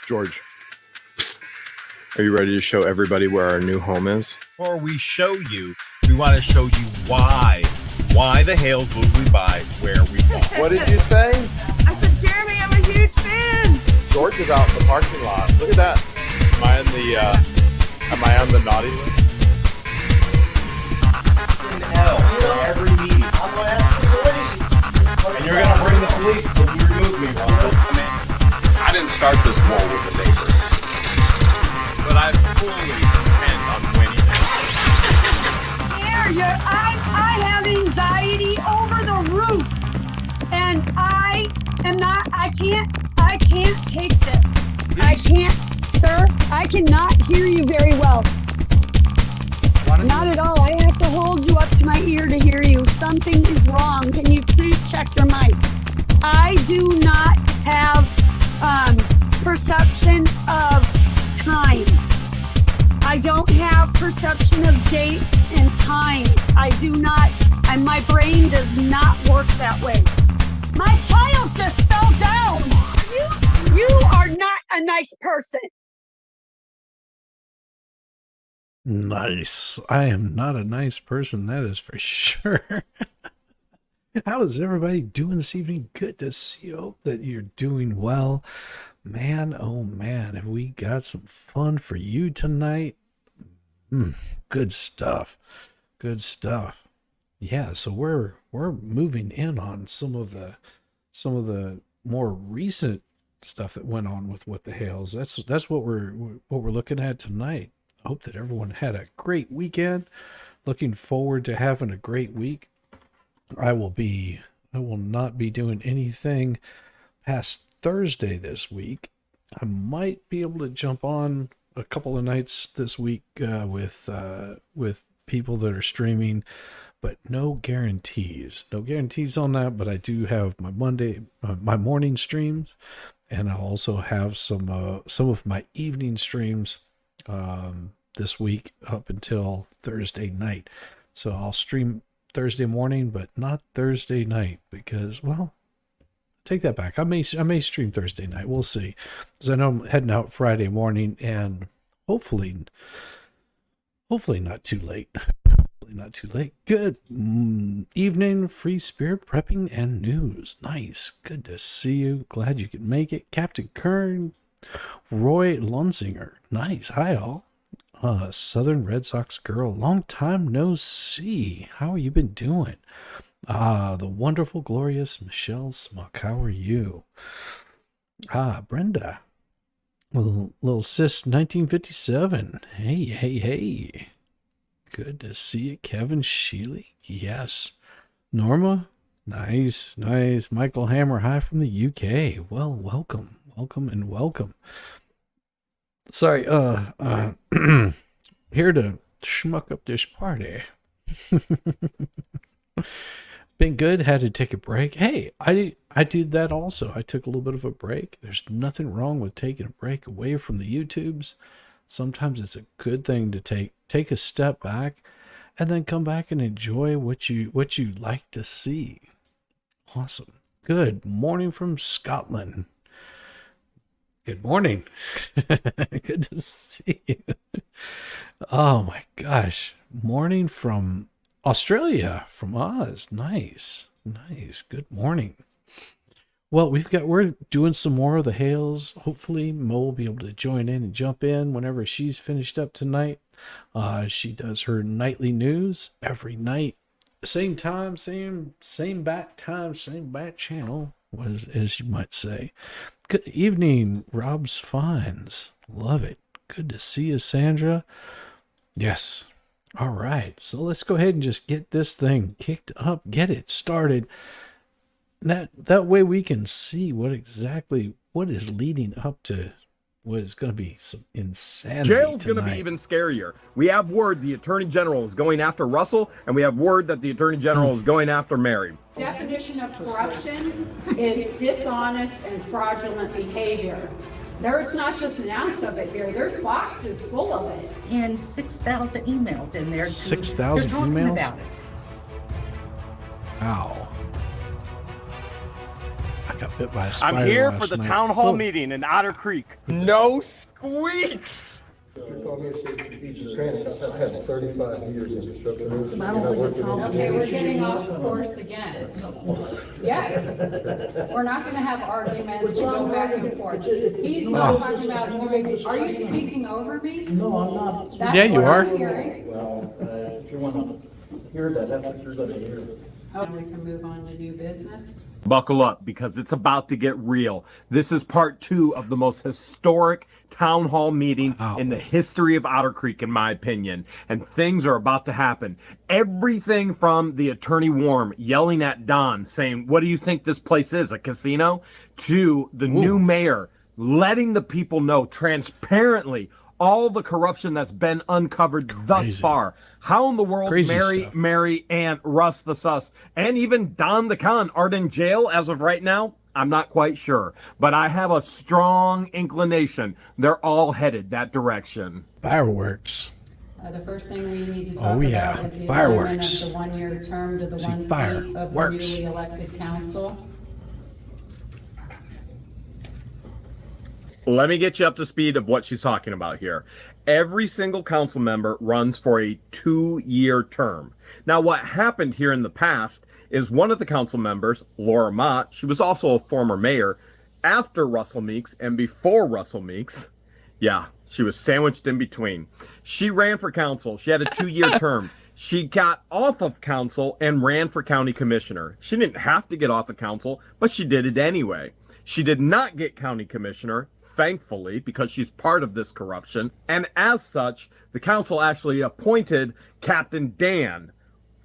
George, are you ready to show everybody where our new home is? Before we show you, we want to show you why the Hales would we buy where we bought. What did you say? I said, Jeremy, I'm a huge fan. George is out in the parking lot. Look at that. Am I on the naughty list? Every meeting. And you're going to bring the police to remove me, Russell. I didn't start this war with the neighbors. But I fully intend on winning it. I have anxiety over the roof. And I can't take this. Please. I can't, sir. I cannot hear you very well. Not at all. I have to hold you up to my ear to hear you. Something is wrong. Can you please check your mic? I do not have perception of time. I don't have perception of date and times. I do not, and my brain does not work that way. My child just fell down. You are not a nice person. Nice. I am not a nice person, that is for sure. How is everybody doing this evening? Good to see you. Hope that you're doing well. Man, oh man, have we got some fun for you tonight? Good stuff. Good stuff. Yeah, so we're moving in on some of the more recent stuff that went on with the Hales. That's what we're looking at tonight. I hope that everyone had a great weekend. Looking forward to having a great week. I will not be doing anything past Thursday this week. I might be able to jump on a couple of nights this week with people that are streaming, but no guarantees. No guarantees on that, but I do have my my morning streams, and I'll also have some of my evening streams this week up until Thursday night. So I'll stream Thursday morning, but not Thursday night because, well, take that back. I may stream Thursday night. We'll see. Because I know I'm heading out Friday morning, and hopefully not too late. Hopefully not too late. Good evening, Free Spirit Prepping and News. Nice. Good to see you. Glad you could make it. Captain Kern, Roy Lunzinger. Nice. Hi, all. Southern Red Sox girl. Long time no see. How are you been doing? The wonderful, glorious Michelle Smuck. How are you? Brenda. Little sis 1957. Hey. Good to see you, Kevin Sheely. Yes. Norma. Nice. Michael Hammer. Hi from the UK. Well, welcome. Sorry, here to schmuck up this party. Been good, had to take a break. Hey, I did that also. I took a little bit of a break. There's nothing wrong with taking a break away from the YouTubes. Sometimes it's a good thing to take a step back and then come back and enjoy what you like to see. Awesome. Good morning from Scotland. Good morning. Good to see you. Oh my gosh. Morning from Australia, from Oz. Nice. Good morning. Well, we're doing some more of the Hales. Hopefully Mo will be able to join in and jump in whenever she's finished up tonight. She does her nightly news every night. Same time, same bat time, same bat channel, as you might say. Good evening, Rob's Finds. Love it. Good to see you, Sandra. What All right, so let's go ahead and just get this thing kicked up, get it started. That way we can see what is leading up to what is going to be some insanity. Jail's going to be even scarier. We have word the Attorney General is going after Russell, and we have word that the Attorney General is going after Mary. Definition of corruption is dishonest and fraudulent behavior. There's not just an ounce of it here. There's boxes full of it. And 6,000 emails in there. 6,000 emails? About it. Wow. I got bit by a spider I'm here last for the night. town hall Oh, meeting in Otter Creek. No squeaks! I've had 35 years in construction. Okay, we're getting off course again. Yes. We're not gonna have arguments, we'll go back and forth. He's not talking about doing, are you speaking over me? No, I'm not. That's Yeah, you what are. I'm hearing. Well, if you want to hear that, that's what you're going to hear. Okay, we can move on to new business. Buckle up, because it's about to get real. This is part 2 of the most historic town hall meeting in the history of Otter Creek, in my opinion. And things are about to happen. Everything from the attorney Warm yelling at Don, saying, "What do you think this place is, a casino?" to the new mayor letting the people know transparently all the corruption that's been uncovered thus far. How in the world Mary, and Russ the Sus, and even Don the Con aren't in jail as of right now? I'm not quite sure. But I have a strong inclination they're all headed that direction. fireworks. The first thing we need to talk Oh, yeah. about is the Fireworks. assignment of the one-year term to the See, one seat of the fireworks. newly elected council. Let me get you up to speed of what she's talking about here. Every single council member runs for a 2-year term. Now, what happened here in the past is one of the council members, Laura Mott, she was also a former mayor, after Russell Meeks and before Russell Meeks. Yeah, she was sandwiched in between. She ran for council. She had a 2-year term. She got off of council and ran for county commissioner. She didn't have to get off of council, but she did it anyway. She did not get county commissioner, thankfully, because she's part of this corruption. And as such, the council actually appointed Captain Dan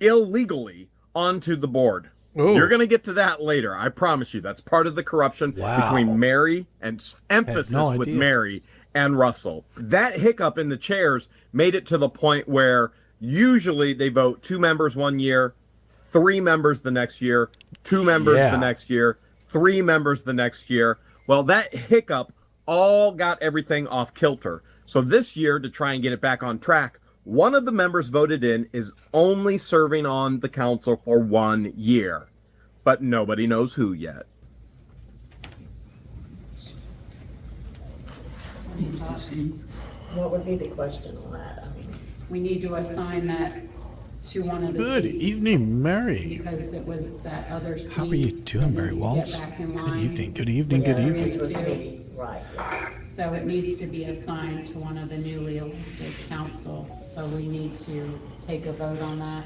illegally onto the board. Ooh. You're going to get to that later. I promise you. That's part of the corruption between Mary and emphasis with Mary and Russell. That hiccup in the chairs made it to the point where usually they vote 2 members 1 year, 3 members the next year, 2 members the next year, 3 members the next year. Well, that hiccup all got everything off kilter. So this year, to try and get it back on track, one of the members voted in is only serving on the council for 1 year. But nobody knows who yet. What would be the question on that? I mean, We need to assign that to one of the Good seats. evening, Mary. Because it was that other seat. How are you doing, Mary that needs to Waltz? get back in Good line. evening, good evening, good evening. it was me, right. So it needs to be assigned to one of the newly elected council. So we need to take a vote on that.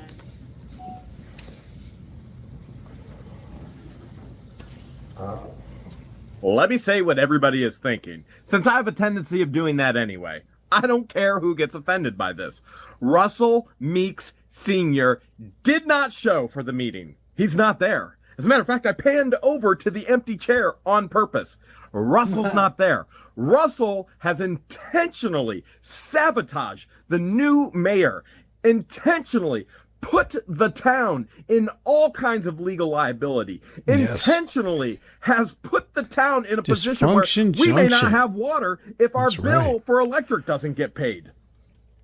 Let me say what everybody is thinking, since I have a tendency of doing that anyway. I don't care who gets offended by this. Russell Meeks Sr. did not show for the meeting. He's not there. As a matter of fact, I panned over to the empty chair on purpose. Russell's not there. Russell has intentionally sabotaged the new mayor, intentionally put the town in all kinds of legal liability, intentionally has put the town in a position where we may not have water if our bill for electric doesn't get paid.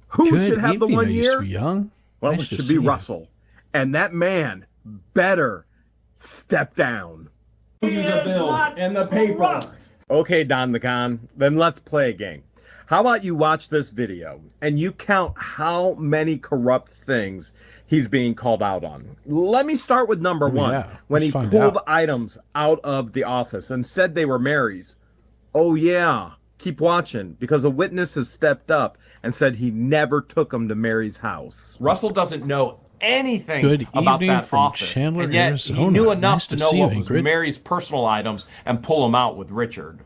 Who should have the 1 year? Well, it should be Russell. And that man better step down. The bills and the paper. Okay, Don the Con, then let's play a game. How about you watch this video and you count how many corrupt things he's being called out on. Let me start with number 1. When he pulled items out of the office and said they were Mary's. Oh yeah, keep watching, because a witness has stepped up and said he never took them to Mary's house. Russell doesn't know anything about that office, Chandler, and yet Arizona. he knew enough Nice to to know see what you, was Ingrid. Mary's personal items and pull them out with Richard.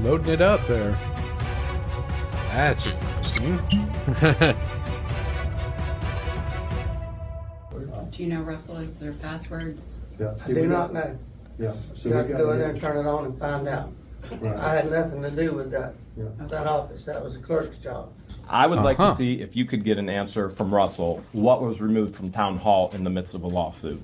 Loading it up there. That's interesting. Do you know, Russell, if their passwords? Yeah, I do not know. Yeah. You have to go in there and turn it on and find out. I had nothing to do with that, that office. That was the clerk's job. I would like to see if you could get an answer from Russell. What was removed from town hall in the midst of a lawsuit?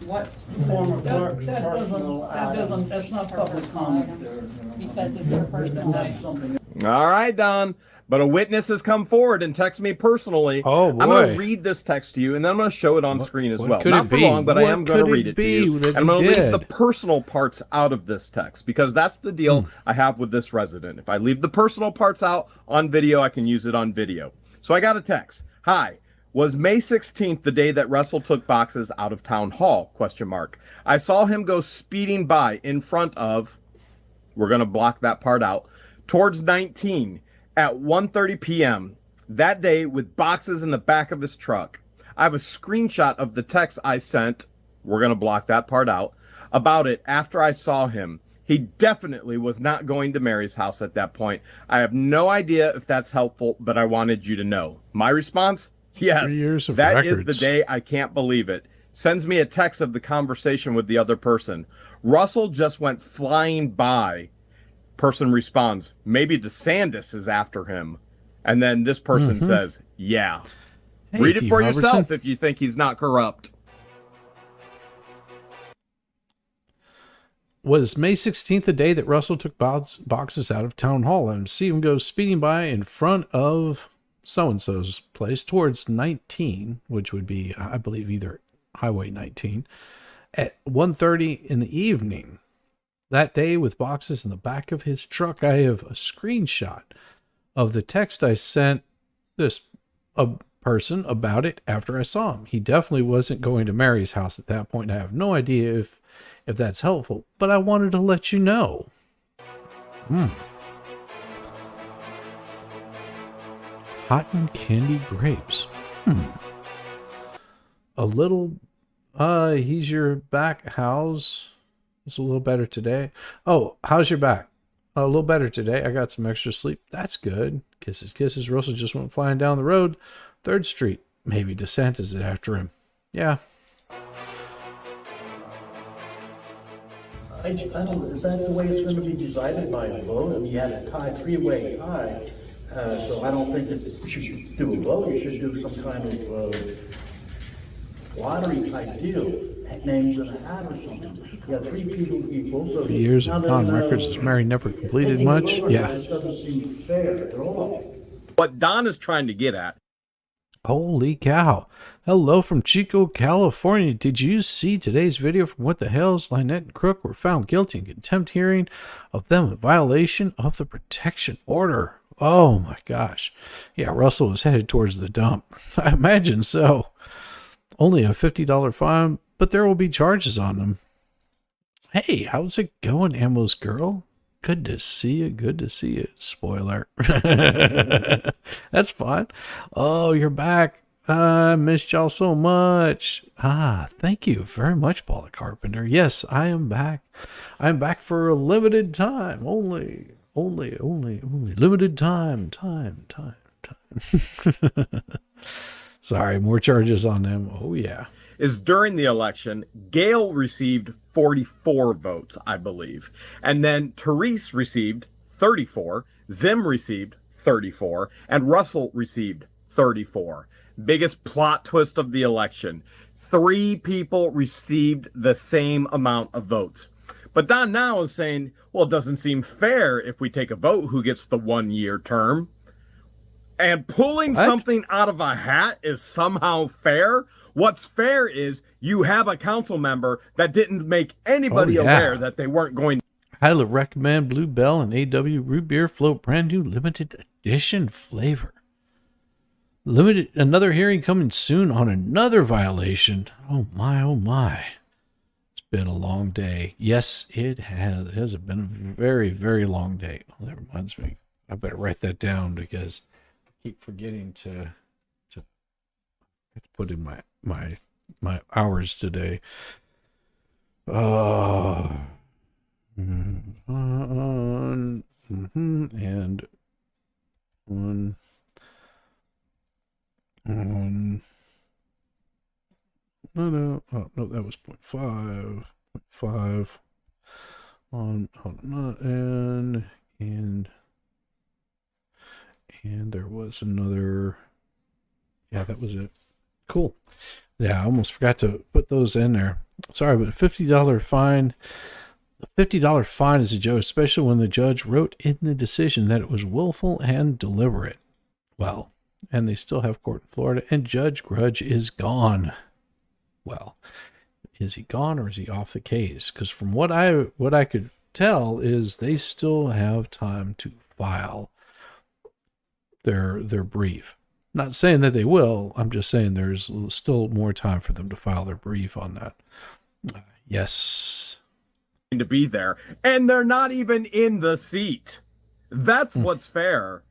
What? Former clerk's That personal doesn't, that's not public comment there. He says it's a personal item. All right, Don. But a witness has come forward and texted me personally. Oh, boy. I'm going to read this text to you, and then I'm going to show it on screen as well. Not for long, but I am going to read it to you. And I'm going to leave the personal parts out of this text, because that's the deal I have with this resident. If I leave the personal parts out on video, I can use it on video. So I got a text. Hi. Was May 16th the day that Russell took boxes out of town hall? ? I saw him go speeding by in front of, we're going to block that part out, towards 19 at 1:30 p.m. that day with boxes in the back of his truck. I have a screenshot of the text I sent, we're going to block that part out, about it after I saw him. He definitely was not going to Mary's house at that point. I have no idea if that's helpful, but I wanted you to know. My response? Yes, that is the day. I can't believe it. Sends me a text of the conversation with the other person. Russell just went flying by. Person responds, maybe DeSantis is after him. And then this person says, yeah. Hey, read it for Robertson. yourself if you think he's not corrupt. Was May 16th the day that Russell took boxes out of town hall and see him go speeding by in front of so-and-so's place towards 19, which would be, I believe, either Highway 19, at 1:30 in the evening that day with boxes in the back of his truck. I have a screenshot of the text I sent this person about it after I saw him. He definitely wasn't going to Mary's house at that point. I have no idea if that's helpful, but I wanted to let you know. Cotton candy grapes. A little, he's your back. How's, it's a little better today. Oh, how's your back? A little better today. I got some extra sleep. That's good. Kisses, kisses. Russell just went flying down the road. 3rd Street. Maybe DeSantis is after him. Yeah. I don't, is that the way it's going to be decided by a vote? I mean, you had a tie, 3-way tie, so I don't think that you should do a vote. You should do some kind of lottery type deal. Names in a hat or something. You got 3 people, so 3 years of non-records as Mary never completed much. Yeah. This doesn't seem fair at all. What Don is trying to get at. Holy cow. Hello from Chico, California. Did you see today's video from What the Hell's? LIEnette and Crook were found guilty in contempt hearing of them in violation of the protection order. Oh my gosh. Yeah, Russell was headed towards the dump. I imagine so. Only a $50 fine, but there will be charges on them. Hey, how's it going, Ammo's girl? Good to see you. Good to see you. Spoiler. That's fine. Oh, you're back. I missed y'all so much. Thank you very much, Paula Carpenter. Yes, I am back. I'm back for a limited time. Only limited time. Sorry, more charges on them. Oh, yeah. Is during the election, Gail received 44 votes, I believe. And then Therese received 34, Zim received 34, and Russell received 34. Biggest plot twist of the election. 3 people received the same amount of votes. But Don now is saying, well, it doesn't seem fair if we take a vote who gets the 1-year term. And pulling something out of a hat is somehow fair. What's fair is you have a council member that didn't make anybody aware that they weren't going. Highly recommend Bluebell and AW Root Beer Float brand new limited edition flavor. Another hearing coming soon on another violation. Oh my, oh my. It's been a long day. Yes, it has. It has been a very, very long day. Oh, that reminds me. I better write that down because I keep forgetting to put in my hours today. And no, that was 0.5 on and there was another. Yeah, that was it. Cool. Yeah, I almost forgot to put those in there. Sorry, but a $50 fine. The $50 fine is a joke, especially when the judge wrote in the decision that it was willful and deliberate. Well, and they still have court in Florida, and Judge Grudge is gone. Well, is he gone or is he off the case? Because from what I could tell is they still have time to file their brief. Not saying that they will. I'm just saying there's still more time for them to file their brief on that. Yes. To be there, and they're not even in the seat. That's what's fair.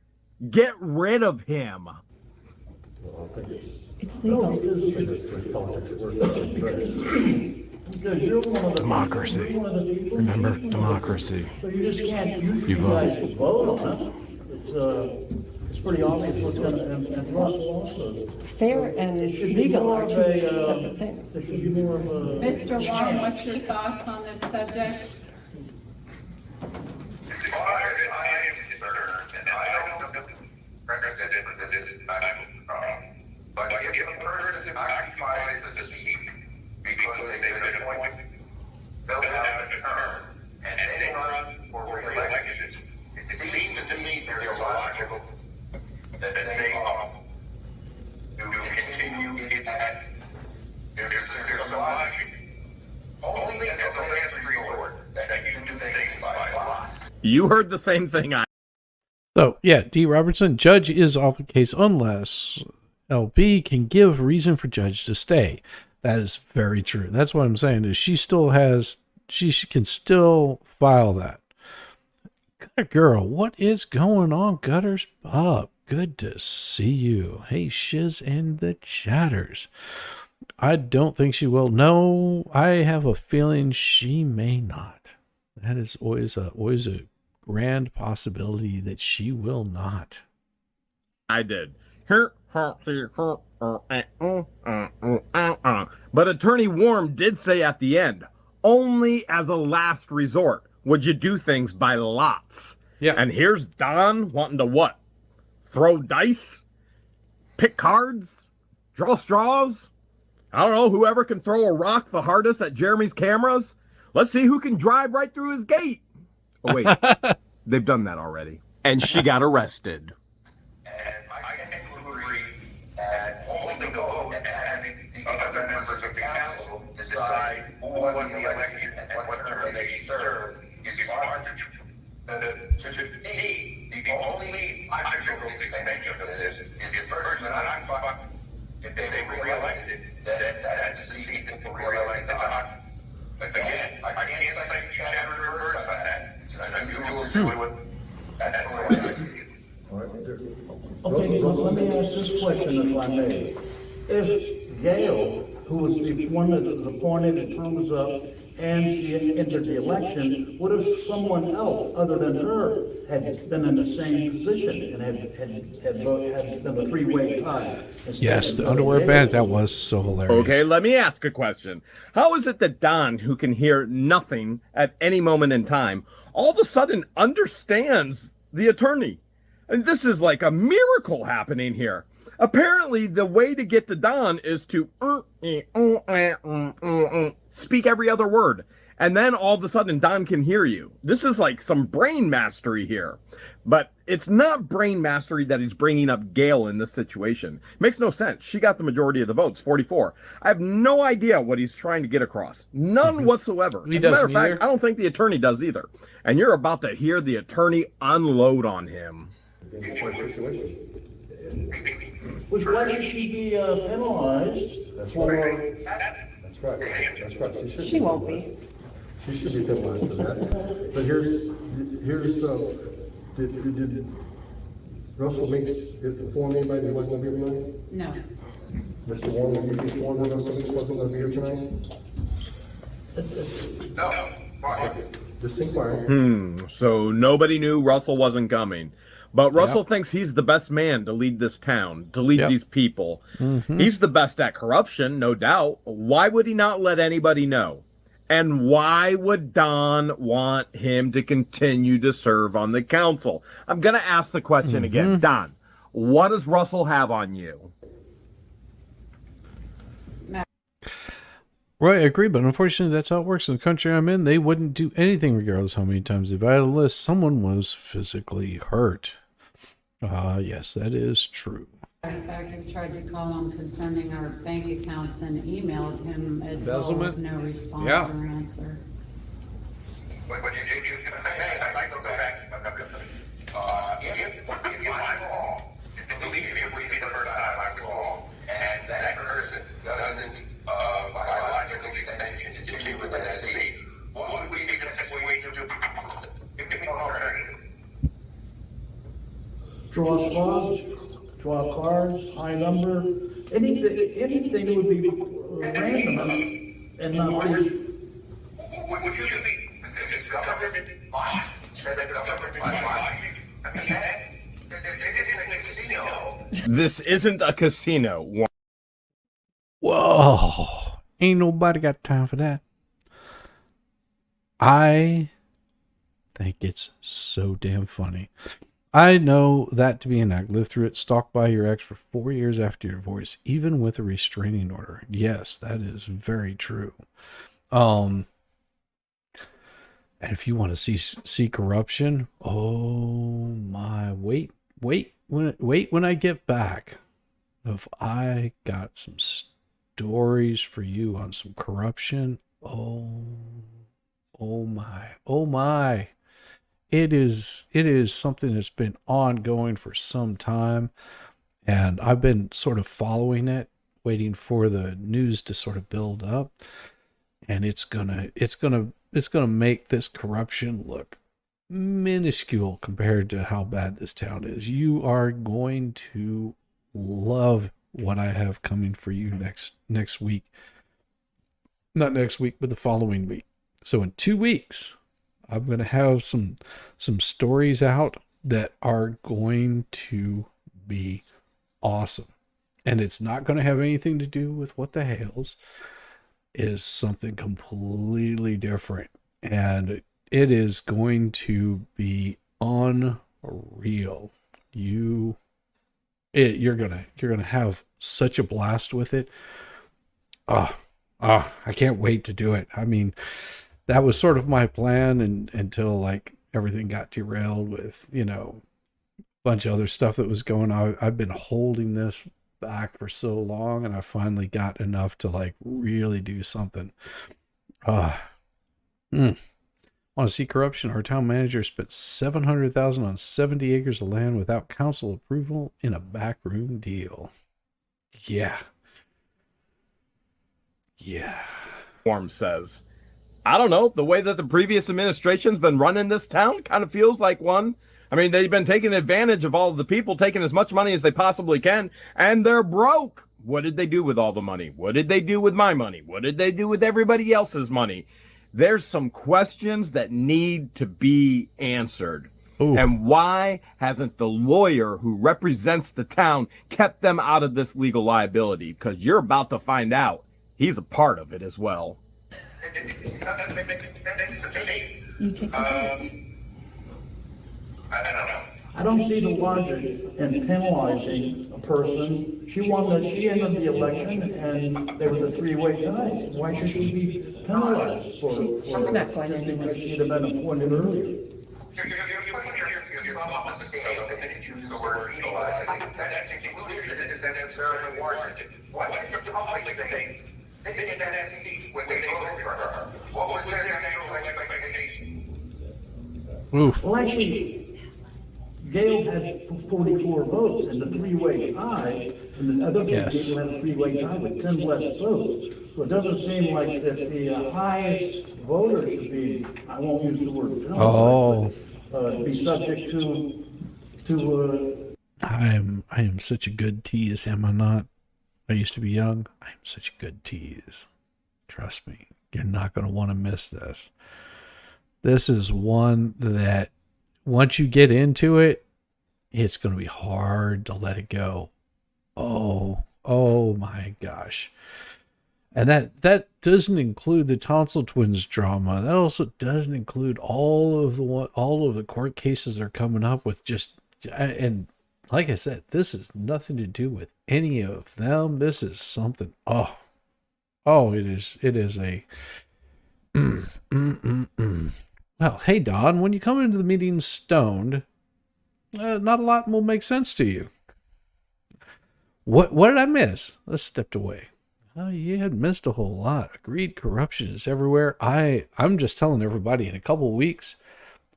Get rid of him. It's legal. Democracy. Remember, democracy. So you just can't use You you guys to vote on it. It's pretty obvious what's going to, and Russell also. Fair and It should be legal more are of two a, separate things. there should be more of a. Mr. Long, what's your thoughts on this subject? But if a person occupies the seat because they've been appointed, filled out a term, and they run for re-election, it seems to me very logical that they to continue in that. There's a logic. Only as a last resort that you do things by law. You heard the same thing I. So, yeah, D. Robertson, judge is off the case unless LB can give reason for judge to stay. That is very true. That's what I'm saying is she can still file that. Gutter girl, what is going on, Gutters? Bob, good to see you. Hey, Shiz and the Chatters. I don't think she will. No, I have a feeling she may not. That is always a grand possibility that she will not. I did. But Attorney Warm did say at the end, only as a last resort would you do things by lots. Yeah. And here's Don wanting to what? Throw dice? Pick cards? Draw straws? I don't know, whoever can throw a rock the hardest at Jeremy's cameras? Let's see who can drive right through his gate. Oh, wait. They've done that already. And she got arrested. And I can agree that holding the vote and having the other members of the council decide who won the election and what term they serve is larger. To me, the only logical extension of this is the person that I'm fucking, if they were reelected, that's the seat that will reelect the doctor. Again, I can't say chapter or verse on that. It's an unusual situation. That's the way I see it. Okay, so let me ask this question if I may. If Gail, who was the one that was appointed and term was up, and she entered the election, what if someone else other than her had been in the same position and had been a three-way tie? Yes, the underwear bandit, that was so hilarious. Okay, let me ask a question. How is it that Don, who can hear nothing at any moment in time, all of a sudden understands the attorney? And this is like a miracle happening here. Apparently, the way to get to Don is to speak every other word. And then all of a sudden, Don can hear you. This is like some brain mastery here. But it's not brain mastery that he's bringing up Gail in this situation. Makes no sense. She got the majority of the votes, 44. I have no idea what he's trying to get across. None whatsoever. As a matter of fact, I don't think the attorney does either. And you're about to hear the attorney unload on him. Which why should she be penalized? That's right. That's right. That's right. She won't be. She should be penalized for that. But here's did Russell inform anybody that he wasn't going to be here tonight? No. Mr. Warren, were you informed that Russell Meeks wasn't going to be here tonight? No. Just inquiring. So nobody knew Russell wasn't coming. But Russell thinks he's the best man to lead this town, to lead these people. He's the best at corruption, no doubt. Why would he not let anybody know? And why would Don want him to continue to serve on the council? I'm going to ask the question again. Don, what does Russell have on you? Right, I agree, but unfortunately that's how it works in the country I'm in. They wouldn't do anything regardless how many times if I had a list. Someone was physically hurt. Yes, that is true. In fact, I tried to call him concerning our bank accounts and emailed him as well with Embezzlement? no response Yeah. or answer. But I'd like to go back. If I'm wrong, believe me, it would be the first time I was wrong, and that person doesn't, biological extension continue with an SE, what would be the best way to do it? If we alternative. Draw straws, draw cards, high number, anything that would be random and not be. What should be, because it's government body, said that government body. I mean, it isn't a casino. This isn't a casino. Whoa. Ain't nobody got time for that. I think it's so damn funny. I know that to be an act. Live through it, stalked by your ex for 4 years after your divorce, even with a restraining order. Yes, that is very true. And if you want to see corruption, oh my, wait when I get back. If I got some stories for you on some corruption, oh my. It is something that's been ongoing for some time, and I've been sort of following it, waiting for the news to sort of build up, and it's gonna make this corruption look minuscule compared to how bad this town is. You are going to love what I have coming for you next week. Not next week, but the following week. So in 2 weeks, I'm going to have some stories out that are going to be awesome. And it's not going to have anything to do with what the Hales. It is something completely different. And it is going to be unreal. You're gonna have such a blast with it. I can't wait to do it. I mean, that was sort of my plan until like everything got derailed with, a bunch of other stuff that was going on. I've been holding this back for so long, and I finally got enough to like really do something. Want to see corruption? Our town manager spent $700,000 on 70 acres of land without council approval in a backroom deal. Yeah. Form says, I don't know, the way that the previous administration's been running this town kind of feels like one. I mean, they've been taking advantage of all of the people, taking as much money as they possibly can, and they're broke. What did they do with all the money? What did they do with my money? What did they do with everybody else's money? There's some questions that need to be answered. Ooh. And why hasn't the lawyer who represents the town kept them out of this legal liability? Because you're about to find out he's a part of it as well. You take a vote. I don't know. I don't see the logic in penalizing a person. She ended the election and there was a three-way tie. Why should she be penalized for She's not going just anywhere. because she'd have been appointed earlier? Your problem with the scale, and then you use the word penalizing, that's included, and isn't necessarily warranted. Why would the public say, they did that when they voted for her? What was their national expectation? Oof. Well, actually, Gail had 44 votes in the three-way tie, and the other Yes. people had a three-way tie with 10 less votes. So it doesn't seem like that the highest voter should be, I won't use the word penalized, but be subject to I am such a good tease, am I not? I used to be young. I am such a good tease. Trust me, you're not going to want to miss this. This is one that once you get into it, it's going to be hard to let it go. Oh my gosh. And that doesn't include the tonsil twins drama. That also doesn't include all of the court cases they're coming up with. And like I said, this has nothing to do with any of them. This is something. Oh, it is a Well, hey Don, when you come into the meeting stoned, not a lot will make sense to you. What did I miss? Let's step away. Oh, you had missed a whole lot. Agreed, corruption is everywhere. I'm just telling everybody, in a couple of weeks,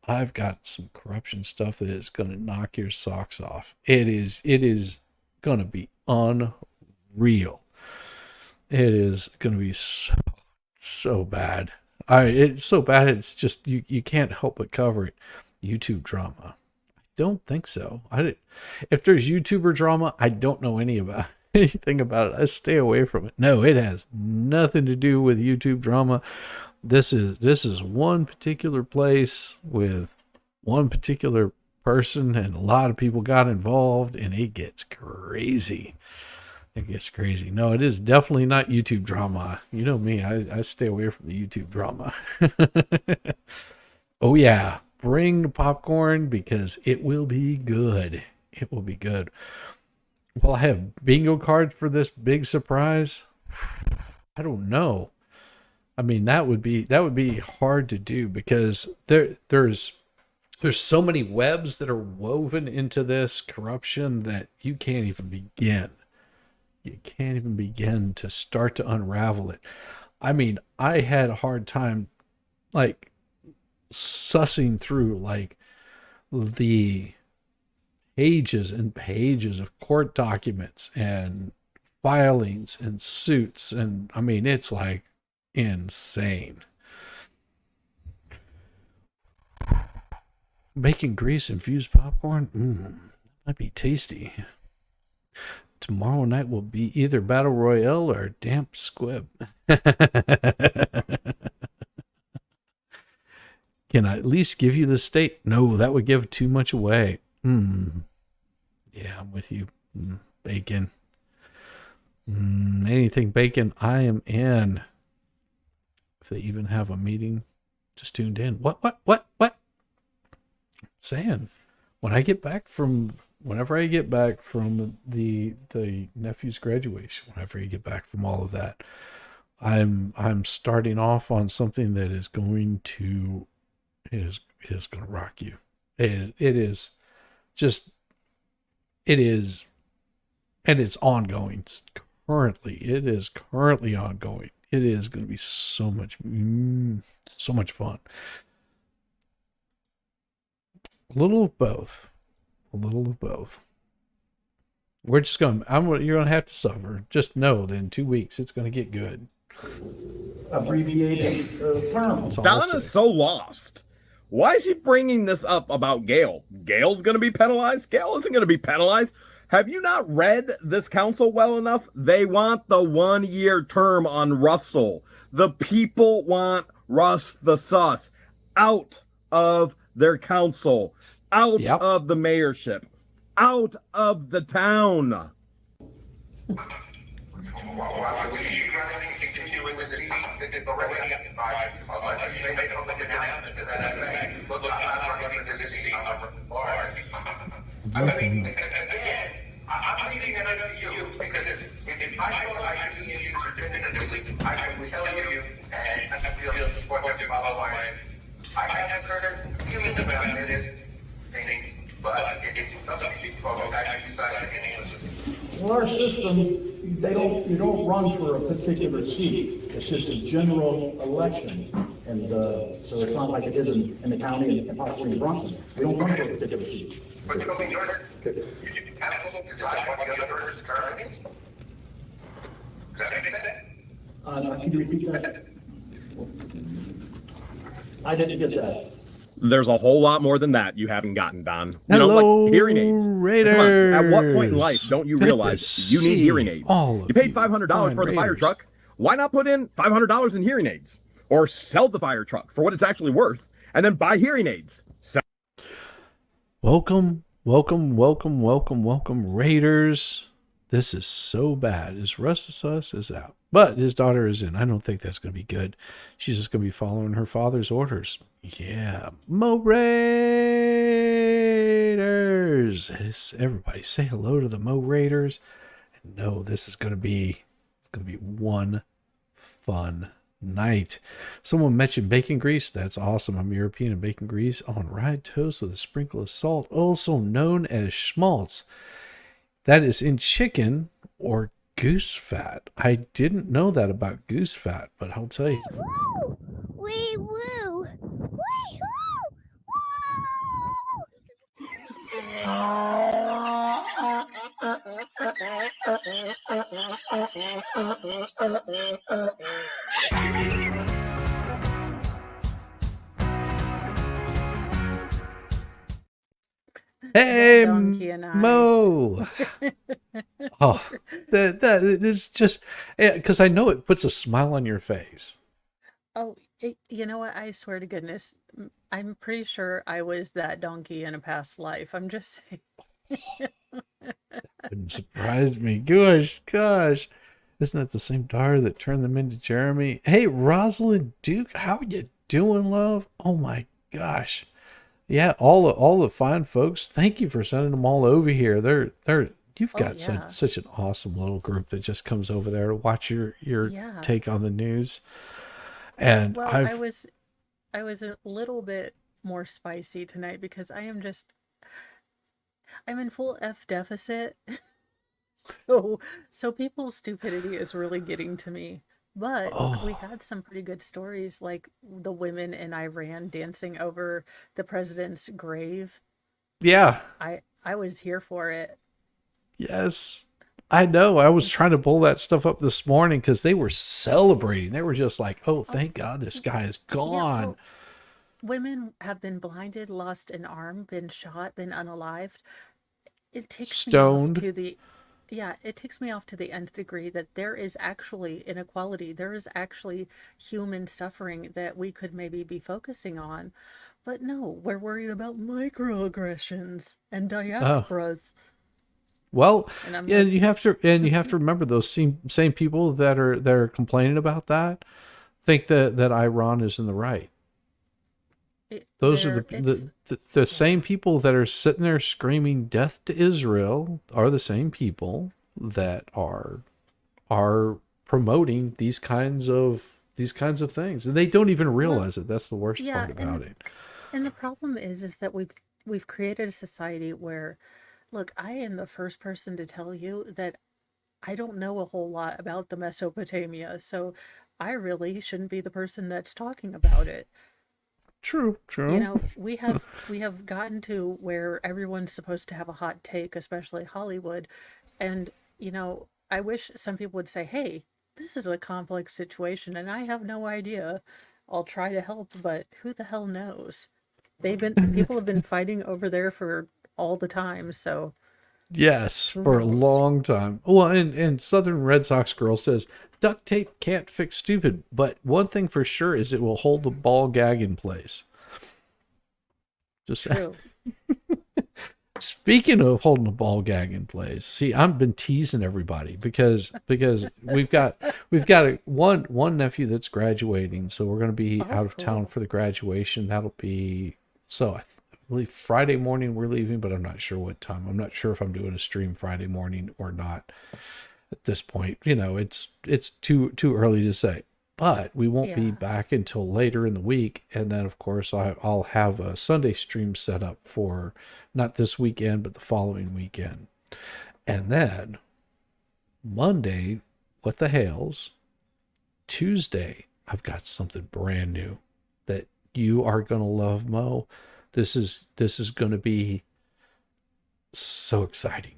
I've got some corruption stuff that is going to knock your socks off. It is going to be unreal. It is going to be so bad. It's so bad. It's just you can't help but cover it. YouTube drama. I don't think so. If there's YouTuber drama, I don't know anything about it. I stay away from it. No, it has nothing to do with YouTube drama. This is one particular place with one particular person, and a lot of people got involved, and it gets crazy. It gets crazy. No, it is definitely not YouTube drama. You know me, I stay away from the YouTube drama. Oh yeah, bring the popcorn because it will be good. It will be good. Well, I have bingo cards for this big surprise. I don't know. I mean, that would be hard to do because there's so many webs that are woven into this corruption that you can't even begin. You can't even begin to start to unravel it. I mean, I had a hard time like sussing through like the pages and pages of court documents and filings and suits, and I mean, it's like insane. Bacon grease infused popcorn, might be tasty. Tomorrow night will be either Battle Royale or Damp Squib. Can I at least give you the state? No, that would give too much away. Yeah, I'm with you. Bacon. Anything bacon, I am in. If they even have a meeting, just tuned in. What? Saying, whenever I get back from the nephew's graduation, whenever you get back from all of that, I'm starting off on something that is going to rock you. It is, and it's ongoing. It is currently ongoing. It is going to be so much fun. A little of both. We're just you're going to have to suffer. Just know that in 2 weeks, it's going to get good. Abbreviated term. Don is so lost. Why is he bringing this up about Gail? Gail's going to be penalized? Gail isn't going to be penalized. Have you not read this council well enough? They want the 1-year term on Russell. The people want Russ the Sus out of their council, out of the mayorship, out of the town. I'm thinking that of you because if I feel like I'm being used legitimately, I can tell you and I feel what you follow my. I have certain feelings about this thing, but it's something people actually decide to. Well, our system, you don't run for a particular seat. It's just a general election. And so it's not like it is in the county and possibly in Bronson. We don't run for a particular seat. But you don't think yours, you council decide what the other person's term is? Does that make sense? Can you repeat that? I didn't get that. There's a whole lot more than that you haven't gotten, Don. Hello, like hearing aids. Raiders. Come on, at what point in life don't you realize you need hearing aids? You paid $500 for the fire truck. Why not put in $500 in hearing aids? Or sell the fire truck for what it's actually worth, and then buy hearing aids. Welcome, Raiders. This is so bad. His Russ is out, but his daughter is in. I don't think that's going to be good. She's just going to be following her father's orders. Yeah, Mo Raiders. Everybody say hello to the Mo Raiders. And no, this is going to be one fun night. Someone mentioned bacon grease. That's awesome. I'm European, and bacon grease on rye toast with a sprinkle of salt, also known as schmaltz. That is in chicken or goose fat. I didn't know that about goose fat, but I'll tell you. Wee woo! Wee Hey, donkey and I. Mo. Oh, that is just because I know it puts a smile on your face. Oh, you know what? I swear to goodness, I'm pretty sure I was that donkey in a past life. I'm just saying. Wouldn't surprise me. Gosh. Isn't that the same daughter that turned them into Jeremy? Hey, Rosalind Duke, how you doing, love? Oh my gosh. Yeah, all the fine folks. Thank you for sending them all over here. You've got such an awesome little group that just comes over there to watch your take on the news. And well, I was a little bit more spicy tonight because I'm in full F deficit. So people's stupidity is really getting to me. But we had some pretty good stories, like the women in Iran dancing over the president's grave. Yeah. I was here for it. Yes. I know. I was trying to pull that stuff up this morning because they were celebrating. They were just like, oh, thank God this guy is gone. Yeah, well, women have been blinded, lost an arm, been shot, been unalived. It takes stoned. It takes me off to the nth degree that there is actually inequality. There is actually human suffering that we could maybe be focusing on. But no, we're worried about microaggressions and diasporas. Well, and you have to remember those same people that are complaining about think that Iran is in the right. Those are the same people that are sitting there screaming death to Israel are the same people that are promoting these kinds of things, and they don't even realize it. That's the worst part about it. And the problem is that we've created a society where, look, I am the first person to tell you that I don't know a whole lot about the Mesopotamia, so I really shouldn't be the person that's talking about it. True. You know, we have gotten to where everyone's supposed to have a hot take, especially Hollywood. And, you know, I wish some people would say, hey, this is a complex situation and I have no idea. I'll try to help, but who the hell knows? People have been fighting over there for all the time, so. Yes, for a long time. Well, and Southern Red Sox girl says, duct tape can't fix stupid, but one thing for sure is it will hold the ball gag in place. Just true. Speaking of holding the ball gag in place, see, I've been teasing everybody because we've got one nephew that's graduating, so we're going to be out of town for the graduation. That'll be I believe Friday morning we're leaving, but I'm not sure what time. I'm not sure if I'm doing a stream Friday morning or not. At this point, you know, it's too early to say, but we won't be back until later in the week. And then of course I'll have a Sunday stream set up for not this weekend, but the following weekend. And then Monday with the Hales, Tuesday, I've got something brand new that you are going to love, Mo. This is going to be so exciting.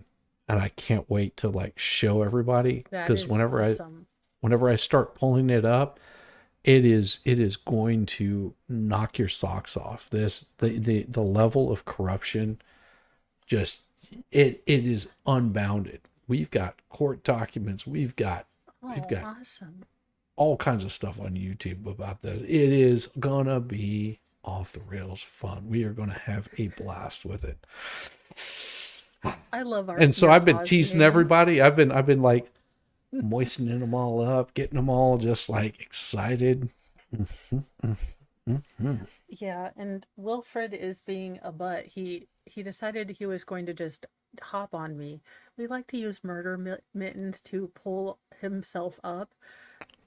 And I can't wait to like show everybody, because whenever I start pulling it up, it is going to knock your socks off. The level of corruption, just it is unbounded. We've got court documents. We've got awesome. all kinds of stuff on YouTube about this. It is gonna be off the rails fun. We are gonna have a blast with it. I love our. And so I've been teasing everybody. I've been like moistening them all up, getting them all just like excited. Yeah, and Wilfred is being a butt. He decided he was going to just hop on me. We like to use murder mittens to pull himself up.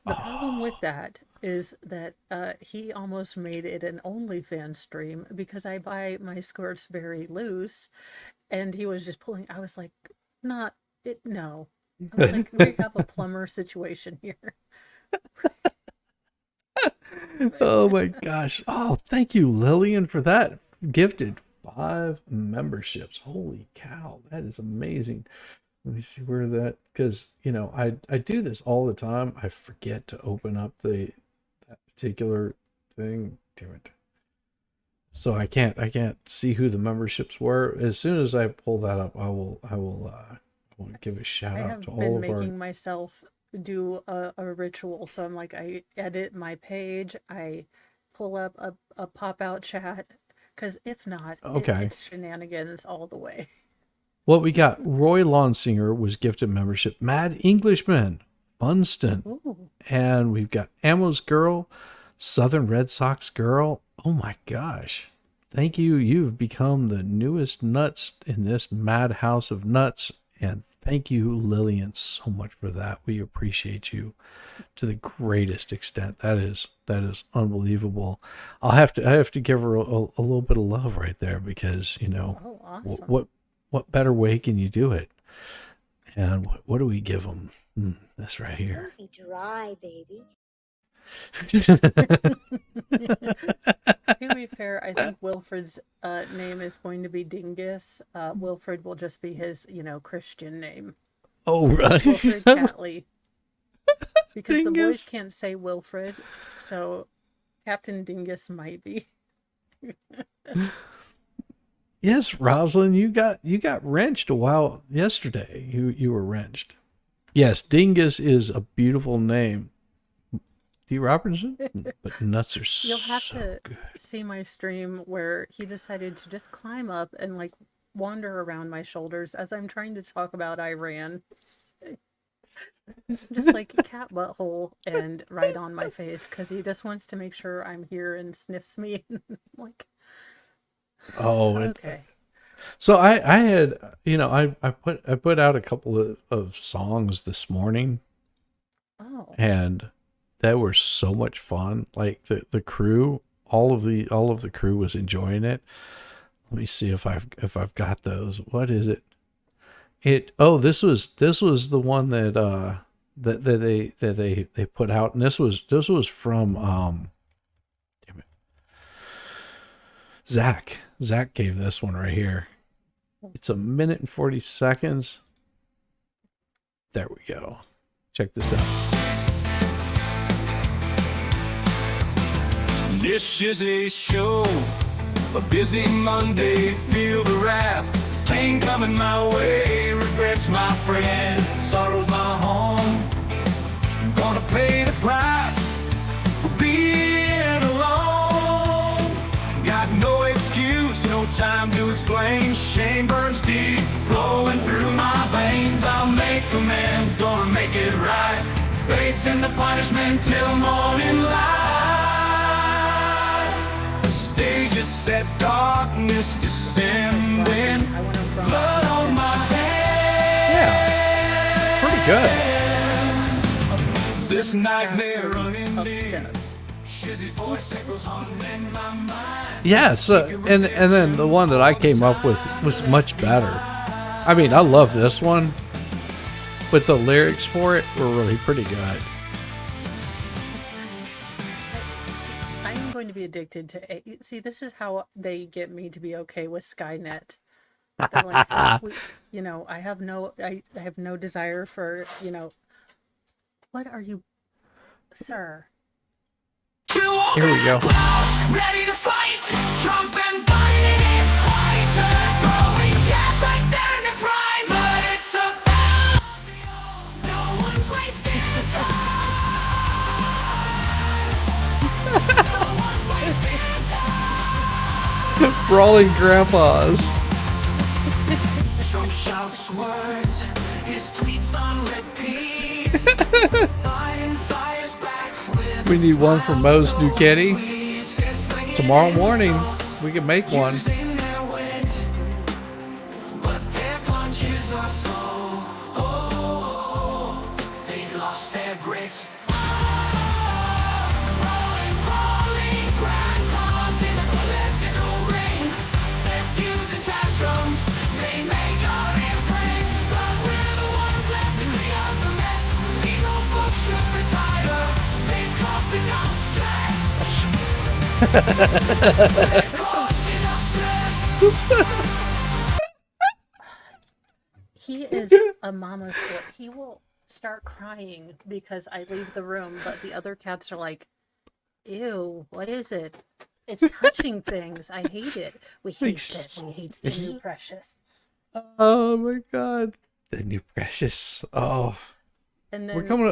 The problem with that is that he almost made it an OnlyFans stream because I buy my skirts very loose, and he was just pulling. I was like, not it. No, I was like, we have a plumber situation here. Oh my gosh. Oh, thank you, Lillian, for that. Gifted 5 memberships. Holy cow. That is amazing. Let me see where that, because, you know, I do this all the time. I forget to open up that particular thing. Damn it. So I can't see who the memberships were. As soon as I pull that up, I will give a shout out to all of our. I have been making myself do a ritual. So I'm like, I edit my page, I pull up a pop-out chat, because if not, it's shenanigans all the way. Well, we got Roy Lonsinger was gifted membership, Mad Englishman, Funston, and we've got Ammo's Girl, Southern Red Sox Girl. Oh my gosh. Thank you. You've become the newest nuts in this madhouse of nuts. And thank you, Lillian, so much for that. We appreciate you to the greatest extent. That is unbelievable. I have to give her a little bit of love right there, because, you know, awesome. What better way can you do it? And what do we give them? This right here. Don't be dry, baby. To be fair, I think Wilfred's name is going to be Dingus. Wilfred will just be his, Christian name. Oh, right. Wilfred Catley. Because Dingus. The boys can't say Wilfred, so Captain Dingus might be. Yes, Rosalind, you got wrenched a while yesterday. You were wrenched. Yes, Dingus is a beautiful name. D. Robertson, but nuts are so You'll have to good. see my stream where he decided to just climb up and wander around my shoulders as I'm trying to talk about Iran. Just like cat butthole and right on my face, because he just wants to make sure I'm here and sniffs me. Okay. So I had, I put out a couple of songs this morning. Oh. And they were so much fun. Like the crew, all of the crew was enjoying it. Let me see if I've got those. What is it? This was the one that they put out, and this was from damn it. Zach gave this one right here. It's 1 minute and 40 seconds. There we go. Check this out. This is a show, a busy Monday, feel the wrath, pain coming my way, regrets my friend, sorrows my home, I'm gonna pay the price for being alone, got no excuse, no time to explain, shame burns deep, flowing through my veins, I'll make amends, gonna make it right, facing the punishment till morning light. Stage is set, darkness descending, blood on my hands. Yeah, it's pretty good. This nightmare unending. Yeah, so and then the one that I came up with was much better. I mean, I love this one, but the lyrics for it were really pretty good. Going to be addicted to see, this is how they get me to be okay with Skynet. They're like, I have no desire for, what are you, sir? Here we go. Ready to fight, Trump and Biden, it's quieter, throwing jabs like they're in the prime, but it's a battlefield, no one's wasting time. Brawling grandpas. Trump shouts words, his tweets on repeat. We need one for Mo's New Kitty. Tomorrow morning, we can make one. But their punches are slow. They've lost their grit. He is a mama's boy. He will start crying because I leave the room, but the other cats are like, ew, what is it? It's touching things. I hate it. We hate it. We hate the new precious. Oh my god. The new precious. Oh. And then We're coming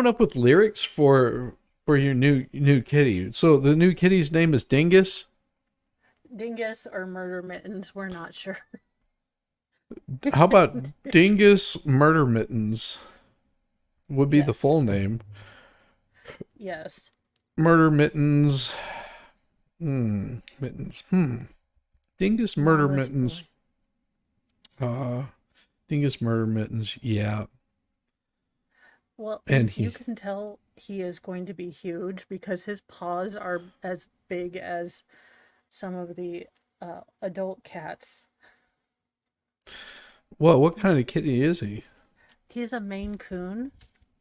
up with lyrics for your new kitty. So the new kitty's name is Dingus? Dingus or Murder Mittens, we're not sure. How about Dingus Murder Mittens would be the full name. Yes. Murder Mittens. Mittens. Dingus Murder Mittens. Dingus Murder Mittens. Yeah. Well, and you can tell he is going to be huge because his paws are as big as some of the adult cats. Well, what kind of kitty is he? He's a Maine Coon.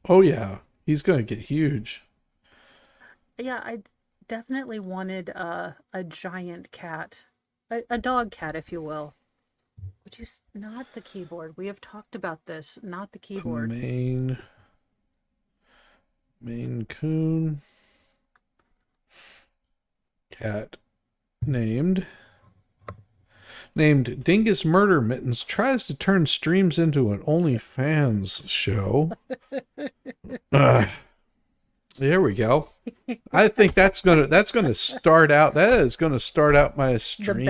Oh, yeah. He's going to get huge. Yeah, I definitely wanted a giant cat. A dog cat, if you will. Would you... Not the keyboard. We have talked about this. Not the keyboard. Maine Coon. Cat named Dingus Murder Mittens tries to turn streams into an OnlyFans show. There we go. I think that's gonna start out. That is gonna start out my stream.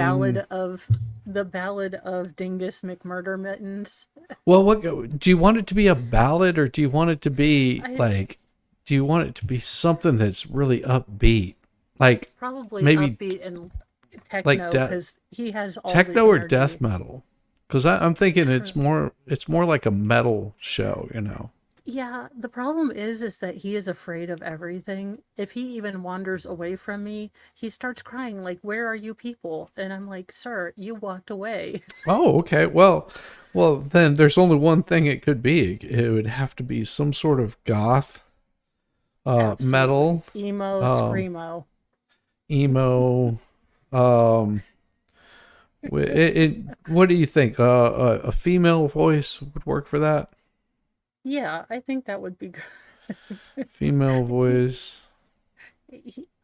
The ballad of Dingus McMurder Mittens. Well, what do you want it to be, a ballad, or do you want it to be do you want it to be something that's really upbeat? Like Probably maybe upbeat and techno, because he has all techno the or energy. death metal. Because I'm thinking it's more like a metal show, you know. Yeah, the problem is that he is afraid of everything. If he even wanders away from me, he starts crying like, "Where are you people?" And I'm like, "Sir, you walked away." Oh, okay. Well, then there's only one thing it could be. It would have to be some sort of goth, metal, emo, screamo. Emo. What do you think? A female voice would work for that? Yeah, I think that would be good. Female voice.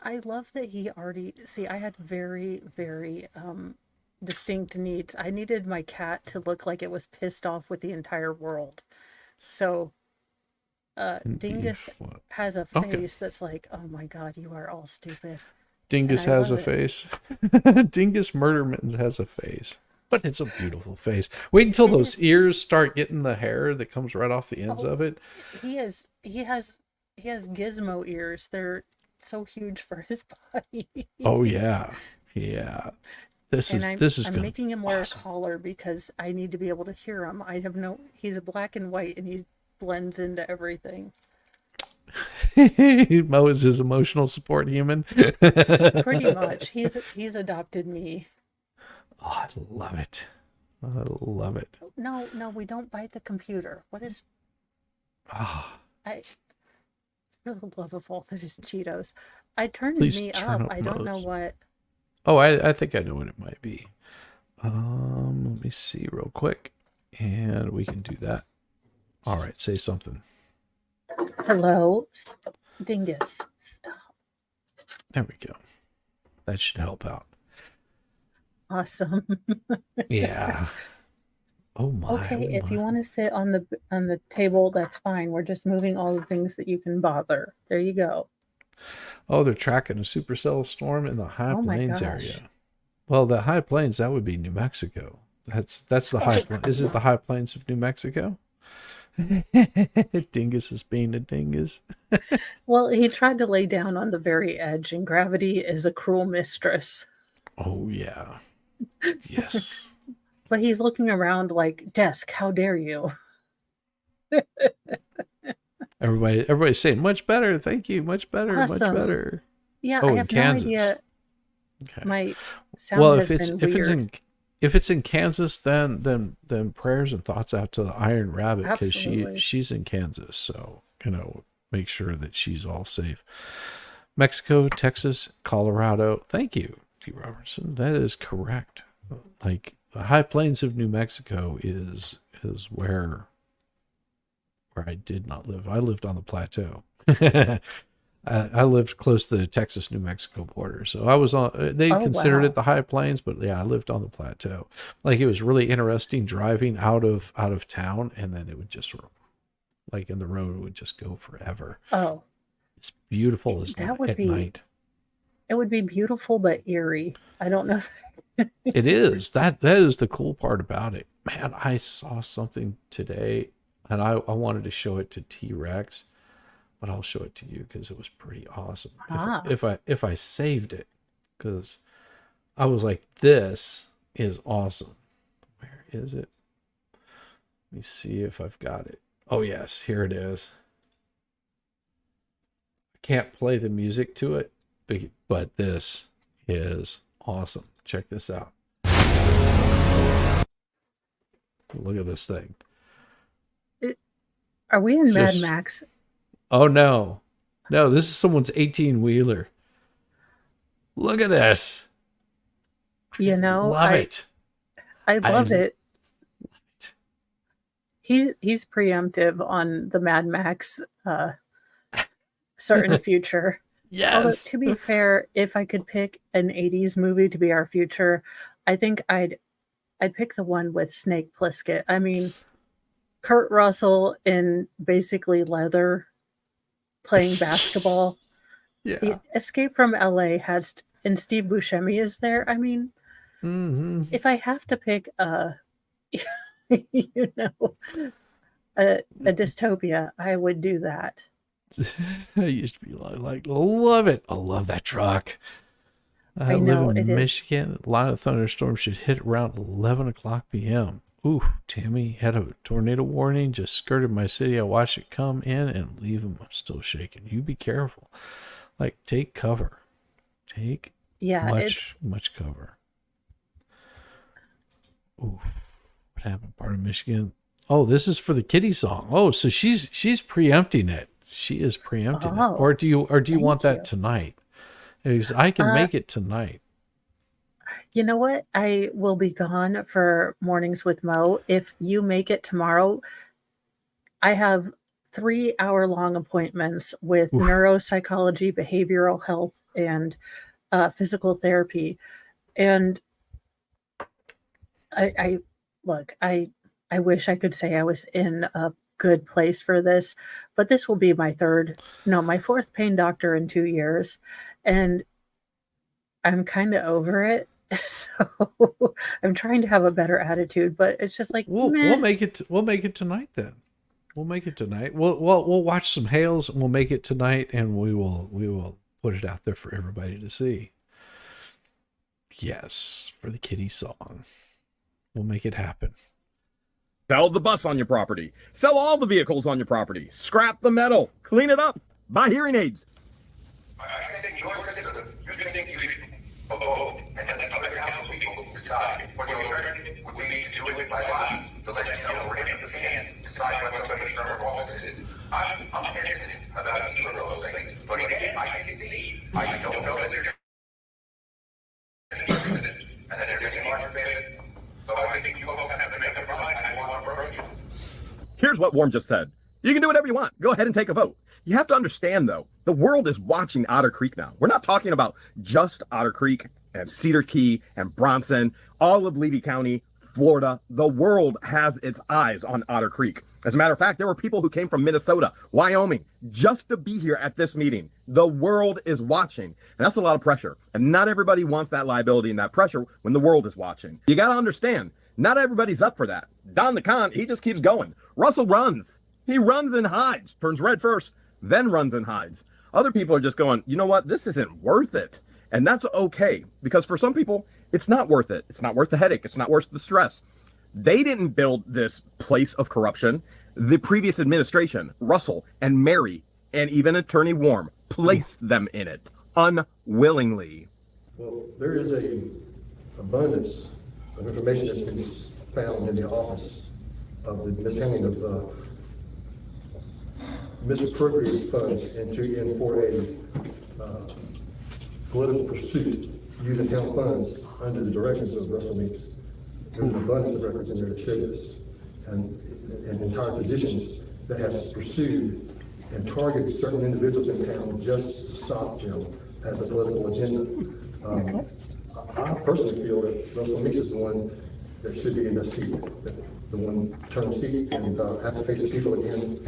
I love that he already... See, I had very, very distinct needs. I needed my cat to look like it was pissed off with the entire world. So, Dingus has a face that's like, oh my god, you are all stupid. Dingus has a face. Dingus Murder Mittens has a face. But it's a beautiful face. Wait until those ears start getting the hair that comes right off the ends of it. He has gizmo ears. They're so huge for his body. Oh yeah. Yeah. I'm making him wear a collar because I need to be able to hear him. He's black and white and he blends into everything. Mo is his emotional support human. Pretty much. He's adopted me. Oh, I love it. I love it. No, we don't bite the computer. What is... For the love of all that is Cheetos. I turned me up. I don't know what... Oh, I think I know what it might be. Let me see real quick. And we can do that. All right, say something. Hello? Dingus. Stop. There we go. That should help out. Awesome. Yeah. Oh my. Okay, if you want to sit on the table, that's fine. We're just moving all the things that you can bother. There you go. Oh, they're tracking a supercell storm in the High Plains area. Well, the High Plains, that would be New Mexico. That's the High Plains. Is it the High Plains of New Mexico? Dingus is being a dingus. Well, he tried to lay down on the very edge, and gravity is a cruel mistress. Oh yeah. Yes. But he's looking around like, desk, how dare you? Everybody's saying much better. Thank you. Much better. Awesome. Much better. Yeah, oh, I have no idea. Okay. My sound well, has been weird. if it's in Kansas, then prayers and thoughts out to the Iron Rabbit, because she's in Kansas. So make sure that she's all safe. Mexico, Texas, Colorado. Thank you, T. Robertson. That is correct. Like the high plains of New Mexico is where I did not live. I lived on the plateau. I lived close to the Texas-New Mexico border, so I was on. They considered it the high plains, but yeah, I lived on the plateau. Like it was really interesting driving out of town, and then it would just like in the road it would just go forever. Oh, it's beautiful as that would at be, night. It would be beautiful but eerie. I don't know. It is. That is the cool part about it. Man, I saw something today, and I wanted to show it to T-Rex, but I'll show it to you because it was pretty awesome. If I saved it, because I was like, this is awesome. Where is it? Let me see if I've got it. Oh yes, here it is. I can't play the music to it, but this is awesome. Check this out. Look at this thing. Are we in Mad Max? Oh no. No, this is someone's 18-wheeler. Look at this. You know, love it. I love it. He's preemptive on the Mad Max certain future. Yes. Although, to be fair, if I could pick an 80s movie to be our future, I think I'd pick the one with Snake Plissket. I mean, Kurt Russell in basically leather playing basketball. Yeah. Escape from LA has, and Steve Buscemi is there. I mean, if I have to pick a dystopia, I would do that. I used to be like, love it. I love that truck. I know, live in it Michigan. A lot of thunderstorms should hit around 11 o'clock p.m. Ooh, Tammy had a tornado warning, just skirted my city. I watched it come in and leave them. I'm still shaking. You be careful. Like, take cover. Take much cover. Ooh, what happened? Part of Michigan. Oh, this is for the kitty song. Oh, so she's preempting it. She is preempting it. Or do you want that tonight? Because I can make it tonight. You know what? I will be gone for Mornings with Mo. If you make it tomorrow, I have 3-hour-long appointments with neuropsychology, behavioral health, and physical therapy. And I wish I could say I was in a good place for this, but this will be my fourth pain doctor in 2 years. And I'm kind of over it. So I'm trying to have a better attitude, but it's just like, we'll make it tonight then. We'll make it tonight. We'll watch some Hales and we'll make it tonight, and we will put it out there for everybody to see. Yes, for the kitty song. We'll make it happen. Sell the bus on your property. Sell all the vehicles on your property. Scrap the metal. Clean it up. Buy hearing aids. I think you should vote, and then the other council people decide whether we need to do it by law. So let you know we're in the hands, decide what somebody's term of office is. I'm hesitant about either of those things, but again, I can see. I don't know that they're and then they're getting more fit. So I think you both have to make a mind. I want to approach you. Here's what Warm just said. You can do whatever you want. Go ahead and take a vote. You have to understand, though, the world is watching Otter Creek now. We're not talking about just Otter Creek and Cedar Key and Bronson, all of Levy County, Florida. The world has its eyes on Otter Creek. As a matter of fact, there were people who came from Minnesota, Wyoming, just to be here at this meeting. The world is watching, and that's a lot of pressure. And not everybody wants that liability and that pressure when the world is watching. You got to understand, not everybody's up for that. Don the Con, he just keeps going. Russell runs. He runs and hides, turns red first, then runs and hides. Other people are just going, you know what? This isn't worth it. And that's okay, because for some people, it's not worth it. It's not worth the headache. It's not worth the stress. They didn't build this place of corruption. The previous administration, Russell and Mary, and even Attorney Warm, placed them in it unwillingly. Well, there is a abundance of information that's been found in the office of the mishandling of misappropriated funds for a political pursuit using town funds under the directions of Russell Meeks. There's an abundance of records in there that show this, and entire positions that has pursued and targeted certain individuals in town just to stop them as a political agenda. I personally feel that Russell Meeks is the one that should be in the seat, the one-term seat, and have to face the people again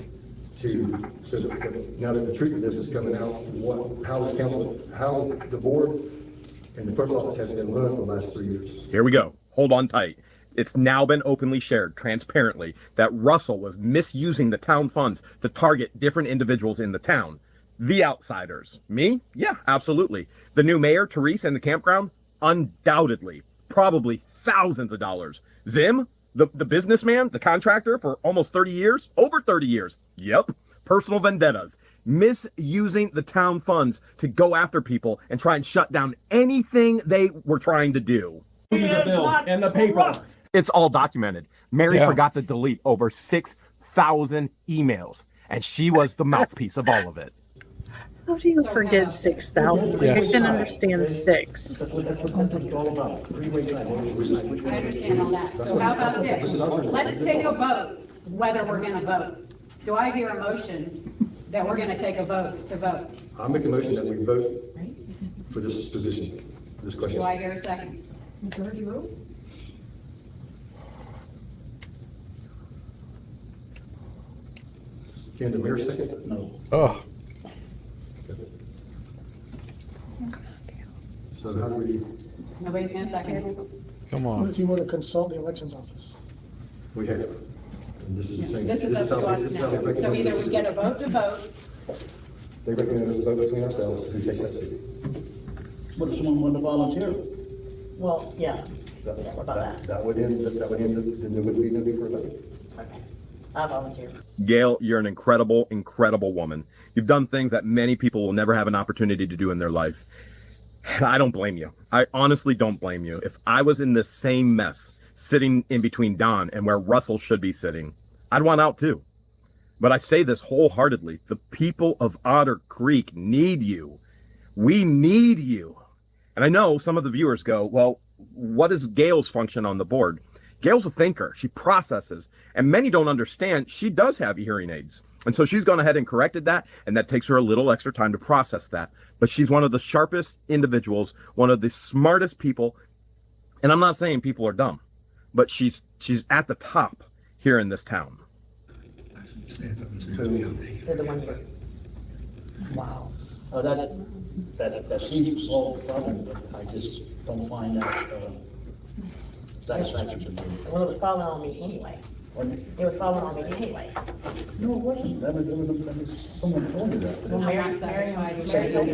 so that now that the truth of this is coming out, how the board and the clerk's office has been run for the last 3 years. Here we go. Hold on tight. It's now been openly shared, transparently, that Russell was misusing the town funds to target different individuals in the town. The outsiders. Me? Yeah, absolutely. The new mayor, Therese, and the campground? Undoubtedly. Probably thousands of dollars. Zim? The businessman, the contractor for almost 30 years? Over 30 years. Yep. Personal vendettas. Misusing the town funds to go after people and try and shut down anything they were trying to do. The bills and the paper. It's all documented. Mary forgot to delete over 6,000 emails, and she was the mouthpiece of all of it. How do you forget 6,000? Like, I can understand 6. That's what it's all about. Three-way tie. I understand all that. So how about this? Let's take a vote whether we're going to vote. Do I hear a motion that we're going to take a vote to vote? I make a motion that we vote for this position, this question. Do I hear a second? Majority rules? Can the mayor second? No. Oh, So how do we? Nobody's going to second. come What on. if you were to consult the elections office? We have. And this is the same. This is up to us now. So either we get a vote to vote. They recommend us vote between ourselves, who takes that seat. What if someone wanted to volunteer? Well, yeah. That would end, then there wouldn't be no need for a vote. Okay. I volunteer. Gail, you're an incredible, incredible woman. You've done things that many people will never have an opportunity to do in their life. And I don't blame you. I honestly don't blame you. If I was in this same mess, sitting in between Don and where Russell should be sitting, I'd want out too. But I say this wholeheartedly. The people of Otter Creek need you. We need you. And I know some of the viewers go, well, what is Gail's function on the board? Gail's a thinker. She processes. And many don't understand she does have hearing aids. And so she's gone ahead and corrected that, and that takes her a little extra time to process that. But she's one of the sharpest individuals, one of the smartest people. And I'm not saying people are dumb, but she's at the top here in this town. They're the one year. Wow. That seems to solve the problem, but I just don't find that satisfactory to me. Well, it was falling on me anyway. It was falling on me anyway. No, it wasn't. That was someone told me that. Well, Mary told me.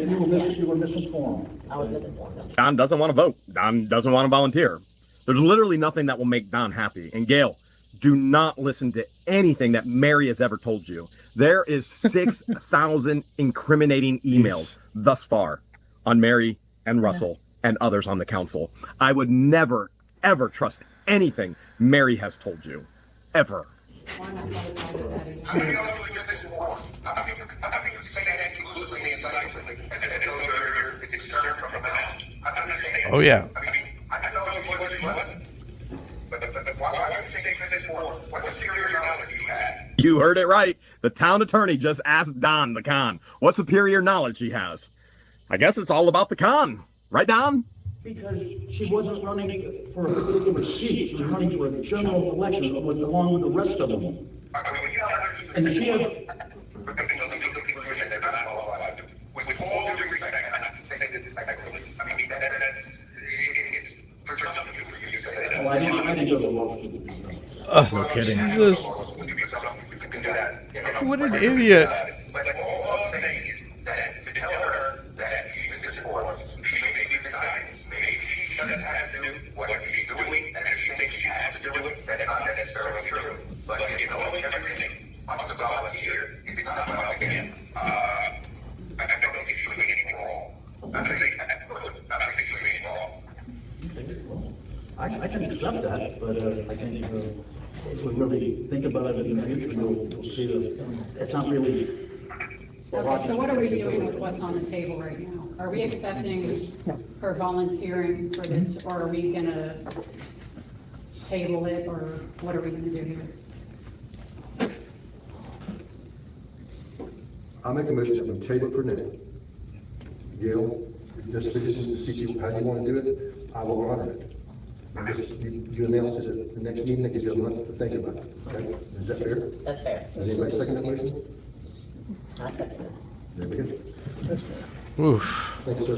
You were misinformed. I was misinformed. Don doesn't want to vote. Don doesn't want to volunteer. There's literally nothing that will make Don happy. And Gail, do not listen to anything that Mary has ever told you. There is 6,000 incriminating emails thus far on Mary and Russell and others on the council. I would never, ever trust anything Mary has told you. Ever. Oh yeah. You heard it right. The town attorney just asked Don the con what superior knowledge he has. I guess it's all about the con. Right, Don? Because she wasn't running for a particular seat, she was running for a general election along with the rest of them. And she had... Oh, I didn't go to law school. Oh, no kidding. Jesus. What an idiot. I can accept that, but I think if we really think about it in the future, we'll see that it's not really Okay, so what are we doing with what's on the table right now? Are we accepting her volunteering for this, or are we gonna table it, or what are we gonna do here? I make a motion that we table it for now. Gail, if this decision to see how you want to do it, I will honor it. And just, you announce it at the next meeting, that gives you a month to think about it, okay? Is that fair? That's fair. Does anybody second that motion? I second it. There we go. That's fair. Oof. Thank you, sir.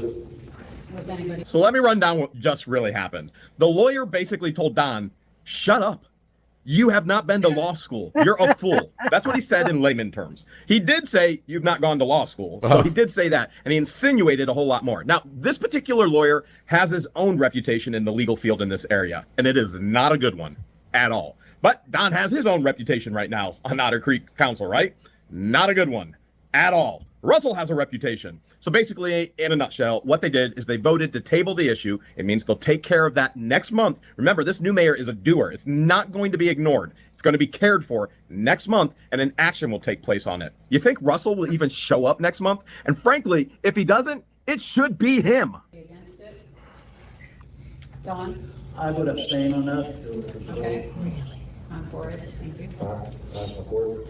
Was anybody? So let me run down what just really happened. The lawyer basically told Don, shut up. You have not been to law school. You're a fool. That's what he said in layman terms. He did say you've not gone to law school. So he did say that, and he insinuated a whole lot more. Now, this particular lawyer has his own reputation in the legal field in this area, and it is not a good one at all. But Don has his own reputation right now on Otter Creek Council, right? Not a good one at all. Russell has a reputation. So basically, in a nutshell, what they did is they voted to table the issue. It means they'll take care of that next month. Remember, this new mayor is a doer. It's not going to be ignored. It's going to be cared for next month, and an action will take place on it. You think Russell will even show up next month? And frankly, if he doesn't, it should be him. Against it? Don? I would abstain on that. Okay. I'm for it, thank you. I'm for it.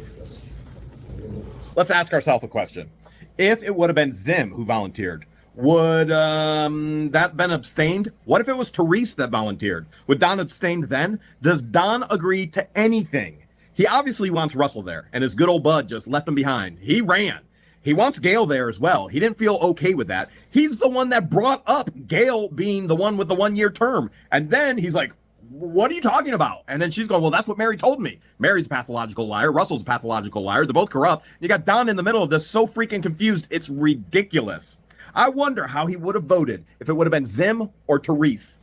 Let's ask ourselves a question. If it would have been Zim who volunteered, would that been abstained? What if it was Therese that volunteered? Would Don abstain then? Does Don agree to anything? He obviously wants Russell there, and his good old bud just left him behind. He ran. He wants Gail there as well. He didn't feel okay with that. He's the one that brought up Gail being the one with the 1-year term. And then he's like, what are you talking about? And then she's going, well, that's what Mary told me. Mary's a pathological liar. Russell's a pathological liar. They're both corrupt. You got Don in the middle of this, so freaking confused. It's ridiculous. I wonder how he would have voted if it would have been Zim or Therese.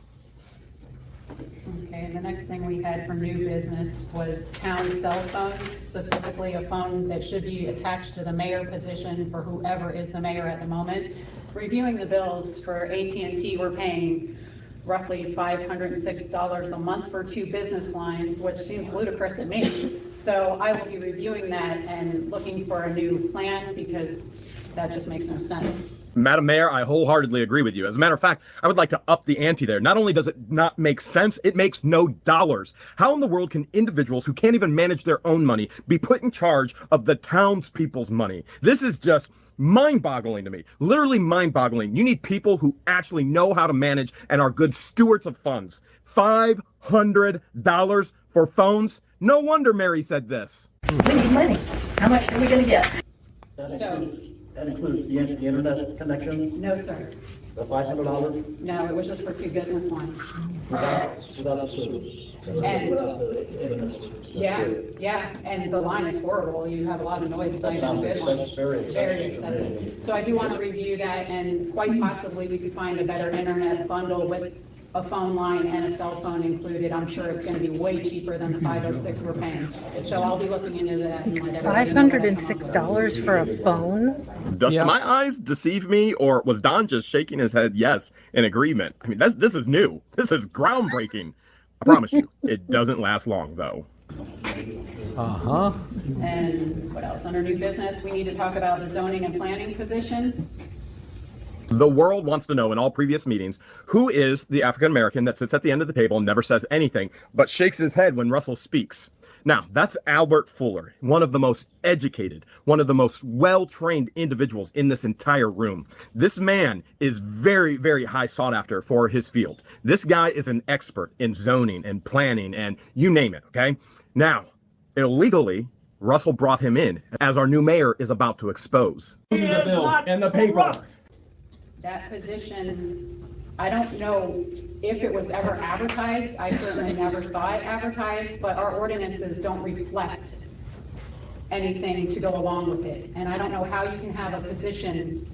Okay, and the next thing we had for new business was town cell phones, specifically a phone that should be attached to the mayor position for whoever is the mayor at the moment. Reviewing the bills for AT&T, we're paying roughly $506 a month for 2 business lines, which seems ludicrous to me. So I will be reviewing that and looking for a new plan because that just makes no sense. Madam Mayor, I wholeheartedly agree with you. As a matter of fact, I would like to up the ante there. Not only does it not make sense, it makes no dollars. How in the world can individuals who can't even manage their own money be put in charge of the townspeople's money? This is just mind-boggling to me. Literally mind-boggling. You need people who actually know how to manage and are good stewards of funds. $500 for phones? No wonder Mary said this. We need money. How much are we gonna get? That includes the internet connection, No, sir. the $500, No, it was just for 2 business lines. without the service. And- Without the internet service. That's Yeah, good. yeah, and the line is horrible. You have a lot of noise. It's not That even a sounds good one. excessive, very Very excessive. excessive. So I do want to review that, and quite possibly we could find a better internet bundle with a phone line and a cell phone included. I'm sure it's going to be way cheaper than the $506 we're paying. So I'll be looking into that. And let everybody know what I come up with. $506 for a phone? Does my eyes deceive me, or was Don just shaking his head yes in agreement? I mean, this is new. This is groundbreaking. I promise you, it doesn't last long, though. Uh-huh. And what else? Under new business, we need to talk about the zoning and planning position. The world wants to know in all previous meetings, who is the African-American that sits at the end of the table and never says anything, but shakes his head when Russell speaks? Now, that's Albert Fuller, one of the most educated, one of the most well-trained individuals in this entire room. This man is very, very high sought after for his field. This guy is an expert in zoning and planning and you name it, okay? Now, illegally, Russell brought him in, as our new mayor is about to expose. The bills and the paper. That position, I don't know if it was ever advertised. I certainly never saw it advertised, but our ordinances don't reflect anything to go along with it. And I don't know how you can have a position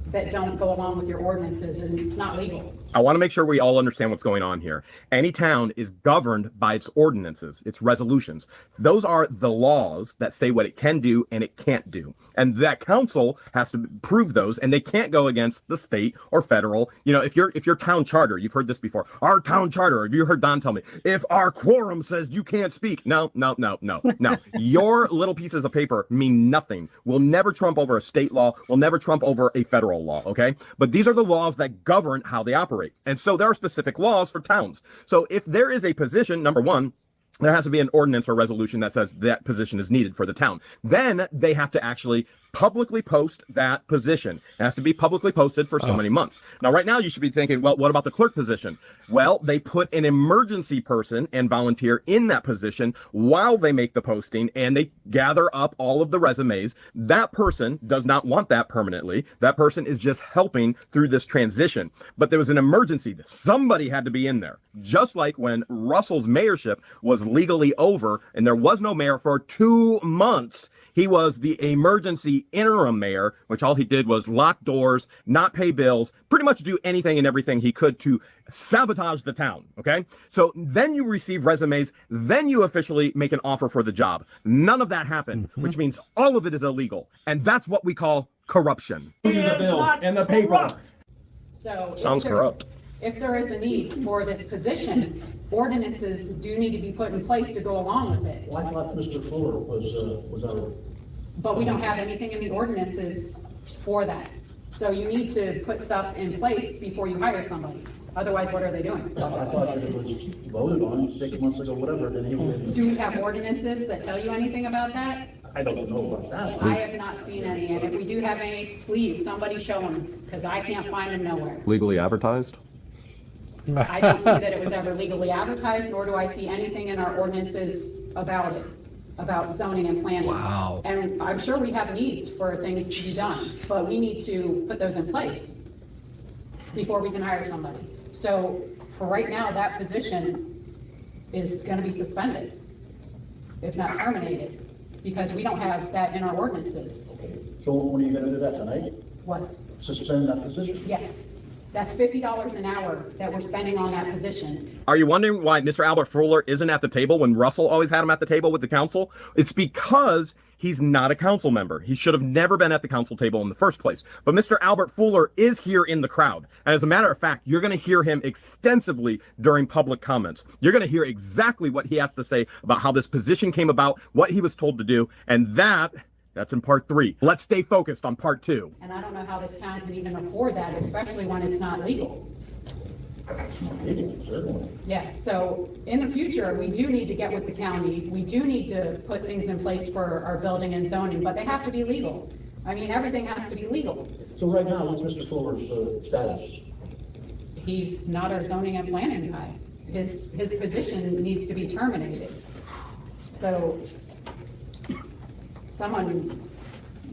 that don't go along with your ordinances, and it's not legal. I want to make sure we all understand what's going on here. Any town is governed by its ordinances, its resolutions. Those are the laws that say what it can do and it can't do. And that council has to prove those, and they can't go against the state or federal. You know, if your town charter, you've heard this before, our town charter, have you heard Don tell me, if our quorum says you can't speak? No. Your little pieces of paper mean nothing. Will never trump over a state law, will never trump over a federal law, okay? But these are the laws that govern how they operate. And so there are specific laws for towns. So if there is a position, number one, there has to be an ordinance or resolution that says that position is needed for the town. Then they have to actually publicly post that position. It has to be publicly posted for so many months. Now, right now, you should be thinking, well, what about the clerk position? Well, they put an emergency person and volunteer in that position while they make the posting, and they gather up all of the resumes. That person does not want that permanently. That person is just helping through this transition. But there was an emergency. Somebody had to be in there. Just like when Russell's mayorship was legally over and there was no mayor for 2 months, he was the emergency interim mayor, which all he did was lock doors, not pay bills, pretty much do anything and everything he could to sabotage the town, okay? So then you receive resumes, then you officially make an offer for the job. None of that happened, which means all of it is illegal. And that's what we call corruption. The bills and the paper. So Sounds corrupt. if there is a need for this position, ordinances do need to be put in place to go along with it. Well, I thought Mr. Fuller was our. But we don't have anything in the ordinances for that. So you need to put stuff in place before you hire somebody. Otherwise, what are they doing? I thought that it was voted on 6 months ago, whatever, then he was. Do we have ordinances that tell you anything about that? I don't know about that. I have not seen any, and if we do have any, please, somebody show them, because I can't find them nowhere. Legally advertised? I don't see that it was ever legally advertised, nor do I see anything in our ordinances about it, about zoning and planning. Wow. And I'm sure we have needs for things to be done, but we need to put those in place before we can hire somebody. So for right now, that position is gonna be suspended, if not terminated, because we don't have that in our ordinances. So when are you gonna do that, tonight? What? Suspend that position? Yes. That's $50 an hour that we're spending on that position. Are you wondering why Mr. Albert Fuller isn't at the table when Russell always had him at the table with the council? It's because he's not a council member. He should have never been at the council table in the first place. But Mr. Albert Fuller is here in the crowd. And as a matter of fact, you're going to hear him extensively during public comments. You're going to hear exactly what he has to say about how this position came about, what he was told to do, and that's in part 3. Let's stay focused on part 2. And I don't know how this town can even afford that, especially when it's not legal. Yeah, so in the future, we do need to get with the county. We do need to put things in place for our building and zoning, but they have to be legal. I mean, everything has to be legal. So right now, what's Mr. Fuller's status? He's not our zoning and planning guy. His position needs to be terminated. So does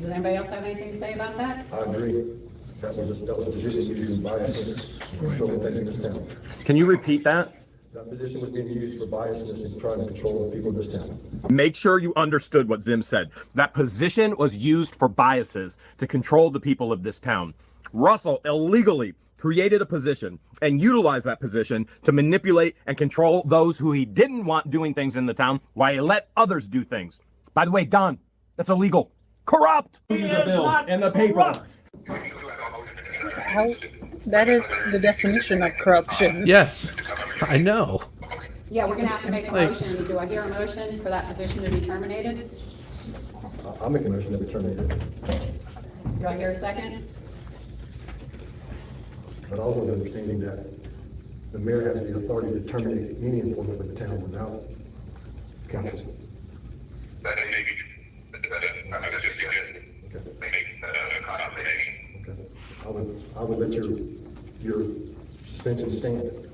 anybody else have anything to say about that? I agree. That was a position used by biasness, controlling things in this town. Can you repeat that? That position was being used for biasness and trying to control the people of this town. Make sure you understood what Zim said. That position was used for biases to control the people of this town. Russell illegally created a position and utilized that position to manipulate and control those who he didn't want doing things in the town while he let others do things. By the way, Don, that's illegal. Corrupt! The bills and the paper. How, that is the definition of corruption. Yes, I know. Yeah, we're gonna have to make a motion. Do I hear a motion for that position to be terminated? I'll make a motion to terminate it. Do I hear a second? But also understanding that the mayor has the authority to terminate any employment of the town without council. That may be, I'm just suggesting, make a accommodation. Okay. I would let your suspension stand.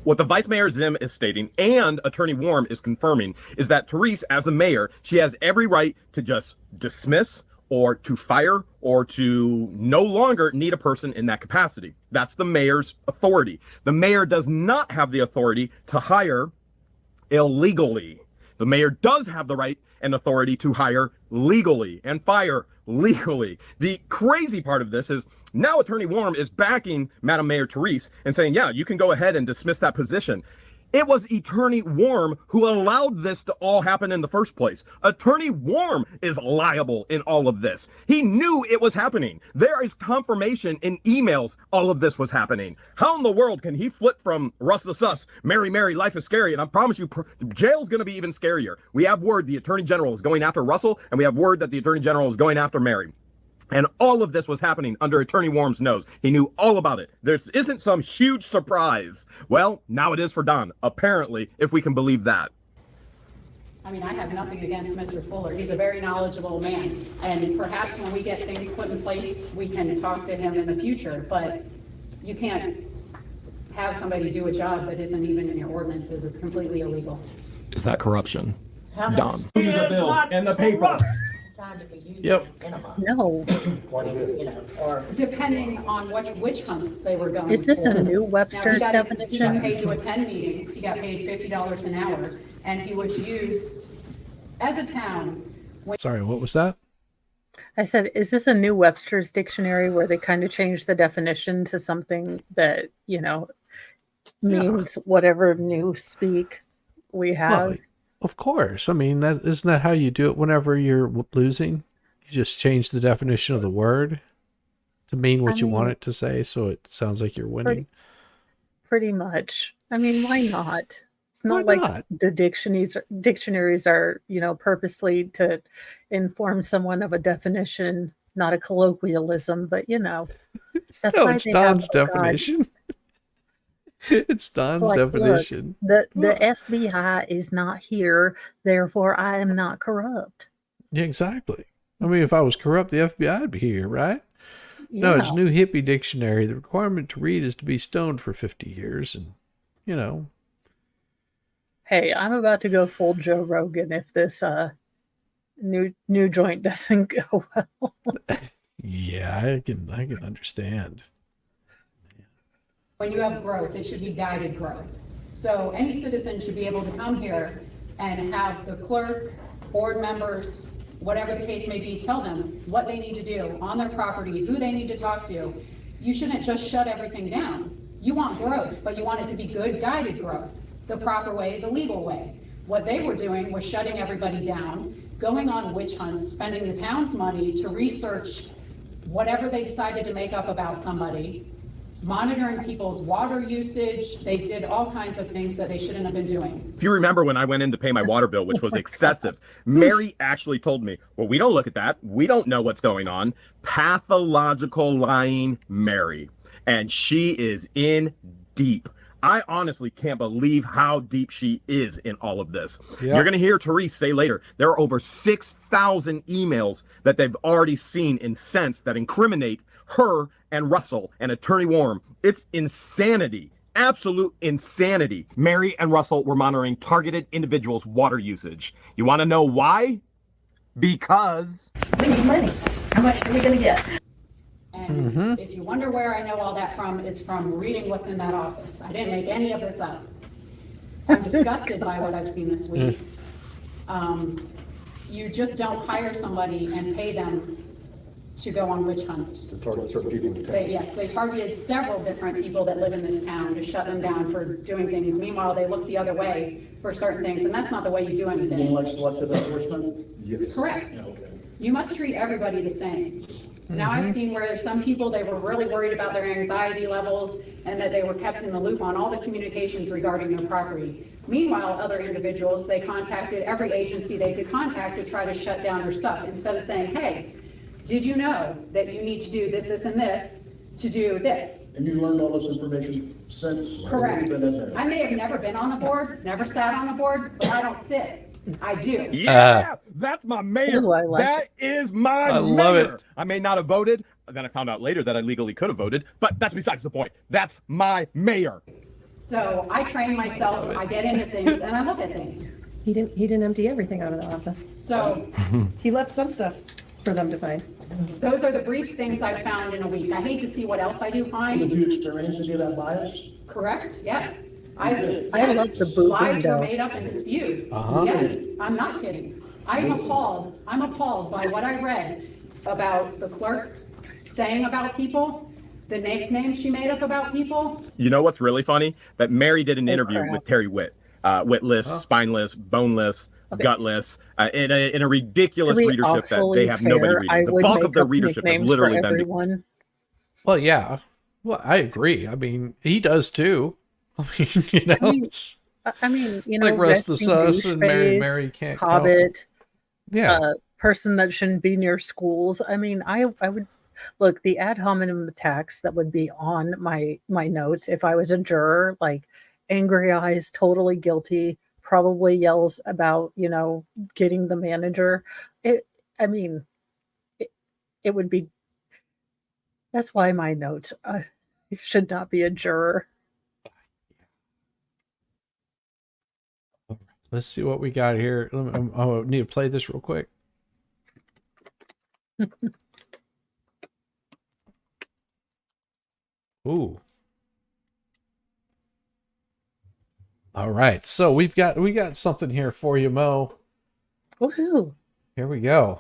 What the Vice Mayor Zim is stating and Attorney Warm is confirming is that Therese, as the mayor, she has every right to just dismiss or to fire or to no longer need a person in that capacity. That's the mayor's authority. The mayor does not have the authority to hire illegally. The mayor does have the right and authority to hire legally and fire legally. The crazy part of this is now Attorney Warm is backing Madam Mayor Therese and saying, yeah, you can go ahead and dismiss that position. It was Attorney Warm who allowed this to all happen in the first place. Attorney Warm is liable in all of this. He knew it was happening. There is confirmation in emails all of this was happening. How in the world can he flip from Russ the Sus, Mary, Mary, life is scary, and I promise you, jail's going to be even scarier. We have word the Attorney General is going after Russell, and we have word that the Attorney General is going after Mary. And all of this was happening under Attorney Warm's nose. He knew all about it. There isn't some huge surprise. Well, now it is for Don, apparently, if we can believe that. I mean, I have nothing against Mr. Fuller. He's a very knowledgeable man. And perhaps when we get things put in place, we can talk to him in the future. But you can't have somebody do a job that isn't even in your ordinances. It's completely illegal. Is that corruption? Don. The bills and the paper. Yep. No. Or depending on which witch hunts they were going. Is this for. a new Webster's Now, definition? He got paid to attend meetings. He got paid $50 an hour, and he was used as a town. Sorry, what was that? I said, is this a new Webster's dictionary where they kind of changed the definition to something that, you know, means whatever new speak we have? Well, of course. I mean, isn't that how you do it whenever you're losing? You just change the definition of the word to mean what you want it to say, so it sounds like you're winning. Pretty much. I mean, why not? It's not like the dictionaries are, you know, purposely to inform someone of a definition, not a colloquialism, but you know, that's no, why it's they Don's have, definition. It's Don's definition. Look, the FBI is not here, therefore I am not corrupt. Yeah, exactly. I mean, if I was corrupt, the FBI would be here, right? Yeah. No, it's new hippie dictionary. The requirement to read is to be stoned for 50 years, and you know. Hey, I'm about to go full Joe Rogan if this new joint doesn't go well. Yeah, I can understand. When you have growth, it should be guided growth. So any citizen should be able to come here and have the clerk, board members, whatever the case may be, tell them what they need to do on their property, who they need to talk to. You shouldn't just shut everything down. You want growth, but you want it to be good, guided growth, the proper way, the legal way. What they were doing was shutting everybody down, going on witch hunts, spending the town's money to research whatever they decided to make up about somebody, monitoring people's water usage. They did all kinds of things that they shouldn't have been doing. If you remember when I went in to pay my water bill, which was excessive, Mary actually told me, well, we don't look at that. We don't know what's going on. Pathological lying Mary. And she is in deep. I honestly can't believe how deep she is in all of this. Yep. You're going to hear Therese say later, there are over 6,000 emails that they've already seen and sensed that incriminate her and Russell and Attorney Warm. It's insanity. Absolute insanity. Mary and Russell were monitoring targeted individuals' water usage. You want to know why? Because we need money. How much are we going to get? And if you wonder where I know all that from, it's from reading what's in that office. I didn't make any of this up. I'm disgusted by what I've seen this week. You just don't hire somebody and pay them to go on witch hunts. To target certain people in the town. Yes, they targeted several different people that live in this town to shut them down for doing things. Meanwhile, they look the other way for certain things, and that's not the way you do You mean anything. like selective enforcement? Yes. Correct. Yeah, okay. You must treat everybody the same. Now, I've seen where there's some people, they were really worried about their anxiety levels and that they were kept in the loop on all the communications regarding their property. Meanwhile, other individuals, they contacted every agency they could contact to try to shut down their stuff instead of saying, hey, did you know that you need to do this, this, and this to do this? And you learned all this information since? Correct. You've been in there? I may have never been on a board, never sat on a board, but I don't sit. I do. Yeah, that's my mayor. Ooh, I like that is my I mayor. love it. I may not have voted. Then I found out later that I legally could have voted, but that's besides the point. That's my mayor. So I train myself, I get into things, and I look at things. He didn't empty everything out of the office. So He left some stuff for them to find. those are the brief things I've found in a week. I hate to see what else I do Did find. you experience any of that bias? Correct? Yes. I love the boot Lies were window. made up and spewed. Yes, I'm not kidding. I'm appalled by what I read about the clerk saying about people, the nicknames she made up about people. You know what's really funny? That Mary did an interview crap. with Terry Witt. Witless, spineless, boneless, gutless, in a ridiculous To be readership that awfully they have nobody fair, I reading. The would bulk of make their up readership has nicknames literally for been everyone. Well, yeah. Well, I agree. I mean, he does too. I mean, you know, it's You know, like Russ the Resting Sus and Mary Doucheface, can't Hobbit, Yeah. person that shouldn't be near schools. I mean, I would look the ad hominem attacks that would be on my notes if I was a juror, like angry eyes, totally guilty, probably yells about, you know, getting the manager. I mean, it would be. That's why my notes should not be a juror. Let's see what we got here. I need to play this real quick. Ooh. All right. So we got something here for you, Mo. Woohoo. Here we go.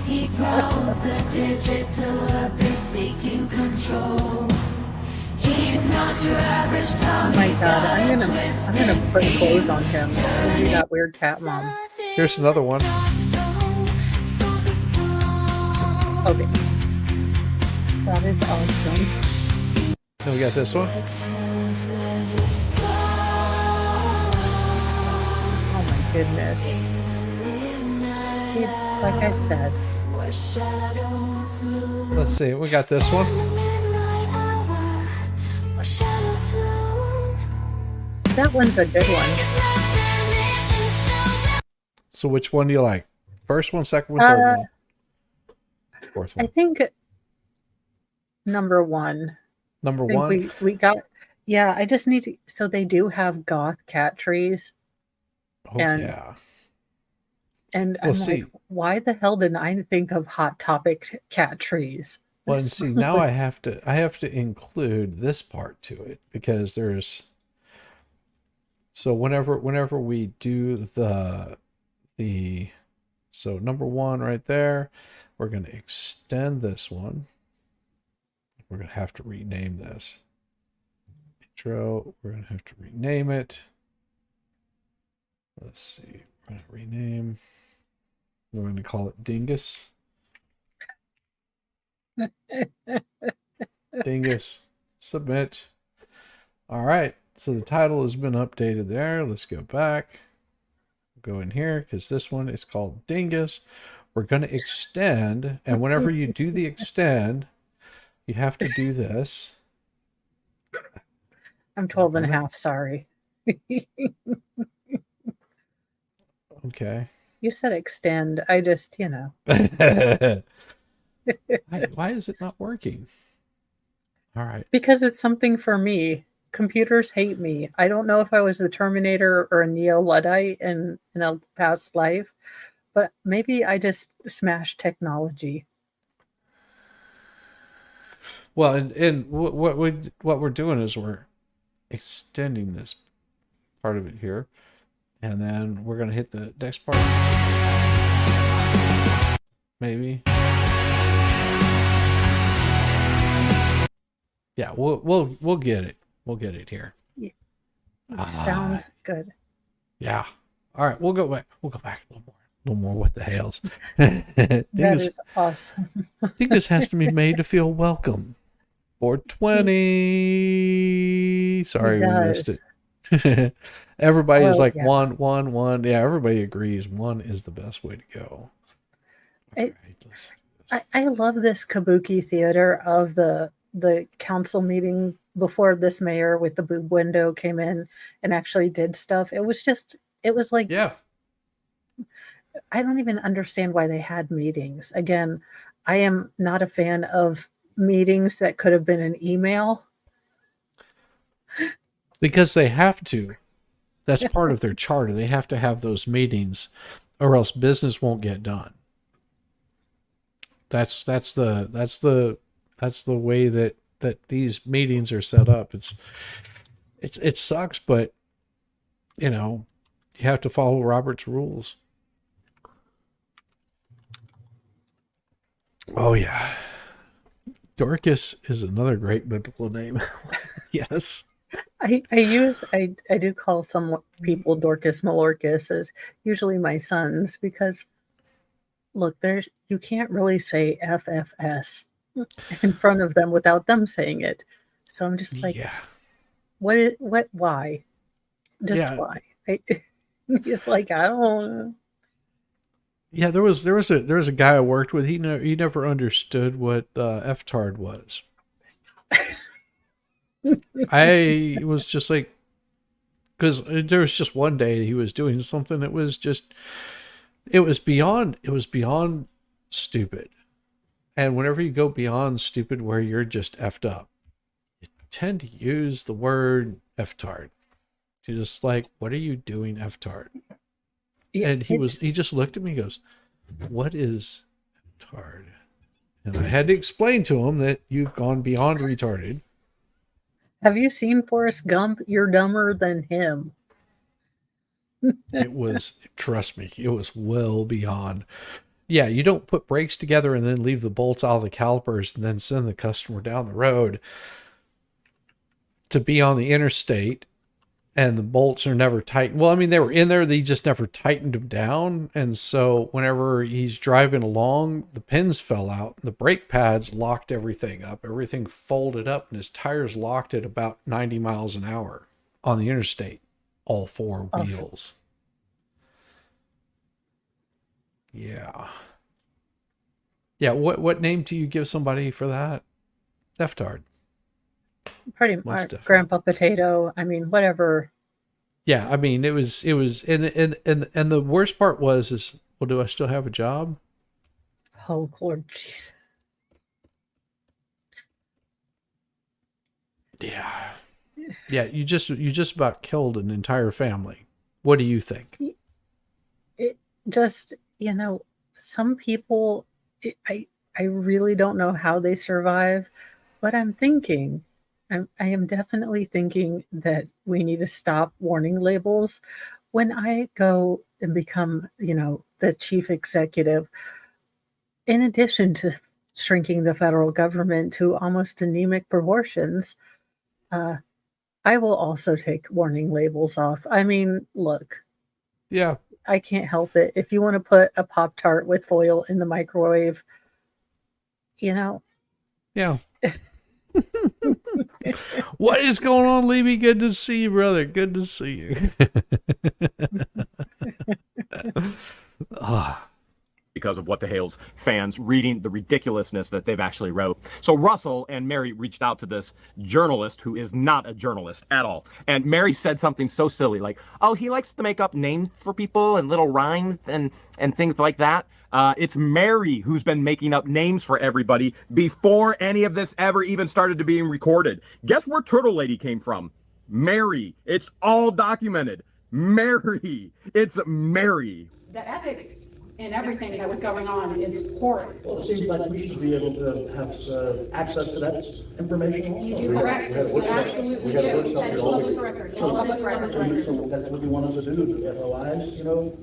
He prowls a digital abyss seeking control. He's not your average Tommy. Oh my god, I'm gonna put clothes on him and do that weird cat mom. Here's another one. Okay. That is awesome. Then we got this one. Oh my goodness. See, like I said. Let's see. We got this one. That one's a good one. So which one do you like? First one, second one, third one? Fourth one. I think number one. Number I think one? We got, yeah, I just need to, so they do have goth cat trees. Oh, yeah. And Well, I'm see. like, why the hell didn't I think of Hot Topic cat trees? Well, and see, now I have to include this part to it because there's, so whenever we do the so number one right there, we're going to extend this one. We're going to have to rename this intro. We're going to have to rename it. Let's see. We're going to rename. We're going to call it Dingus. Dingus. Submit. All right. So the title has been updated there. Let's go back. Go in here because this one is called Dingus. We're going to extend. And whenever you do the extend, you have to do this. I'm 12 and a half, sorry. Okay. You said extend. I just, you know. Why is it not working? All right. Because it's something for me. Computers hate me. I don't know if I was the Terminator or a Neo-Luddite in a past life, but maybe I just smashed technology. Well, and what we're doing is we're extending this part of it here, and then we're gonna hit the next part. Maybe. Yeah, we'll get it. We'll get it here. Yeah. Sounds good. Yeah. All right, we'll go back. We'll go back a little more with the Hales. That is awesome. I think this has to be made to feel welcome. 420. Sorry, we missed it. Everybody's like, yeah. one. Yeah, everybody agrees one is the best way to go. I love this kabuki theater of the council meeting before this mayor with the boob window came in and actually did stuff. It was like, yeah. I don't even understand why they had meetings. Again, I am not a fan of meetings that could have been an email. Because they have to. That's part of their charter. They have to have those meetings or else business won't get done. That's the way that these meetings are set up. It sucks, but you know, you have to follow Robert's rules. Oh yeah. Dorcas is another great biblical name. Yes. I do call some people Dorcas Malorcas, as usually my sons, because look, you can't really say FFS in front of them without them saying it. So I'm just like, yeah. Why? Just why? It's like, I don't. Yeah, there was a guy I worked with. He never understood what F-tard was. I was just like, because there was just one day he was doing something that was just, it was beyond stupid. And whenever you go beyond stupid where you're just effed up, you tend to use the word F-tard. You're just like, what are you doing, F-tard? Yeah, and he just looked at me and goes, what is F-tard? And I had to explain to him that you've gone beyond retarded. Have you seen Forrest Gump? You're dumber than him. It was, trust me, it was well beyond. Yeah, you don't put brakes together and then leave the bolts out of the calipers and then send the customer down the road to be on the interstate and the bolts are never tightened. Well, I mean, they were in there, they just never tightened them down. And so whenever he's driving along, the pins fell out, the brake pads locked everything up, everything folded up, and his tires locked at about 90 miles an hour on the interstate, all four wheels. Yeah. Yeah, what name do you give somebody for that? F-tard. Pretty much. Grandpa Potato. I mean, whatever. Yeah, I mean, it was, and the worst part was, well, do I still have a job? Oh, Lord, jeez. Yeah. Yeah, you just about killed an entire family. What do you think? It just, you know, some people, I really don't know how they survive, but I'm thinking, I am definitely thinking that we need to stop warning labels. When I go and become, you know, the chief executive, in addition to shrinking the federal government to almost anemic proportions, I will also take warning labels off. I mean, look. Yeah. I can't help it. If you want to put a Pop-Tart with foil in the microwave, you know. Yeah. What is going on, Levy? Good to see you, brother. Good to see you. Because of what the Hale's fans reading the ridiculousness that they've actually wrote. So Russell and Mary reached out to this journalist who is not a journalist at all. And Mary said something so silly like, oh, he likes to make up names for people and little rhymes and things like that. It's Mary who's been making up names for everybody before any of this ever even started to being recorded. Guess where Turtle Lady came from? Mary. It's all documented. Mary. It's Mary. The ethics in everything that was going on is horrid. Well, it seems like we should be able to have access to that information also. You do correct. You absolutely do. That's public record. It's public record. So that's what you want us to do, the FOIs, you know?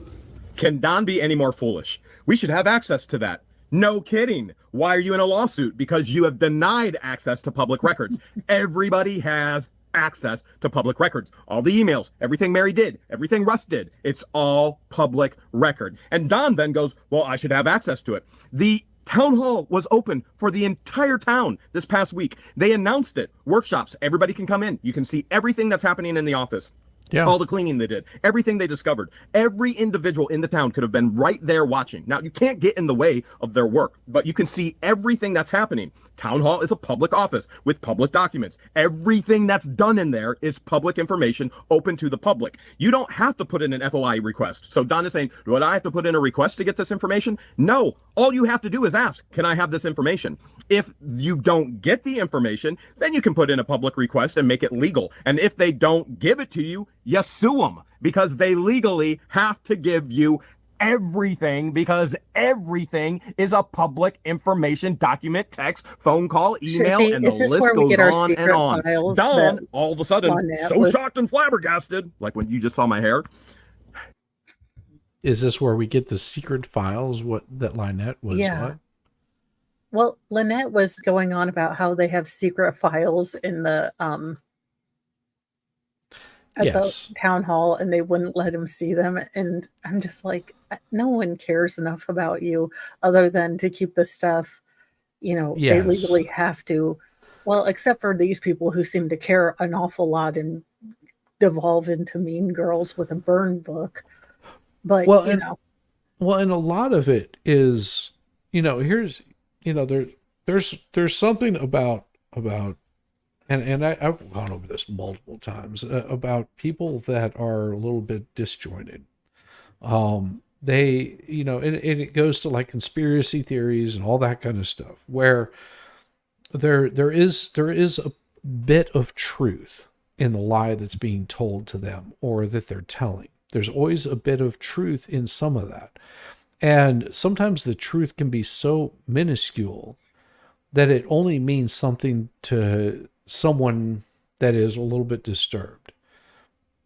Can Don be any more foolish? We should have access to that. No kidding. Why are you in a lawsuit? Because you have denied access to public records. Everybody has access to public records. All the emails, everything Mary did, everything Russ did, it's all public record. And Don then goes, well, I should have access to it. The town hall was open for the entire town this past week. They announced it. Workshops, everybody can come in. You can see everything that's happening in the office. Yeah. All the cleaning they did, everything they discovered. Every individual in the town could have been right there watching. Now, you can't get in the way of their work, but you can see everything that's happening. Town hall is a public office with public documents. Everything that's done in there is public information open to the public. You don't have to put in an FOI request. So Don is saying, do I have to put in a request to get this information? No. All you have to do is ask, can I have this information? If you don't get the information, then you can put in a public request and make it legal. And if they don't give it to you, you sue them because they legally have to give you everything because everything is a public information document, text, phone call, email, See, and the is this list where we goes get our on and secret on. files Don, that all of a sudden, LIEnette so was- shocked and flabbergasted, like when you just saw my hair. Is this where we get the secret files? What that LIEnette was? Yeah. What? Well, LIEnette was going on about how they have secret files in the at Yes. the town hall, and they wouldn't let him see them. And I'm just like, no one cares enough about you other than to keep the stuff. You know, they Yes. legally have to. Well, except for these people who seem to care an awful lot and devolve into mean girls with a burn book. But Well, you and, know, well, and a lot of it is, here's, there's something about, and I've gone over this multiple times about people that are a little bit disjointed. They, and it goes to like conspiracy theories and all that kind of stuff, where there is a bit of truth in the lie that's being told to them or that they're telling. There's always a bit of truth in some of that. And sometimes the truth can be so minuscule that it only means something to someone that is a little bit disturbed,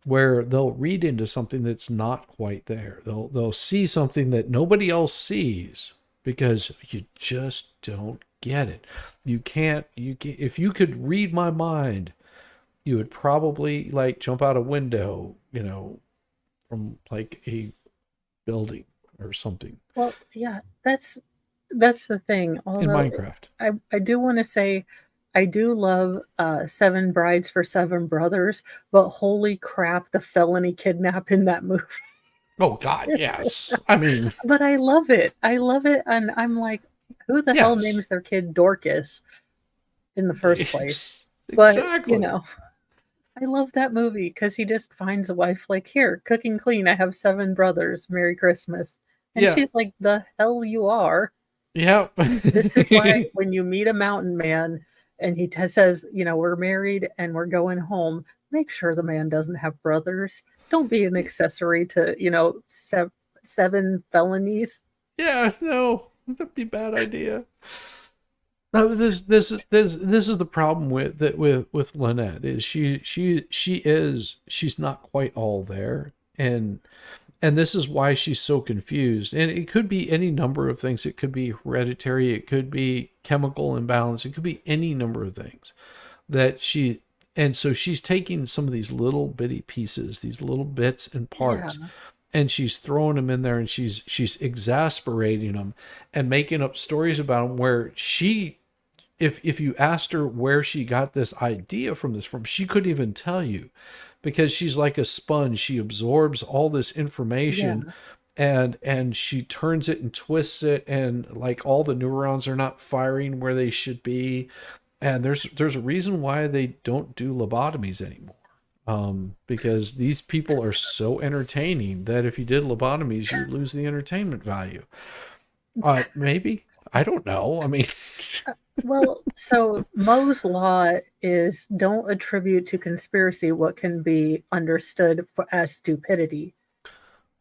where they'll read into something that's not quite there. They'll see something that nobody else sees because you just don't get it. You can't, if you could read my mind, you would probably like jump out a window, from like a building or something. well, yeah, that's the thing. Although In Minecraft. I do want to say, I do love 7 Brides for 7 Brothers, but holy crap, the felony kidnap in that movie. Oh God, yes. I mean, But I love it. And I'm like, who the hell Yes. names their kid Dorcas in the first place? But, exactly. I love that movie because he just finds a wife like, here, cooking clean. I have 7 brothers. Merry Christmas. And Yeah. she's like, the hell you are. Yep. This is why when you meet a mountain man and he says, we're married and we're going home, make sure the man doesn't have brothers. Don't be an accessory to, 7 felonies. Yeah, no, that'd be a bad idea. No, this is the problem with LIEnette is she's not quite all there, and this is why she's so confused. And it could be any number of things. It could be hereditary. It could be chemical imbalance. It could be any number of things and so she's taking some of these little bitty pieces, these little bits and parts. Yeah. And she's throwing them in there, and she's exasperating them and making up stories about them where if you asked her where she got this idea from, she couldn't even tell you, because she's like a sponge. She absorbs all this information and she turns it and twists it, and like all the neurons are not firing where they should be. And there's a reason why they don't do lobotomies anymore. Because these people are so entertaining that if you did lobotomies, you'd lose the entertainment value. Maybe. I don't know. I mean, Well, so Moe's law is don't attribute to conspiracy what can be understood as stupidity.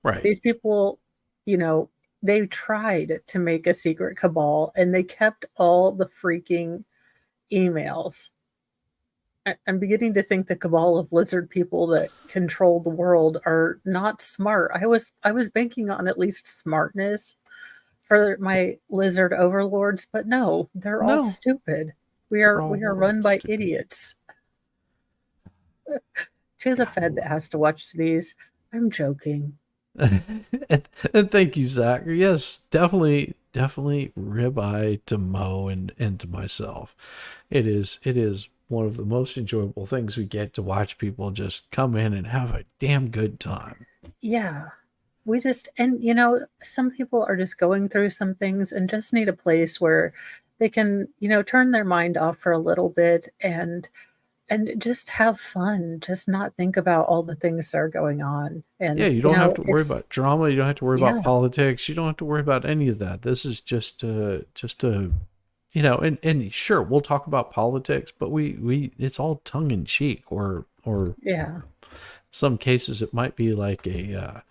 right. These people, they tried to make a secret cabal and they kept all the freaking emails. I'm beginning to think the cabal of lizard people that control the world are not smart. I was banking on at least smartness for my lizard overlords, but no, they're all No. stupid. We are run by idiots. To the Fed that has to watch these, I'm joking. and thank you, Zach. Yes, definitely ribeye to Mo and to myself. It is one of the most enjoyable things we get to watch people just come in and have a damn good time. Yeah. We just, and some people are just going through some things and just need a place where they can, turn their mind off for a little bit and just have fun, just not think about all the things that are going on. And Yeah, you don't have to worry about drama. You don't have to worry about politics. You don't have to worry about any of that. This is just a and sure, we'll talk about politics, but we it's all tongue in cheek, or yeah. some cases it might be like a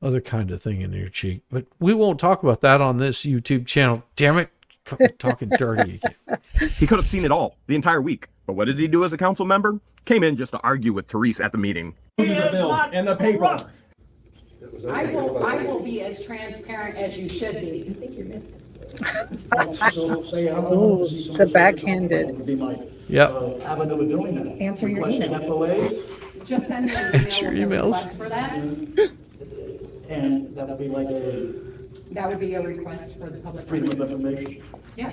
other kind of thing in your cheek. But we won't talk about that on this YouTube channel. Damn it. Talking dirty again. He could have seen it all the entire week. But what did he do as a council member? Came in just to argue with Therese at the meeting. The bills and the paper. I will be as transparent as you should be. I think you missed it. Ooh, the backhanded. Yep. Avenue of doing that. Answer your Requesting emails. FOA, Just send me an Answer email with a emails. request for that. and that would be like a That would be a request for the public. freedom of information. Yeah.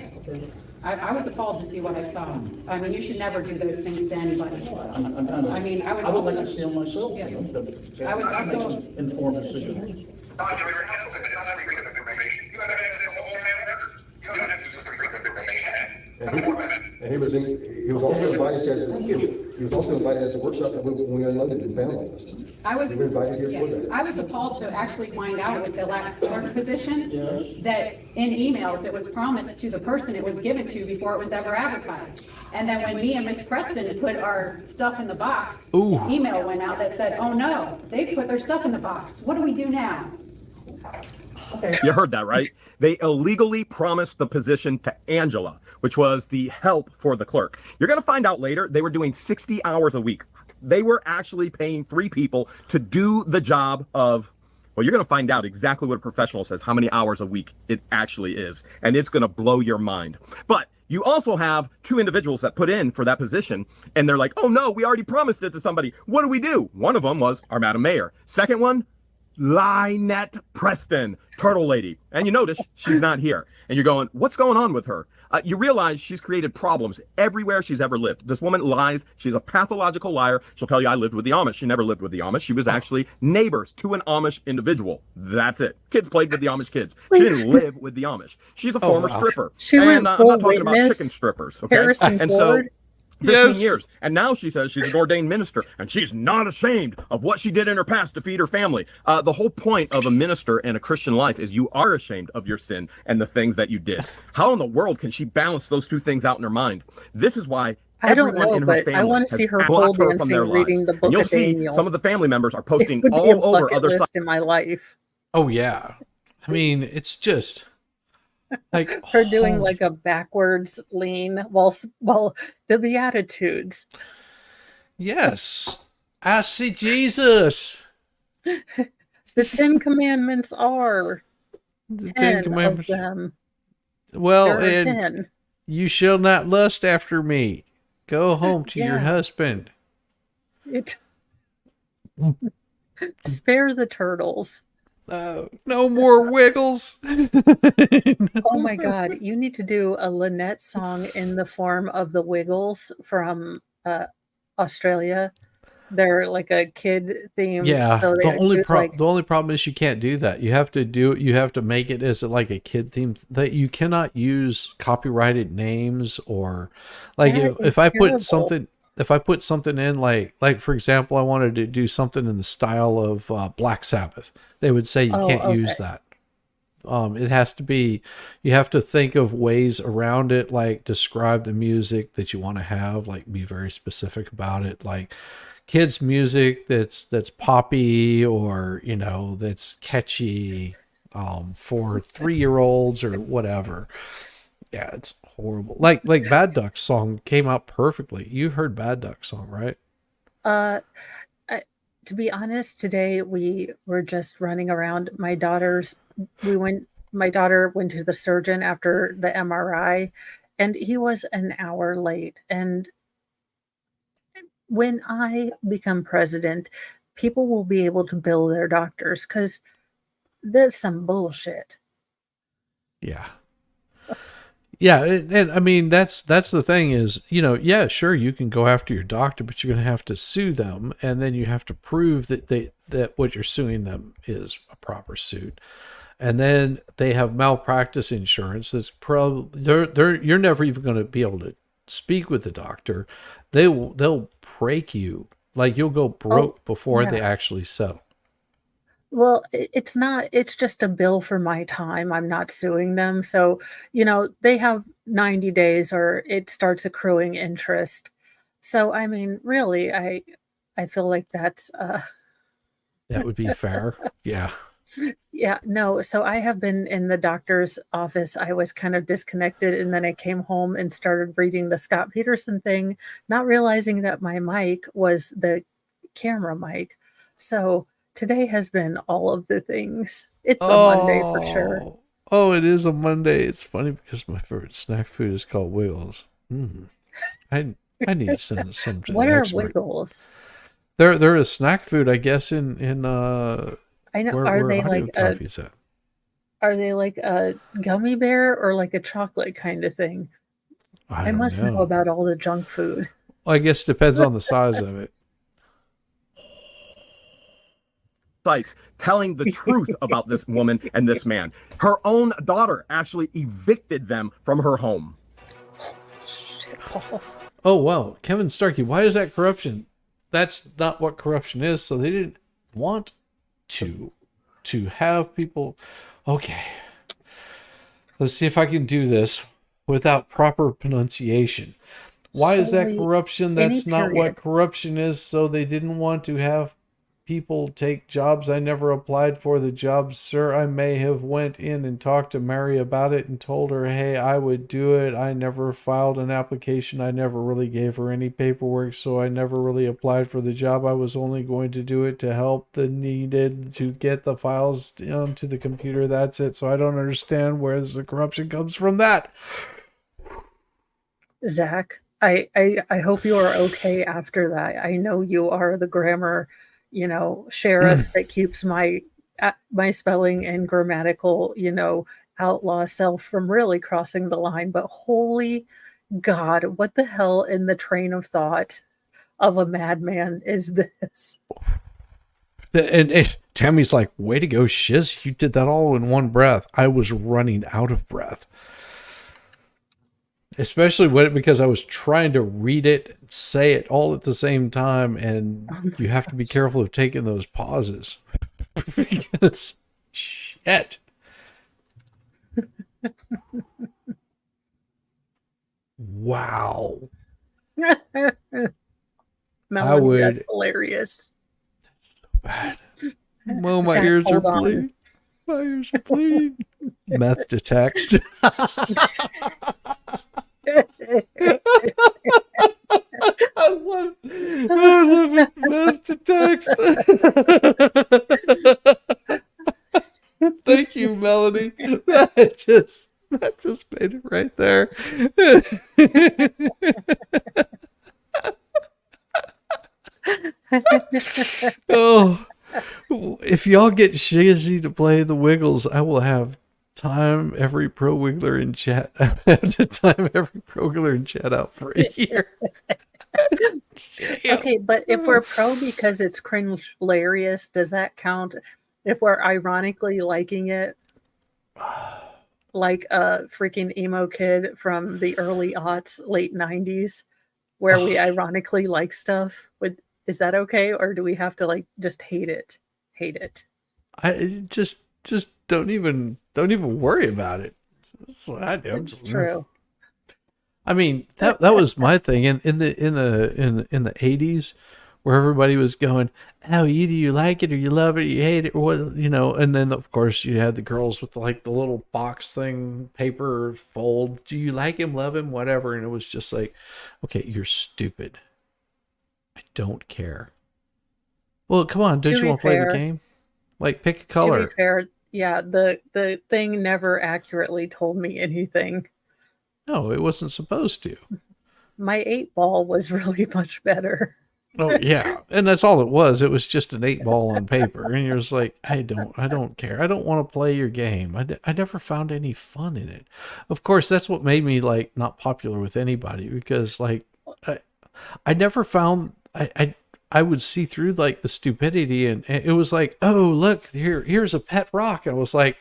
I was appalled to see what I saw. I mean, you should never do those things to anybody. I mean, I was I would also. like to see them myself. Yes. You know, but I was also- make an informed decision. And he was also invited as a workshop that when we unloaded and found all this. I was, He was invited here for yeah, that. I was appalled to actually find out with the last clerk position Yes. that in emails, it was promised to the person it was given to before it was ever advertised. And then when me and Miss Preston put our stuff in the box, Ooh. an email went out that said, oh no, they put their stuff in the box. What do we do now? You heard that, right? They illegally promised the position to Angela, which was the help for the clerk. You're going to find out later they were doing 60 hours a week. They were actually paying 3 people to do the job of, well, you're going to find out exactly what a professional says, how many hours a week it actually is. And it's going to blow your mind. But you also have 2 individuals that put in for that position, and they're like, oh no, we already promised it to somebody. What do we do? One of them was our Madam Mayor. Second one, LIEnette Preston, Turtle Lady. And you notice she's not here. And you're going, what's going on with her? You realize she's created problems everywhere she's ever lived. This woman lies. She's a pathological liar. She'll tell you I lived with the Amish. She never lived with the Amish. She was actually neighbors to an Amish individual. That's it. Kids played with the Amish kids. She didn't live with the Amish. She's a former stripper. She and went I'm full not talking about witness, chicken strippers. Okay. Harrison and Ford. so 15 Yes. years. And now she says she's an ordained minister and she's not ashamed of what she did in her past to feed her family. The whole point of a minister and a Christian life is you are ashamed of your sin and the things that you did. How in the world can she balance those 2 things out in her mind? This is why I don't everyone know, in her but family I want to has see her blocked pole her from their dancing, reading lives. the And book you'll of see Daniel. some of the family members are It posting would be a all over bucket other list sites. in my life. Oh, yeah. I mean, it's just like Her doing like a backwards lean while the Beatitudes. yes. I see Jesus. The 10 Commandments are The 10 Commandments. of them. Well, There are and 10. you shall not lust after me. Go home to your Yeah. husband. It spare the turtles. No more wiggles. Oh my God. You need to do a Lynette song in the form of the Wiggles from Australia. They're like a kid theme. Yeah. So they The only do, like, the only problem is you can't do that. You have to make it as like a kid theme, that you cannot use copyrighted names, or like That if is I terrible. put something in like for example, I wanted to do something in the style of Black Sabbath, they would say you can't use that. It has to be, you have to think of ways around it, like describe the music that you want to have, like be very specific about it, like kids music that's poppy, or that's catchy for 3-year-olds or whatever. Yeah, it's horrible. Like Bad Duck's song came out perfectly. You've heard Bad Duck's song, right? To be honest, today we were just running around. My daughter went to the surgeon after the MRI, and he was an hour late. And when I become president, people will be able to bill their doctors, because there's some bullshit. Yeah. Yeah, and I mean that's the thing is, yeah, sure, you can go after your doctor, but you're going to have to sue them, and then you have to prove that what you're suing them is a proper suit. And then they have malpractice insurance that's probably you're never even going to be able to speak with the doctor. They'll break you, like you'll go broke before they actually settle. Well, it's just a bill for my time. I'm not suing them. So, they have 90 days or it starts accruing interest. So, I mean, really, I feel like that's that would be fair. Yeah. Yeah, no. So I have been in the doctor's office. I was kind of disconnected, and then I came home and started reading the Scott Peterson thing, not realizing that my mic was the camera mic. So today has been all of the things. It's a Monday for sure. Oh, it is a Monday. It's funny because my favorite snack food is called Wiggles. I need to send some to What the are expert. Wiggles? They're a snack food, I guess. In I know. where Are they Audio like Coffee is at. are they like a gummy bear or like a chocolate kind of thing? I I don't must know know. about all the junk food. I guess it depends on the size of it. Sites telling the truth about this woman and this man. Her own daughter actually evicted them from her home. Shit balls. Oh wow, Kevin Starkey, why is that corruption? That's not what corruption is. So they didn't want to have people. Okay, let's see if I can do this without proper pronunciation. Why is that Holy- corruption? That's any not what period. corruption is. So they didn't want to have people take jobs I never applied for. The jobs, sir, I may have went in and talked to Mary about it and told her, hey, I would do it. I never filed an application. I never really gave her any paperwork, so I never really applied for the job. I was only going to do it to help the needed to get the files to the computer. That's it. So I don't understand where the corruption comes from that. Zach, I hope you are okay after that. I know you are the grammar, sheriff that keeps my spelling and grammatical, outlaw self from really crossing the line. But holy God, what the hell in the train of thought of a madman is this? And Tammy's like, way to go, Shiz. You did that all in one breath. I was running out of breath. Especially because I was trying to read it, say it all at the same time, and you have to be careful of taking those pauses. Because, shit. Wow. Melanie, that's hilarious. Bad. Oh, my Zach, ears are hold on. bleeding. My ears are bleeding. Meth to text. I love it. Meth to text. Thank you, Melanie. That just made it right there. Oh, if y'all get Shizzy to play the Wiggles, I will have time every pro wiggler in chat. I have to time every pro wiggler in chat out for a year. Okay, but if we're pro because it's cringe hilarious, does that count? If we're ironically liking it, like a freaking emo kid from the early aughts, late 90s, where we ironically like stuff, is that okay, or do we have to just hate it? Hate it. I just don't even worry about it. That's what I do. It's true. I mean, that was my thing in the 80s, where everybody was going, "Oh, either you like it or you love it, or you hate it, or what, And then of course you had the girls with the little box thing, paper fold. Do you like him, love him, whatever? And it was just like, okay, you're stupid. I don't care. Well, come on, don't you want to play the game? Pick a color. To be fair, yeah, the thing never accurately told me anything. No, it wasn't supposed to. My 8-ball was really much better. Oh yeah, and that's all it was. It was just an 8-ball on paper, and you're just like, I don't care. I don't want to play your game. I never found any fun in it. Of course, that's what made me not popular with anybody, because I never found I would see through the stupidity, and it was like, oh look, here's a pet rock, and I was like,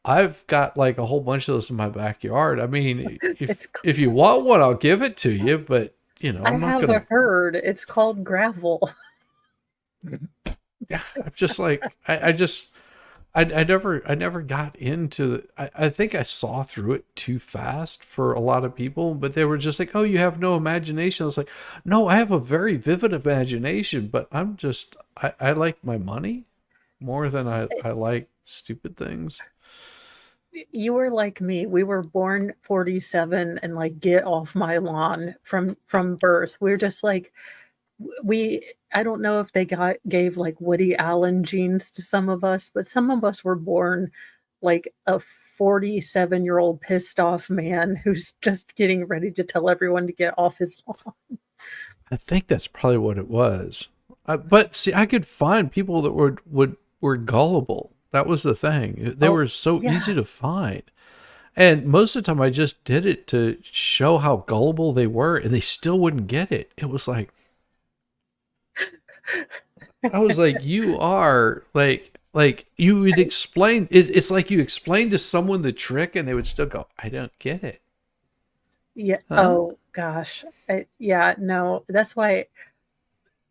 I've got a whole bunch of those in my backyard. I mean, if you want one, I'll give it to you, but I'm not gonna. A herd. It's called gravel. Yeah, I'm just like I never got into I think I saw through it too fast for a lot of people, but they were just like, oh, you have no imagination. I was like, no, I have a very vivid imagination, but I like my money. more than I like stupid things. You were like me. We were born 47 and like get off my lawn from birth. We're just like I don't know if they gave like Woody Allen genes to some of us, but some of us were born like a 47-year-old pissed off man who's just getting ready to tell everyone to get off his lawn. I think that's probably what it was. But see, I could find people that were gullible. That was the thing. They were so easy to find. And most of the time I just did it to show how gullible they were, and they still wouldn't get it. It was like, I was like, you are like you would explain. It's like you explain to someone the trick and they would still go, I don't get it. Yeah. Huh? Oh gosh. No, that's why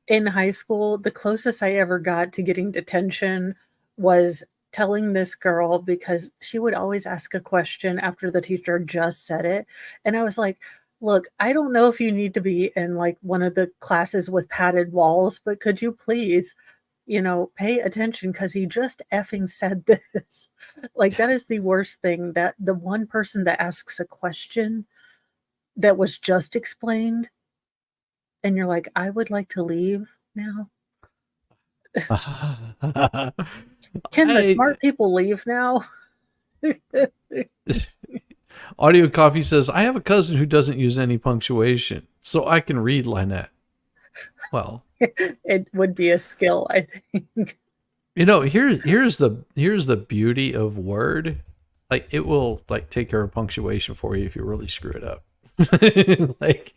in high school, the closest I ever got to getting detention was telling this girl, because she would always ask a question after the teacher just said it. And I was like, look, I don't know if you need to be in like one of the classes with padded walls, but could you please, pay attention, because he just effing said this. Like, that is the worst thing, that the one person that asks a question that was just explained and you're like, I would like to leave now. Can the smart people leave now? Audio Coffee says, I have a cousin who doesn't use any punctuation, so I can read LIEnette. Well, it would be a skill, I think. Here's the beauty of Word. Like, it will like take care of punctuation for you if you really screw it up. Like,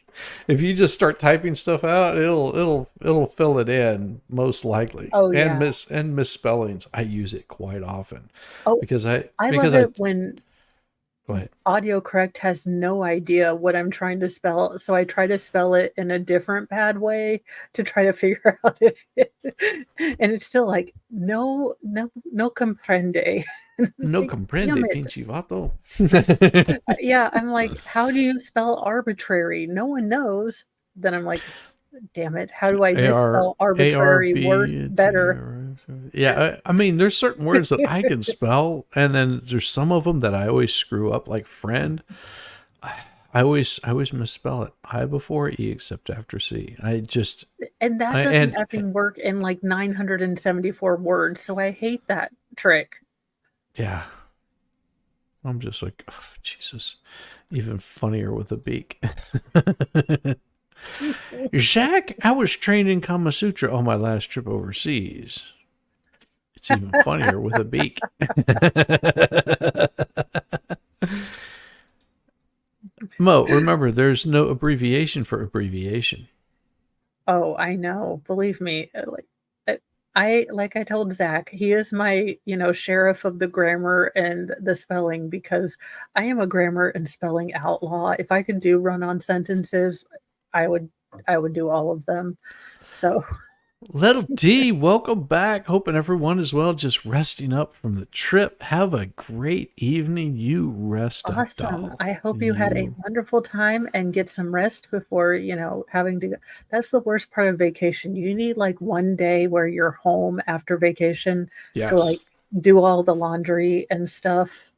if you just start typing stuff out, it'll fill it in most likely. Oh, and yeah. and misspellings. I use it quite often. Oh, because I love it when go ahead. autocorrect has no idea what I'm trying to spell, so I try to spell it in a different bad way to try to figure out if and it's still like no comprende. No Like, comprende, damn it. pinche vato. Yeah, I'm like, how do you spell arbitrary? No one knows. Then I'm like, damn it, how do I misspell arbitrary word better? Yeah, I mean, there's certain words that I can spell, and then there's some of them that I always screw up, like friend. I always misspell it. I before E except after C. And that doesn't effing work in like 974 words, so I hate that trick. Yeah. I'm just like, oh, Jesus. Even funnier with a beak. Zach, I was trained in Kama Sutra on my last trip overseas. It's even funnier with a beak. Mo, remember, there's no abbreviation for abbreviation. Oh, I know. Believe me. Like I told Zach, he is my, sheriff of the grammar and the spelling, because I am a grammar and spelling outlaw. If I could do run-on sentences, I would do all of them. So Little D, welcome back. Hoping everyone is well, just resting up from the trip. Have a great evening. You rest up, awesome. doll. I hope you had a wonderful time and get some rest before, having to go. That's the worst part of vacation. You need like one day where you're home after vacation Yes. to like do all the laundry and stuff.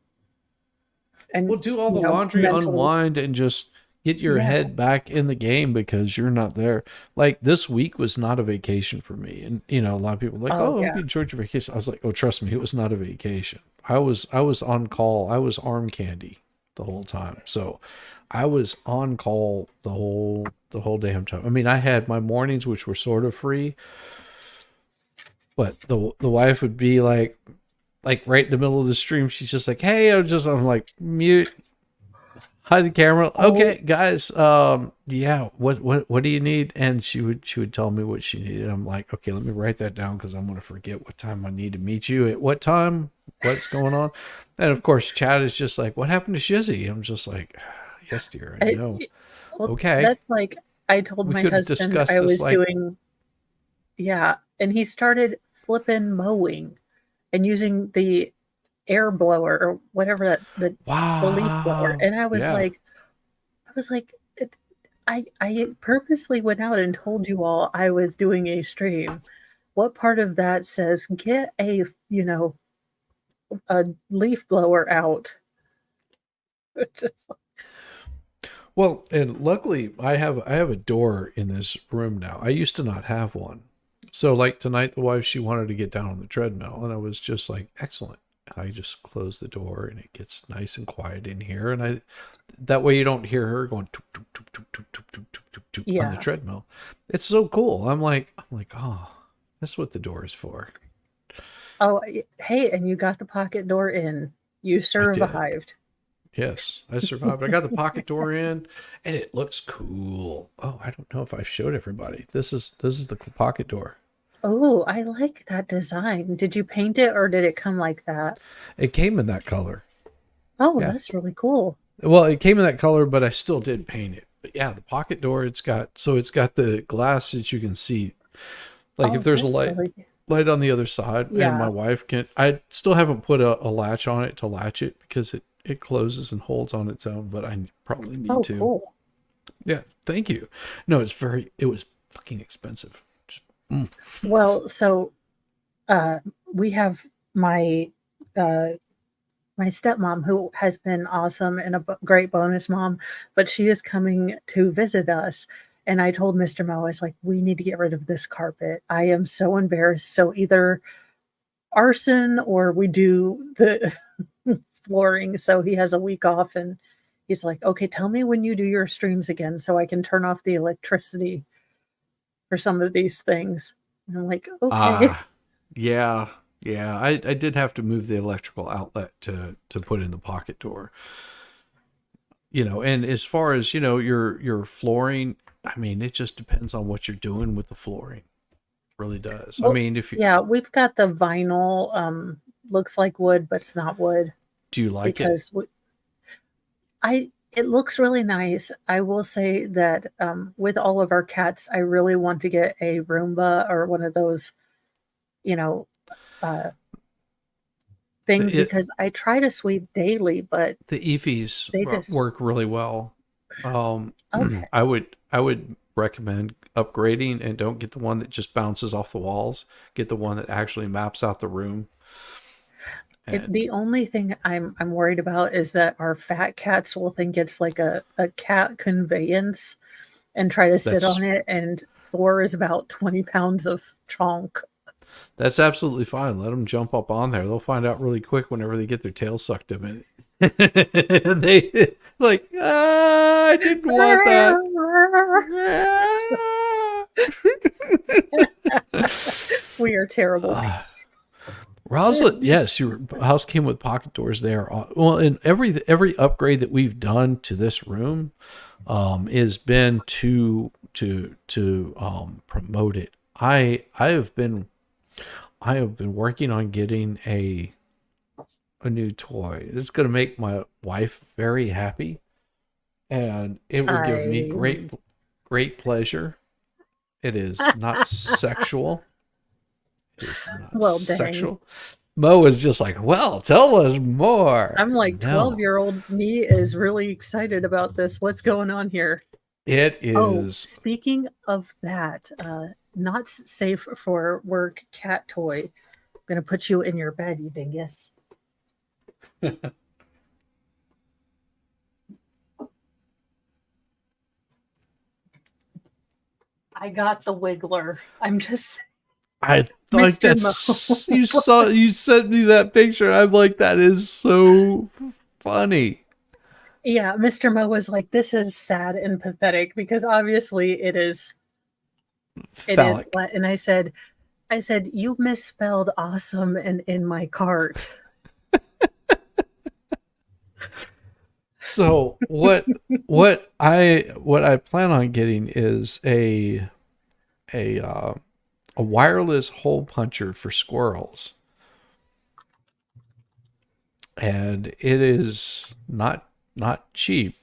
And we'll do all the laundry, unwind, and just get your head back in the game, because you're not there. Like, this week was not a vacation for me. And, a lot of people are like, oh, you enjoyed your vacation. I was like, oh, trust me, it was not a vacation. I was on call. I was arm candy the whole time. So I was on call the whole damn time. I mean, I had my mornings, which were sort of free, but the wife would be like right in the middle of the stream, she's just like, hey, I'm like, mute. Hi, the camera. Okay, guys. Yeah. What do you need? And she would tell me what she needed. I'm like, okay, let me write that down, because I'm gonna forget what time I need to meet you at what time. What's going on? And of course, Chad is just like, what happened to Shizzy? I'm just like, yes, dear, I know. Okay. That's like, I told my husband I was doing. Yeah, and he started flipping mowing and using the air blower or whatever the leaf blower, and I was like, I purposely went out and told you all I was doing a stream, what part of that says get a, you know, a leaf blower out? Just Well, and luckily I have a door in this room now. I used to not have one. So like tonight the wife, she wanted to get down on the treadmill and I was just like, excellent. And I just close the door and it gets nice and quiet in here, and that way you don't hear her going toop, toop, toop, toop, toop, toop, toop, toop, toop, toop on the treadmill. It's so cool. I'm like, oh, that's what the door is for. Oh, hey, and you got the pocket door in. You survived. Yes, I survived. I got the pocket door in, and it looks cool. Oh, I don't know if I've showed everybody. This is the pocket door. Oh, I like that design. Did you paint it or did it come like that? It came in that color. Oh, Yeah. that's really cool. Well, it came in that color, but I still did paint it. But yeah, the pocket door, it's got the glass that you can see. Like if there's a light on the other side, and my wife can, I still haven't put a latch on it to latch it because it closes and holds on its own, but I probably need to. Cool. Yeah, thank you. No, it was fucking expensive. Well, so we have my my stepmom, who has been awesome and a great bonus mom, but she is coming to visit us. And I told Mr. Mo, I was like, we need to get rid of this carpet. I am so embarrassed. So either arson or we do the flooring. So he has a week off and he's like, okay, tell me when you do your streams again so I can turn off the electricity for some of these things. And I'm like, okay. Yeah. I did have to move the electrical outlet to put in the pocket door. You know, and as far as, you know, your flooring, I mean, it just depends on what you're doing with the flooring. It really does. Well, I mean, if you we've got the vinyl, looks like wood, but it's not wood. Do you like because it looks really nice. I will say that with all of our cats, I really want to get a Roomba or one of those, you know, things because I try to sweep daily, but the Eevees work really well. Okay. I would recommend upgrading and don't get the one that just bounces off the walls. Get the one that actually maps out the room. The only thing I'm worried about is that our fat cats will think it's like a cat conveyance and try to sit on it, and Thor is about 20 pounds of chonk. That's absolutely fine. Let them jump up on there. They'll find out really quick whenever they get their tail sucked up in it. They like, I didn't want that. We are terrible. Yes, your house came with pocket doors there. Well, and every upgrade that we've done to this room has been to promote it. I have been working on getting a new toy. It's going to make my wife very happy, and it will give me great pleasure. It is not sexual. It is not sexual. Mo is just like, well, tell us more. I'm like, 12-year-old me is really excited about this. What's going on here? It is. Oh, speaking of that, not safe for work cat toy. I'm going to put you in your bed, you dingus. I got the Wiggler. I'm just... I thought that's you sent me that picture. I'm like, that is so funny. Yeah, Mr. Mo was like, this is sad and pathetic because obviously it is. It is. And I said, you misspelled awesome and in my cart. So what I plan on getting is a wireless hole puncher for squirrels, and it is not cheap.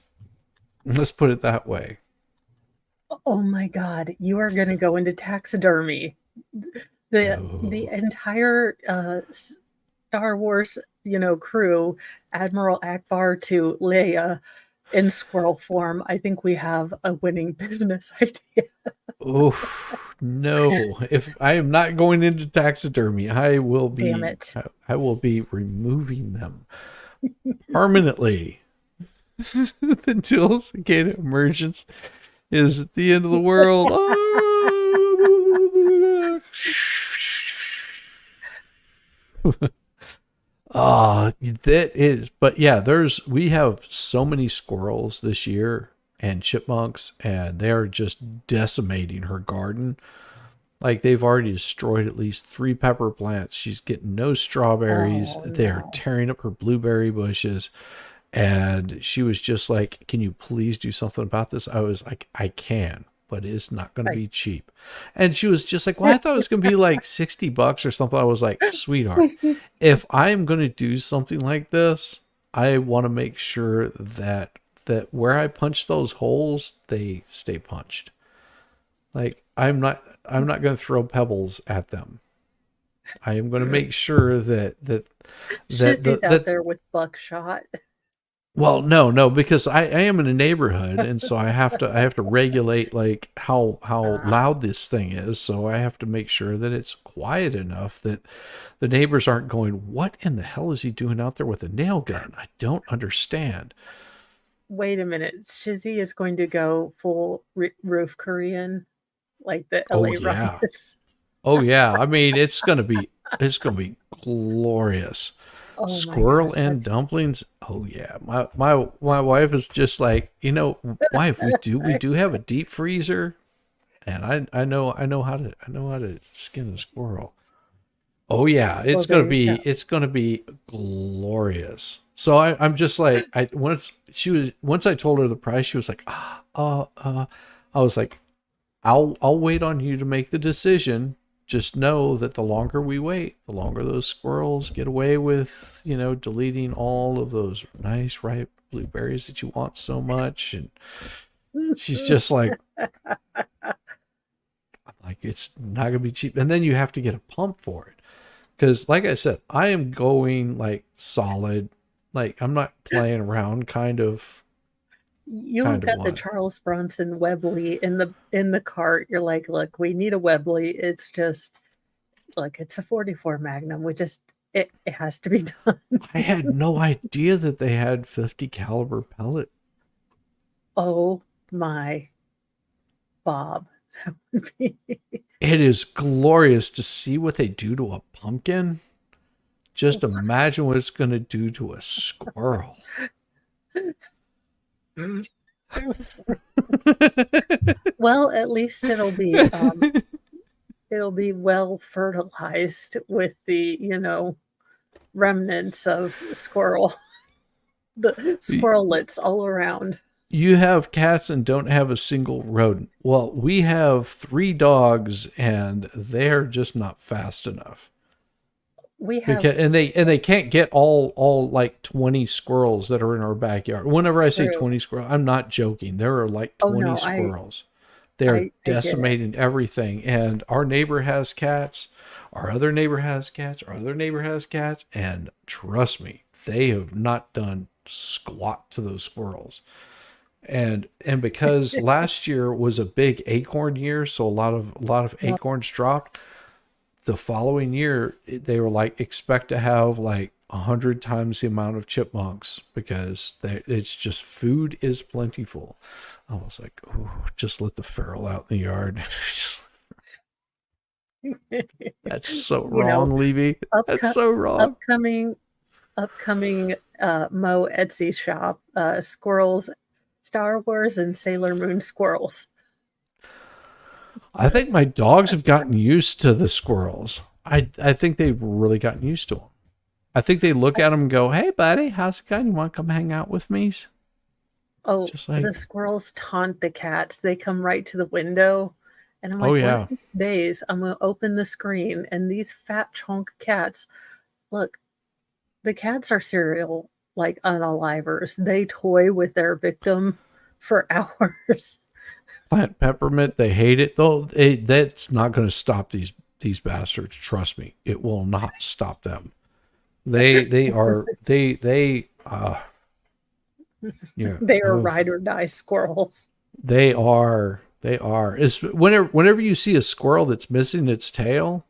Let's put it that way. Oh my God, you are going to go into taxidermy. The entire Star Wars, crew, Admiral Akbar to Leia in squirrel form. I think we have a winning business idea. Oof. no. If I am not going into taxidermy, I will be. Damn it. I will be removing them permanently. The Tools Gate Emergence is at the end of the world. That is, but yeah, we have so many squirrels this year and chipmunks, and they're just decimating her garden. Like, they've already destroyed at least 3 pepper plants. She's getting no strawberries. They're tearing up her blueberry bushes. And she was just like, can you please do something about this? I was like, I can, but it's not going to be cheap. And she was just like, well, I thought it was going to be like $60 or something. I was like, sweetheart, if I'm going to do something like this, I want to make sure that where I punch those holes, they stay punched. Like, I'm not going to throw pebbles at them. I am going to make sure that Shizzy's out there with buckshot. Well, no, because I am in a neighborhood, and so I have to regulate like how loud this thing is. So I have to make sure that it's quiet enough that the neighbors aren't going, what in the hell is he doing out there with a nail gun? I don't understand. Wait a minute. Shizzy is going to go full roof Korean, like the LA riots. Oh yeah. I mean, it's gonna be glorious. Oh, Squirrel and dumplings. Oh yeah. My wife is just like, wife, we do have a deep freezer, and I know how to skin a squirrel. Oh yeah, it's gonna be glorious. So I'm just like, once I told her the price, she was like, I was like, I'll wait on you to make the decision. Just know that the longer we wait, the longer those squirrels get away with, deleting all of those nice ripe blueberries that you want so much. And she's just like, it's not going to be cheap. And then you have to get a pump for it. Because like I said, I am going like solid. Like, I'm not playing around kind of. You've got the Charles Bronson Webley in the cart. You're like, look, we need a Webley. It's just, look, it's a 44 Magnum. It has to be done. I had no idea that they had 50 caliber pellet. Oh my Bob. That would be... It is glorious to see what they do to a pumpkin. Just imagine what it's going to do to a squirrel. Well, at least it'll be well fertilized with the remnants of squirrel, the squirrelets all around. You have cats and don't have a single rodent. Well, we have 3 dogs, and they're just not fast enough. We have, and they can't get all like 20 squirrels that are in our backyard. Whenever I say 20 squirrels, I'm not joking. There are like 20 squirrels. They're decimating everything. And our neighbor has cats. Our other neighbor has cats. Our other neighbor has cats. And trust me, they have not done squat to those squirrels. And because last year was a big acorn year, so a lot of acorns dropped. The following year, they were like, expect to have like 100 times the amount of chipmunks, because it's just, food is plentiful. I was like, oh, just let the feral out in the yard. That's so wrong, Levy. That's so wrong. Upcoming Mo Etsy shop, squirrels, Star Wars and Sailor Moon squirrels. I think my dogs have gotten used to the squirrels. I think they've really gotten used to them. I think they look at them and go, hey, buddy, how's it going? You want to come hang out with me? Oh, the squirrels taunt the cats. They come right to the window. And I'm like, one of these days, I'm going to open the screen, and these fat chunk cats, look, the cats are serial, like unalivers. They toy with their victim for hours. Plant peppermint, they hate it though. That's not going to stop these bastards. Trust me, it will not stop them. They are ride or die squirrels. They are They are. It's whenever you see a squirrel that's missing its tail,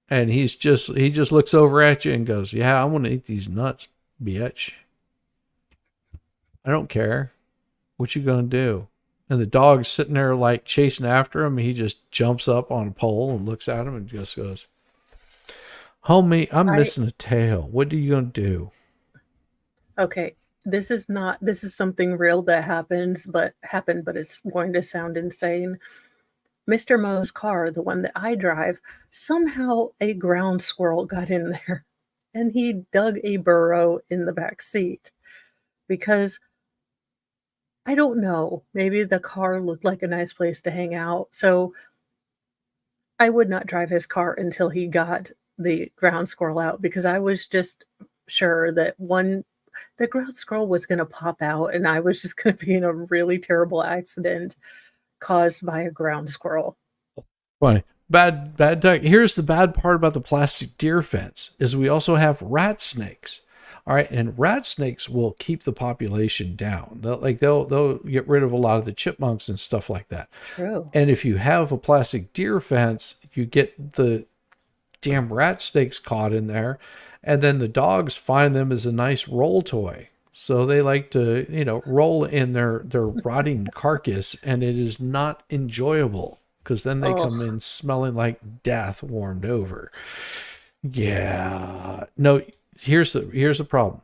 and he just looks over at you and goes, "Yeah, I want to eat these nuts, bitch. I don't care. What you gonna do?" And the dog's sitting there like chasing after him. And he just jumps up on a pole and looks at him and just goes, "Homie, I'm missing a tail. What are you gonna do?" Okay, this is something real that happened, but it's going to sound insane. Mr. Mo's car, the one that I drive, somehow a ground squirrel got in there and he dug a burrow in the back seat because I don't know, maybe the car looked like a nice place to hang out. So I would not drive his car until he got the ground squirrel out because I was just sure that the ground squirrel was going to pop out and I was just going to be in a really terrible accident caused by a ground squirrel. Funny. Bad duck. Here's the bad part about the plastic deer fence is we also have rat snakes. All right. And rat snakes will keep the population down. They'll get rid of a lot of the chipmunks and stuff like that. True. And if you have a plastic deer fence, you get the damn rat snakes caught in there. And then the dogs find them as a nice roll toy. So they like to, roll in their rotting carcass, and it is not enjoyable because then they come in smelling like death warmed over. Yeah. No, here's the problem.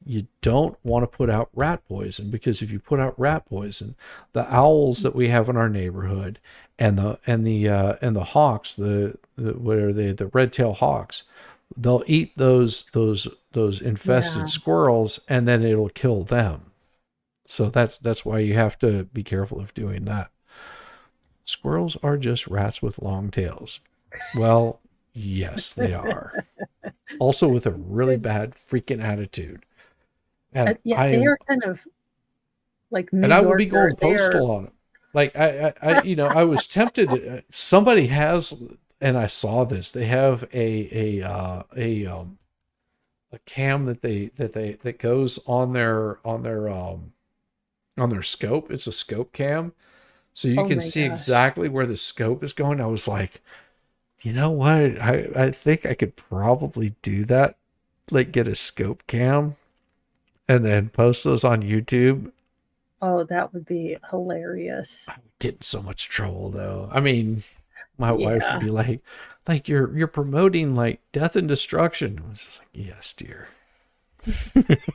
You don't want to put out rat poison because if you put out rat poison, the owls that we have in our neighborhood and the hawks, what are they? The red-tailed hawks, they'll eat those infested squirrels and then it'll kill them. So that's why you have to be careful of doing that. Squirrels are just rats with long tails. Well, yes, they are. Also with a really bad freaking attitude. And they are kind of like New and I Yorker. would be going postal on them. Like I was tempted. Somebody has, and I saw this. They have a cam that goes on their scope. It's a scope cam, so you can see exactly where the scope is going. I was like, you know what? I think I could probably do that. Like get a scope cam, and then post those on YouTube. Oh, that would be hilarious. I would get in so much trouble though. I mean, my wife would be like you're promoting like death and destruction. I was just like, yes, dear.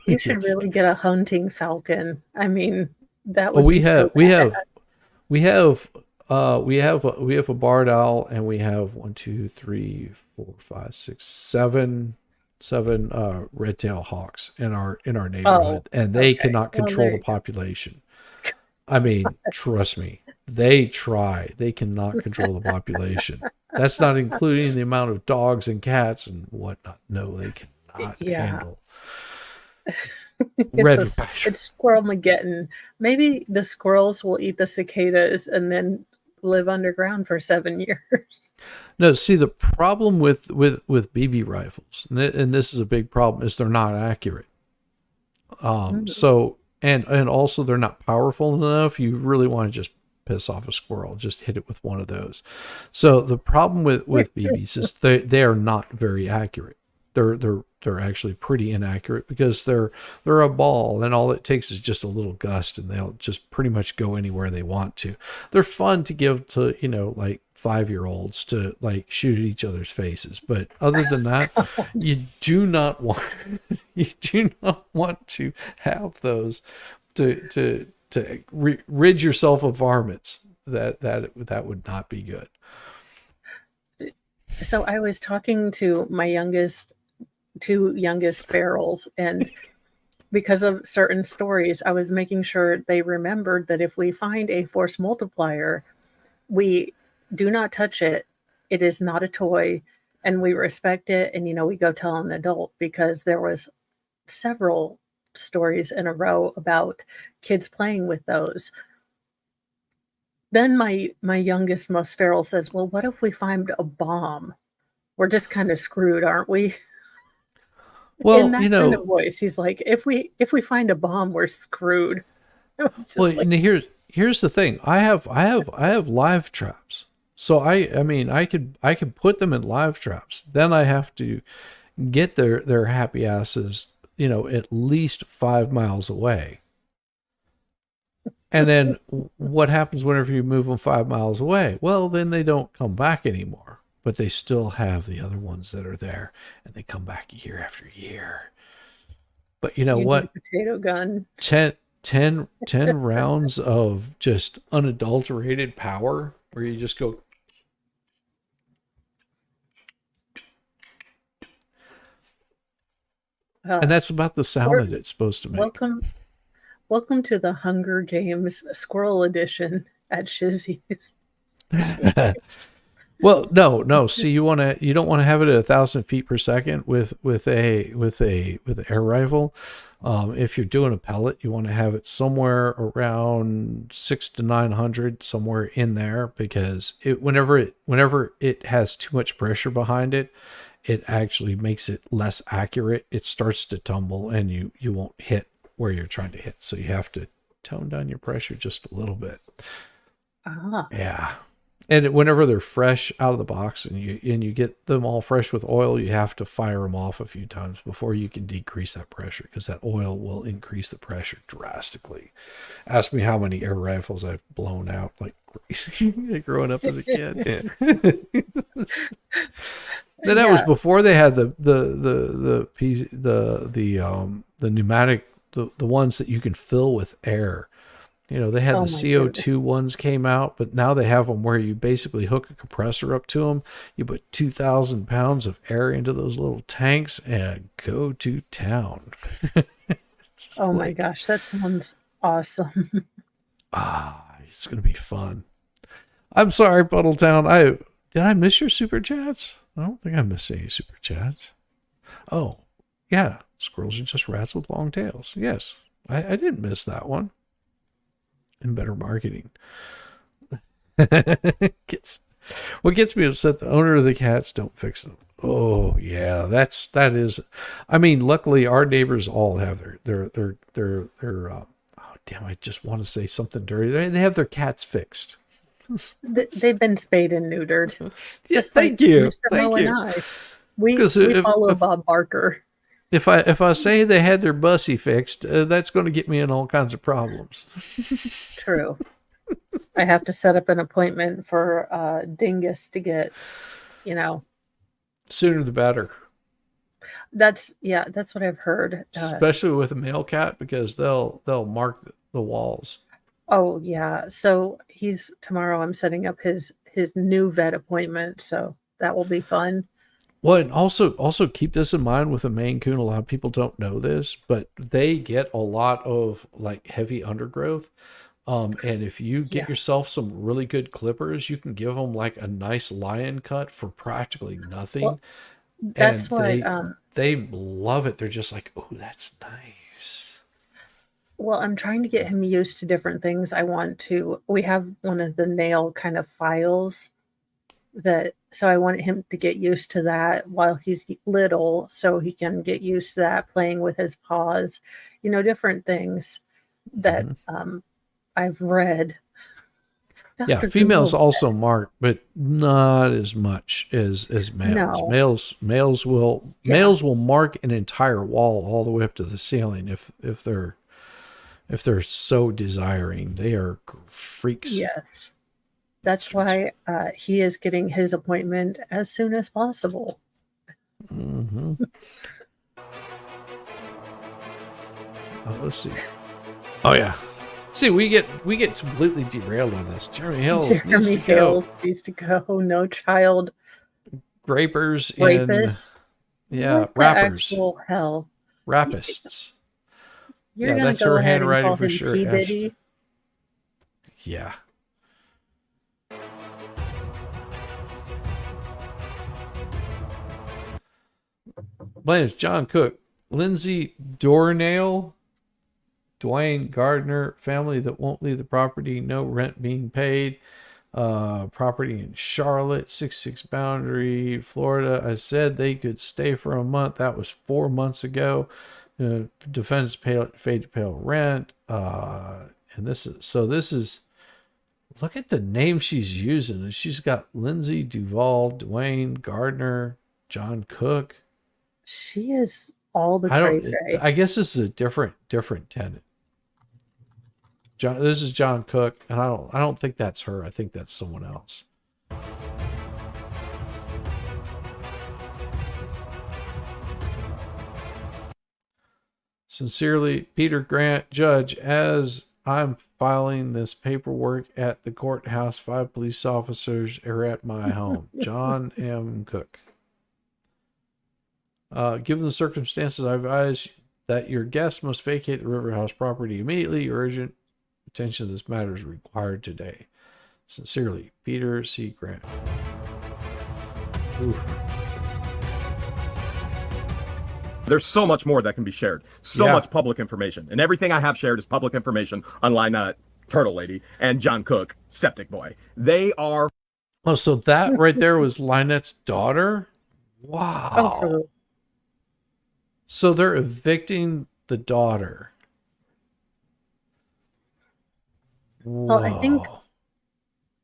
You should really get a hunting falcon. I mean, that would we be have so bad. we have a barred owl, and we have 7 red-tailed hawks in our neighborhood, and they cannot control the population. I mean, trust me, they try. They cannot control the population. That's not including the amount of dogs and cats and whatnot. No, they cannot handle. It's Squirrel Mageddon. Maybe the squirrels will eat the cicadas and then live underground for 7 years. No, see, the problem with BB rifles, and this is a big problem, is they're not accurate. So and also they're not powerful enough. You really want to just piss off a squirrel, just hit it with one of those. So the problem with BBs is they are not very accurate. They're actually pretty inaccurate because they're a ball, and all it takes is just a little gust and they'll just pretty much go anywhere they want to. They're fun to give to, like 5-year-olds to like shoot at each other's faces. But other than that, you do not want to have those to rid yourself of varmints. That would not be good. So I was talking to my two youngest ferals, and because of certain stories, I was making sure they remembered that if we find a force multiplier, we do not touch it. It is not a toy, and we respect it. And, we go tell an adult, because there was several stories in a row about kids playing with those. Then my youngest, most feral, says, well, what if we find a bomb? We're just kind of screwed, aren't we? Well, in that kind of voice, he's like, if we find a bomb, we're screwed. was just Well, like, and here's the thing. I have live traps. So I mean I could put them in live traps. Then I have to get their happy asses, at least 5 miles away. And then what happens whenever you move them 5 miles away? Well, then they don't come back anymore, but they still have the other ones that are there, and they come back year after year. But you know you need what? a potato gun. 10 rounds of just unadulterated power where you just go. And that's about the sound that it's supposed to make. Welcome to the Hunger Games Squirrel Edition at Shizzy's. Well, no. See, you don't want to have it at 1,000 feet per second with an air rifle. If you're doing a pellet, you want to have it somewhere around 600 to 900, somewhere in there, because whenever it has too much pressure behind it, it actually makes it less accurate. It starts to tumble, and you won't hit where you're trying to hit. So you have to tone down your pressure just a little bit. Yeah. And whenever they're fresh out of the box and you get them all fresh with oil, you have to fire them off a few times before you can decrease that pressure, because that oil will increase the pressure drastically. Ask me how many air rifles I've blown out like crazy growing up as a kid. Then that was before they had the pneumatic, the ones that you can fill with air. They had the CO2 ones came out, but now they have them where you basically hook a compressor up to them. You put 2,000 pounds of air into those little tanks and go to town. Oh my gosh, that sounds awesome. It's going to be fun. I'm sorry, Puddletown. Did I miss your super chats? I don't think I missed any super chats. Oh, yeah. Squirrels are just rats with long tails. Yes, I didn't miss that one. And better marketing. What gets me upset, the owner of the cats don't fix them. Oh yeah, that is. I mean, luckily our neighbors all have their oh damn, I just want to say something dirty. They have their cats fixed. They've been spayed and neutered. Yes, thank you. Mr. Thank Mo you. and I. We follow Bob Barker. If I say they had their bussy fixed, that's going to get me in all kinds of problems. True. I have to set up an appointment for Dingus to get, Sooner the better. That's what I've heard. Especially with a male cat, because they'll mark the walls. Oh yeah. So tomorrow I'm setting up his new vet appointment, so that will be fun. Well, and also keep this in mind with a Maine Coon. A lot of people don't know this, but they get a lot of like heavy undergrowth. And if you get yourself some really good clippers, you can give them like a nice lion cut for practically nothing. Well, that's they love it. They're just like, oh, that's nice. Well, I'm trying to get him used to different things. We have one of the nail kind of files so I want him to get used to that while he's little, so he can get used to that, playing with his paws, different things that I've read. Yeah, females also mark, but not as much as males. No. Males will mark an entire wall all the way up to the ceiling if they're so desiring. They are freaks. Yes. That's why he is getting his appointment as soon as possible. Mm-hmm. Let's see. Oh yeah. See, we get completely derailed on this. Jeremy Hills needs to go. No child grapers rapists. Rappers. Actual hell. Rapists. You're gonna that's go her handwriting for sure. Yeah. My name is John Cook. Lindsay Dornail, Dwayne Gardner, family that won't leave the property, no rent being paid. Property in Charlotte, 66 boundary, Florida. I said they could stay for a month. That was 4 months ago. Defendants failed to pay rent. And this is look at the name she's using. She's got Lindsay, Duval, Dwayne, Gardner, John Cook. She is all the cray. I guess this is a different tenant. This is John Cook, and I don't think that's her. I think that's someone else. Sincerely, Peter Grant, Judge. As I'm filing this paperwork at the courthouse, 5 police officers are at my home. John M. Cook. Given the circumstances, I advise that your guest must vacate the River House property immediately. Urgent attention to this matter is required today. Sincerely, Peter C. Grant. Oof. There's so much more that can be shared. So much public information. And everything I have shared is public information on LIEnette, Turtle Lady, and John Cook, Septic Boy. They are... Oh, so that right there was LIEnette's daughter? Wow. Oh, so they're evicting the daughter. well, I think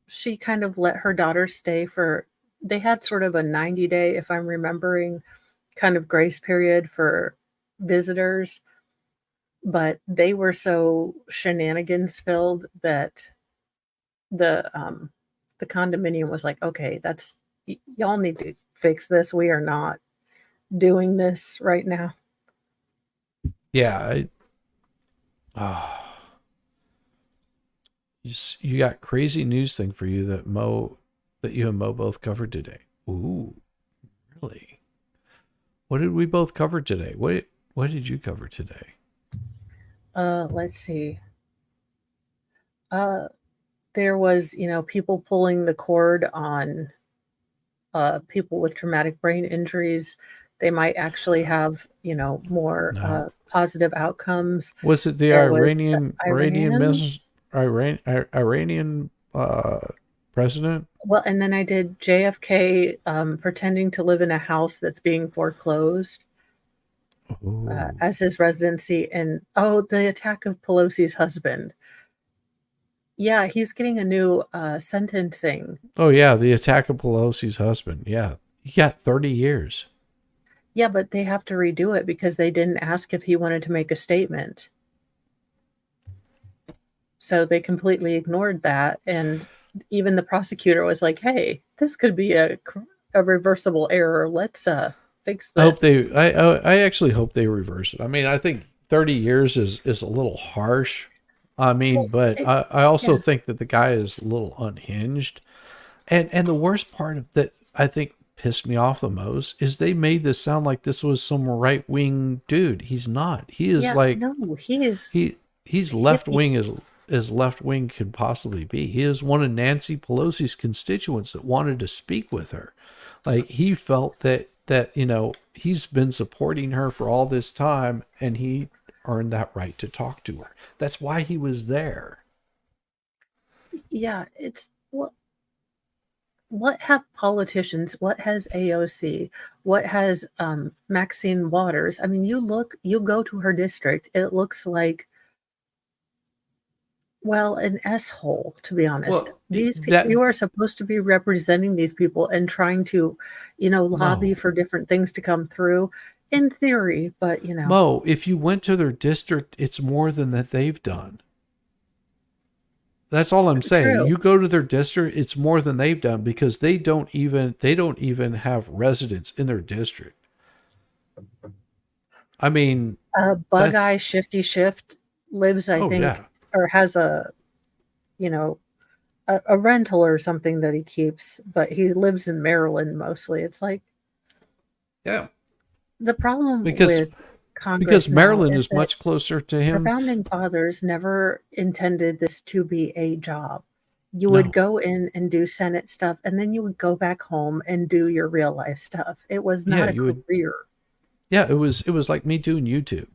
she kind of let her daughter stay for... They had sort of a 90-day, if I'm remembering, kind of grace period for visitors, but they were so shenanigans filled that the condominium was like, okay, that's y'all need to fix this. We are not doing this right now. Yeah. You got crazy news thing for you that you and Mo both covered today. Ooh, really? What did we both cover today? What did you cover today? Let's see. There was, people pulling the cord on people with traumatic brain injuries. They might actually have, more positive outcomes. Was it the Iranian president? Well, and then I did JFK pretending to live in a house that's being foreclosed as his residency. And, the attack of Pelosi's husband. Yeah, he's getting a new sentencing. Oh, yeah, the attack of Pelosi's husband. Yeah, he got 30 years. Yeah, but they have to redo it because they didn't ask if he wanted to make a statement. So they completely ignored that. And even the prosecutor was like, hey, this could be a reversible error. Let's fix this. I actually hope they reverse it. I mean, I think 30 years is a little harsh. I mean, but I also think that the guy is a little unhinged. And the worst part of that, I think, pissed me off the most is they made this sound like this was some right-wing dude. He's not. He is he's left-wing as left-wing can possibly be. He is one of Nancy Pelosi's constituents that wanted to speak with her. Like, he felt that he's been supporting her for all this time, and he earned that right to talk to her. That's why he was there. Yeah, it's what have politicians, what has AOC, what has Maxine Waters? I mean, you go to her district, it looks like, well, an S-hole, to be honest. Well, these people, you are supposed to be representing these people and trying to, lobby for different things to come through, in theory, but, Mo, if you went to their district, it's more than that they've done. That's all I'm saying. True. You go to their district, it's more than they've done because they don't even have residents in their district. I mean, Bug Eye Shifty Shift lives, I think, or has a rental or something that he keeps, but he lives in Maryland mostly. It's like, yeah, the problem with Congress because Maryland is much closer to him. The founding fathers never intended this to be a job. You would go in and do Senate stuff, and then you would go back home and do your real life stuff. It was not a career. It was like me doing YouTube.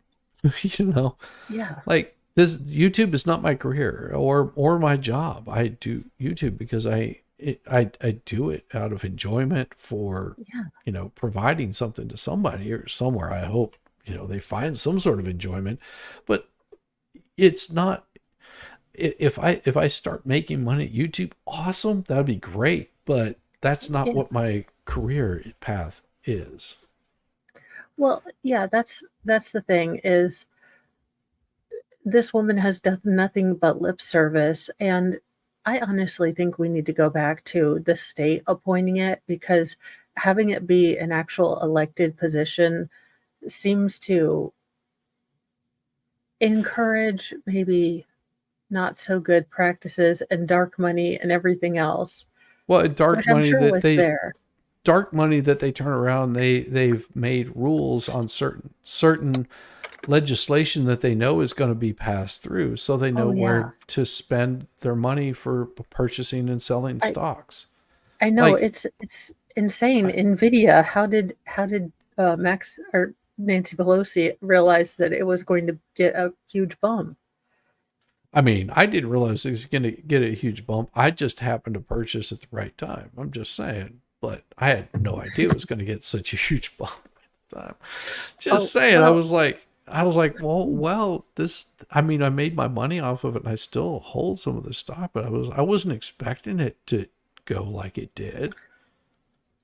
Yeah. Like, this YouTube is not my career or my job. I do YouTube because I do it out of enjoyment for providing something to somebody or somewhere. I hope they find some sort of enjoyment, but it's not. if I start making money at YouTube, awesome, that'd be great. But that's not what my career path is. Well, yeah, that's the thing is this woman has done nothing but lip service, and I honestly think we need to go back to the state appointing it, because having it be an actual elected position seems to encourage maybe not so good practices and dark money and everything else. Well, dark which I'm money sure that was they there. dark money that they turn around, they've made rules on certain legislation that they know is going to be passed through, so they know where to spend their money for purchasing and selling stocks. I know, Like, it's insane. Nvidia, how did Max or Nancy Pelosi realize that it was going to get a huge bump? I mean, I didn't realize it was going to get a huge bump. I just happened to purchase at the right time. I'm just saying, but I had no idea it was going to get such a huge bump at the time. Just saying, well, I was like, well, this. I mean, I made my money off of it, and I still hold some of the stock, but I wasn't expecting it to go like it did.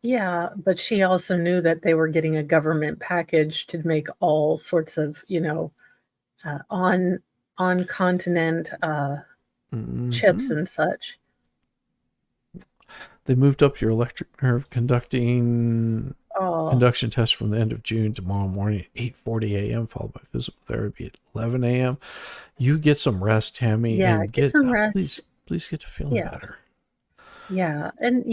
yeah, but she also knew that they were getting a government package to make all sorts of, on continent chips and such. They moved up your electric nerve conduction test from the end of June tomorrow morning at 8:40 a.m. followed by physical therapy at 11 a.m. You get some rest, Tammy. Yeah, and get some rest. Please get to feeling better. Yeah, and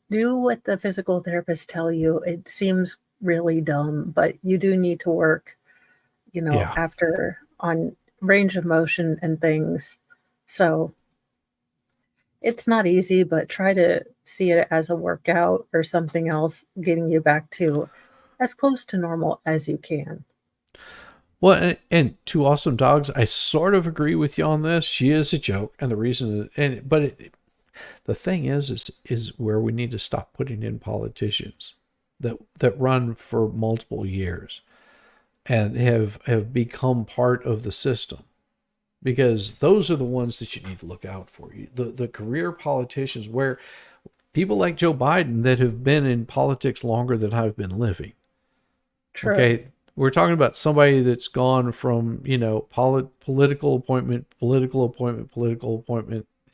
do what the physical therapists tell you. It seems really dumb, but you do need to work, after on range of motion and things. So it's not easy, but try to see it as a workout or something else, getting you back to as close to normal as you can. Well, and Two Awesome Dogs, I sort of agree with you on this. She is a joke, and the reason, the thing is where we need to stop putting in politicians that run for multiple years and have become part of the system, because those are the ones that you need to look out for. The career politicians, where people like Joe Biden that have been in politics longer than I've been living. True. Okay, we're talking about somebody that's gone from political appointment,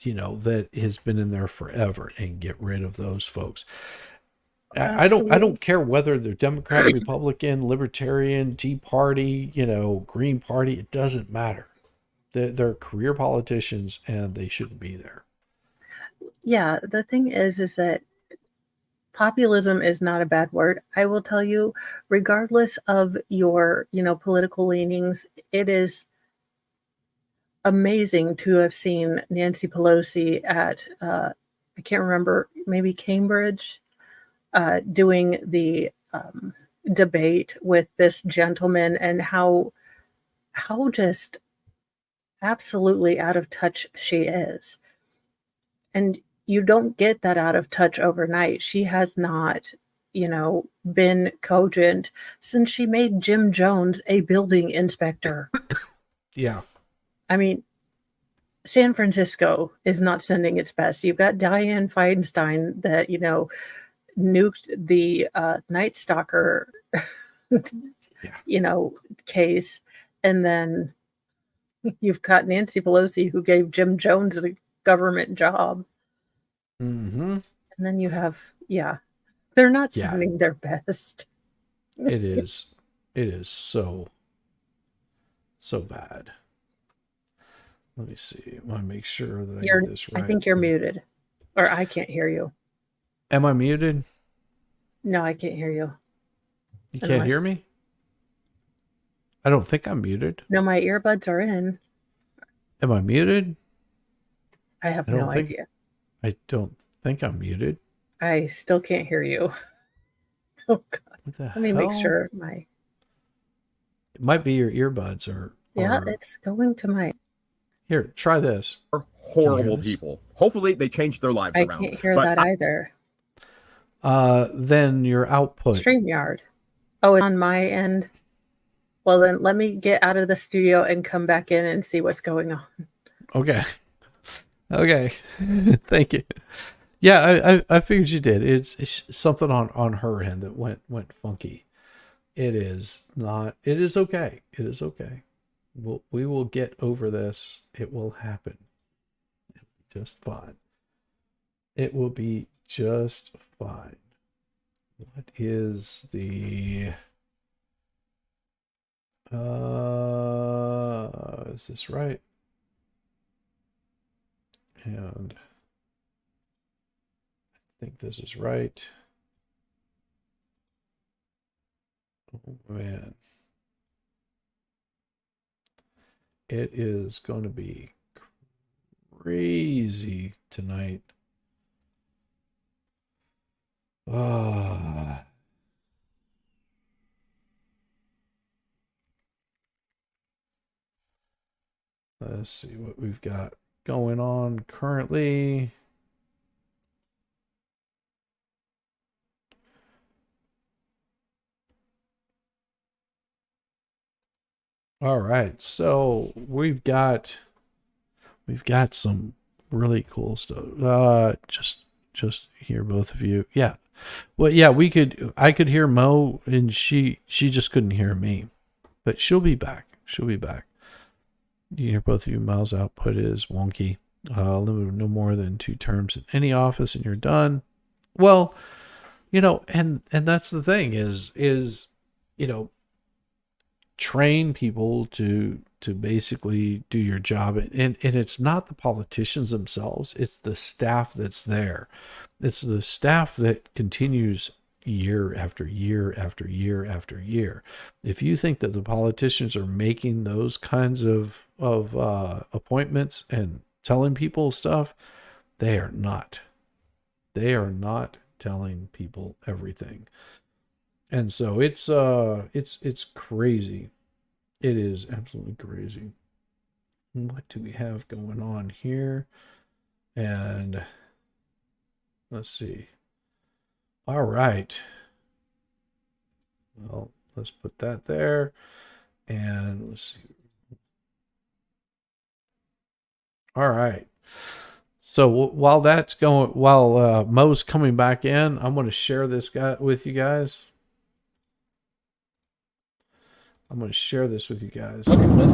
that has been in there forever, and get rid of those folks. I don't care whether they're Democrat, Republican, Libertarian, Tea Party, Green Party. It doesn't matter. They're career politicians, and they shouldn't be there. Yeah, the thing is that populism is not a bad word. I will tell you, regardless of your, political leanings, it is amazing to have seen Nancy Pelosi at, I can't remember, maybe Cambridge, doing the debate with this gentleman, and how just absolutely out of touch she is. And you don't get that out of touch overnight. She has not, been cogent since she made Jim Jones a building inspector. Yeah. I mean, San Francisco is not sending its best. You've got Dianne Feinstein that, nuked the Night Stalker, case. And then you've got Nancy Pelosi, who gave Jim Jones a government job. Mm-hmm. And then you have, they're not sending their best. It is so bad. Let me see. I want to make sure that I get this right. I think you're muted, or I can't hear you. Am I muted? No, I can't hear you. You can't hear me? I don't think I'm muted. No, my earbuds are in. Am I muted? I have no idea. I don't think I'm muted. I still can't hear you. Oh, God. What the Let me make sure It might be your earbuds or... Yeah, it's going to my... Here, try this. Horrible people. Hopefully they change their lives around. I can't hear that either. Then your output. StreamYard. Oh, it's on my end. Well, then let me get out of the studio and come back in and see what's going on. Okay. Okay. Thank you. Yeah, I figured you did. It's something on her end that went funky. It is not. It is okay. It is okay. We will get over this. It will happen. It'll be just fine. It will be just fine. What is the... is this right? And I think this is right. Oh man. It is going to be crazy tonight. Ah. Let's see what we've got going on currently. All right, so we've got some really cool stuff. Just hear both of you. Yeah. Well, yeah, I could hear Mo, and she just couldn't hear me. But she'll be back. She'll be back. You hear both of you. Mouse output is wonky. Limit of no more than 2 terms in any office, and you're done. Well, you know, and that's the thing is, you know, train people to basically do your job. And it's not the politicians themselves. It's the staff that's there. It's the staff that continues year after year after year after year. If you think that the politicians are making those kinds of appointments and telling people stuff, they are not. They are not telling people everything. And so it's crazy. It is absolutely crazy. What do we have going on here? And let's see. All right. Well, let's put that there. And let's see. All right. So while that's going, while Mo's coming back in, I'm going to share this guy with you guys. I'm going to share this with you guys. Look at this.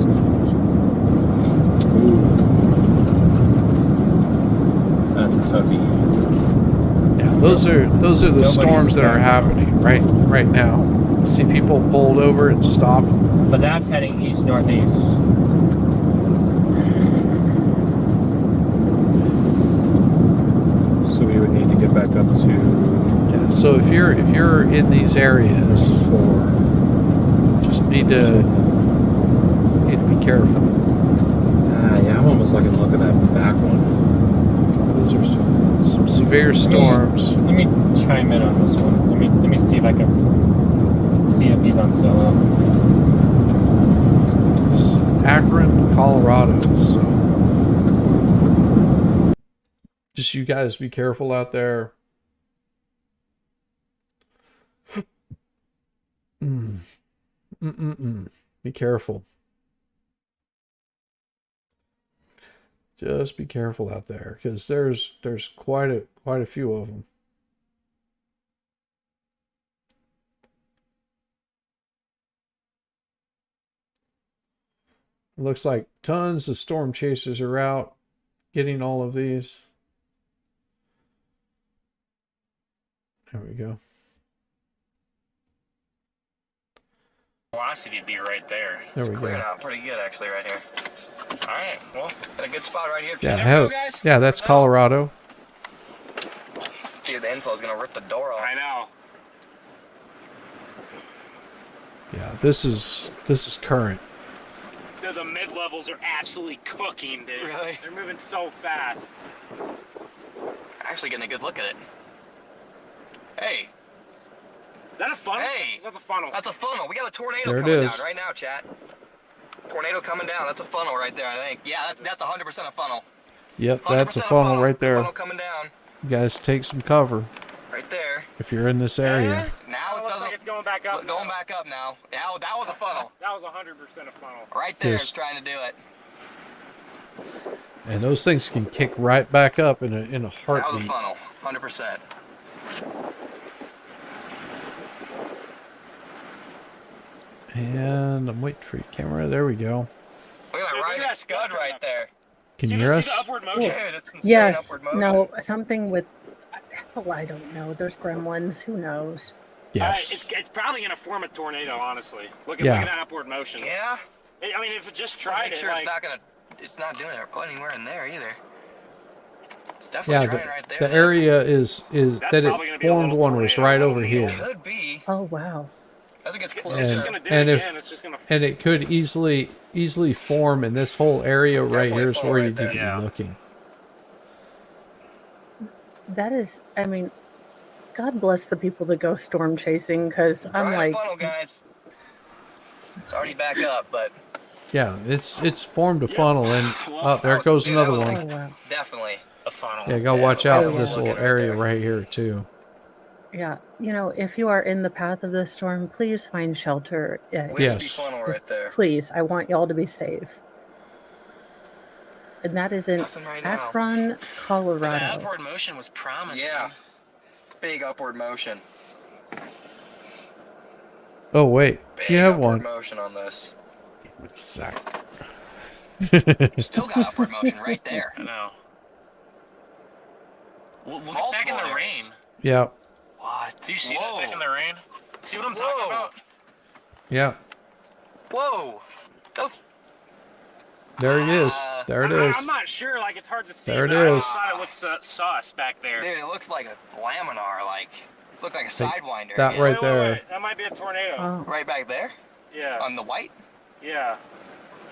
That's a toughie. Yeah, those are the storms that are happening right now. See people pulled over and stopped. But that's heading east northeast. So we would need to get back up to. Yeah. So if you're in these areas, just need to be careful. Yeah, I'm almost liking the look of that back one. Those are some severe storms. Let me chime in on this one. Let me see if I can see if he's on Zillow. Akron, Colorado. So just you guys be careful out there. Be careful. Just be careful out there, because there's quite a few of them. It looks like tons of storm chasers are out getting all of these. There we go. Velocity would be right there. There we go. Clearing out pretty good actually right here. All right, well, got a good spot right here. Yeah, that's Colorado. Dude, the info is gonna rip the door off. I know. Yeah, this is current. Dude, the mid-levels are absolutely cooking, dude. Really? They're moving so fast. Actually getting a good look at it. Hey. Is that a funnel? Hey. That's a funnel. That's a funnel. We got a tornado There it coming is. down right now, chat. Tornado coming down. That's a funnel right there, I think. Yeah, that's 100% a funnel. Yep, that's a funnel right there. Funnel coming down. You guys take some cover Right there. if you're in this area. Now it doesn't. Like it's going back up. Going back up now. Yeah, that was a funnel. That was 100% a funnel. Right there, Yes. it's trying to do it. And those things can kick right back up in a Out of the heartbeat. funnel, 100%. And I'm waiting for your camera. There we go. Look at that rising scud right there. Can you hear us? Dude, it's insane Yes. upward motion. No, something with. Hell, I don't know. There's gremlins. Who knows? Yes. It's probably gonna form a tornado, honestly. Look Yeah. at that upward motion. Yeah? I mean, if it just tried Make it, sure like, it's not doing it anywhere in there either. It's Yeah, definitely trying right there. the area is That's that probably gonna it be a formed little one was right over here. Could be. Oh wow. As it gets it's closer. just gonna do And it if again. It's just gonna. and it could easily form in this whole area right Definitely here is fall where right you need there. to Yeah. be looking. That is. I mean, God bless the people that go storm chasing, because I'm Try like, the funnel, guys. It's already back up, but Yeah, it's formed a funnel, and oh, there was- goes dude, that another was one. oh wow. definitely. A funnel. Yeah, go watch out yeah, for this we're little looking right area there. right here too. Yeah, if you are in the path of this storm, please find shelter. Yeah, Wispy Yes. funnel right there. please, I want y'all to be safe. And that is in Nothing right now. Akron, That Colorado. upward motion was promising. Yeah. Big upward motion. Oh wait, Big you have upward one. motion on this. Zach. Still got upward motion right there. I know. Well, look Multiple back in the areas. rain. Yeah, What? Do you see Whoa. that back in the rain? See what I'm talking Whoa. about? yeah. Whoa. Those, There it is. There it is. I'm not sure. Like, it's hard to see. There it but I is. just thought it looked sus back there. dude, it looked like a laminar, like, looked like a sidewinder. that yeah. right there. That might be a tornado. Oh, Right back there? Yeah. On the white? Yeah.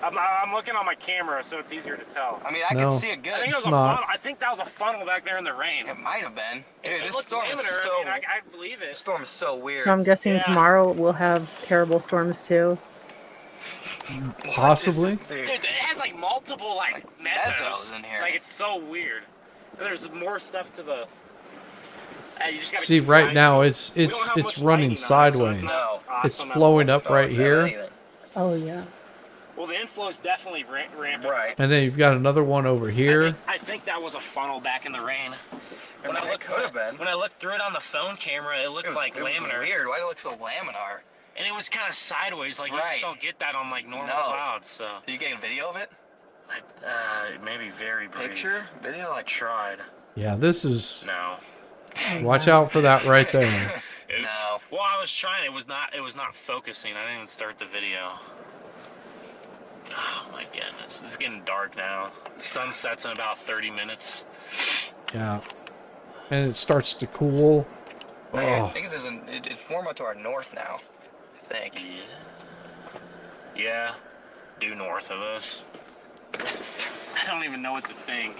I'm looking on my camera, so it's easier to tell. I mean, I No. can see it good. I think it was It's a not. funnel. I think that was a funnel back there in the rain. It might have been. Dude, It this looked storm is laminar. so... I mean, I believe This it. storm is so weird. so I'm guessing Yeah. tomorrow we'll have terrible storms too. Possibly. Dude, it has like multiple like mesos mesos in here. Like, it's so weird. There's more stuff to the. You just gotta See, keep right eyes now on it. it's We don't have it's much running lighting on it, so sideways. No. It's awesome. flowing up Oh, right it's not here, anything. Oh yeah. Well, the inflow's definitely rampant. Right. and then you've got another one over here. I think that was a funnel back in the rain. When I mean, it could have been. When I looked through it on the phone camera, it looked It was, like it was laminar. weird. Why did it look so laminar? And it was kind of sideways, like you Right. just don't get that on like normal No. clouds. So Did you get a video of it? maybe very brief. Picture? Video? I Like, tried. Yeah, this is. No. Watch out for that right there. Oops. No. Well, I was trying. It was not focusing. I didn't even start the video. Oh my goodness, it's getting dark now. Sun sets in about 30 minutes. Yeah, and it starts to cool. I Oh, think there's it's more to our north now. I think. Yeah, due north of us. I don't even know what to think.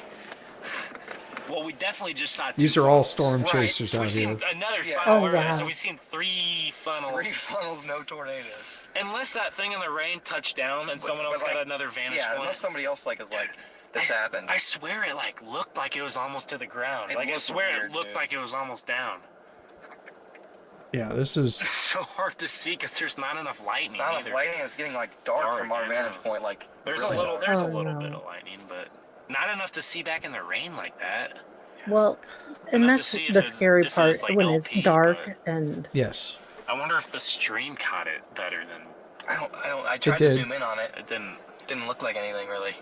Well, we definitely just saw. these are all storm chasers We've out seen here. another Yeah. funnel Oh, already, wow. so we've seen 3 funnels. 3 funnels, no tornadoes. Unless that thing in the rain touched down and someone else but, got like, another vantage Yeah, point. unless somebody else like is like this happened. I swear it like looked like it was almost to the ground. It Like I looked swear weird, it looked dude. like it was almost down. Yeah, this is. It's so hard to see because there's not enough lightning. It's not enough either. lighting. It's getting like dark from our I know. vantage point. Like There's really a little, dark. there's a Oh, little no. bit of lightning, but not enough to see back in the rain like that. Well, and Enough to that's see if the it's- scary if part it's, like, when it's LP, dark and Yes. I wonder if the stream caught it better than I tried to did. zoom in on it. it didn't. Didn't look like anything really.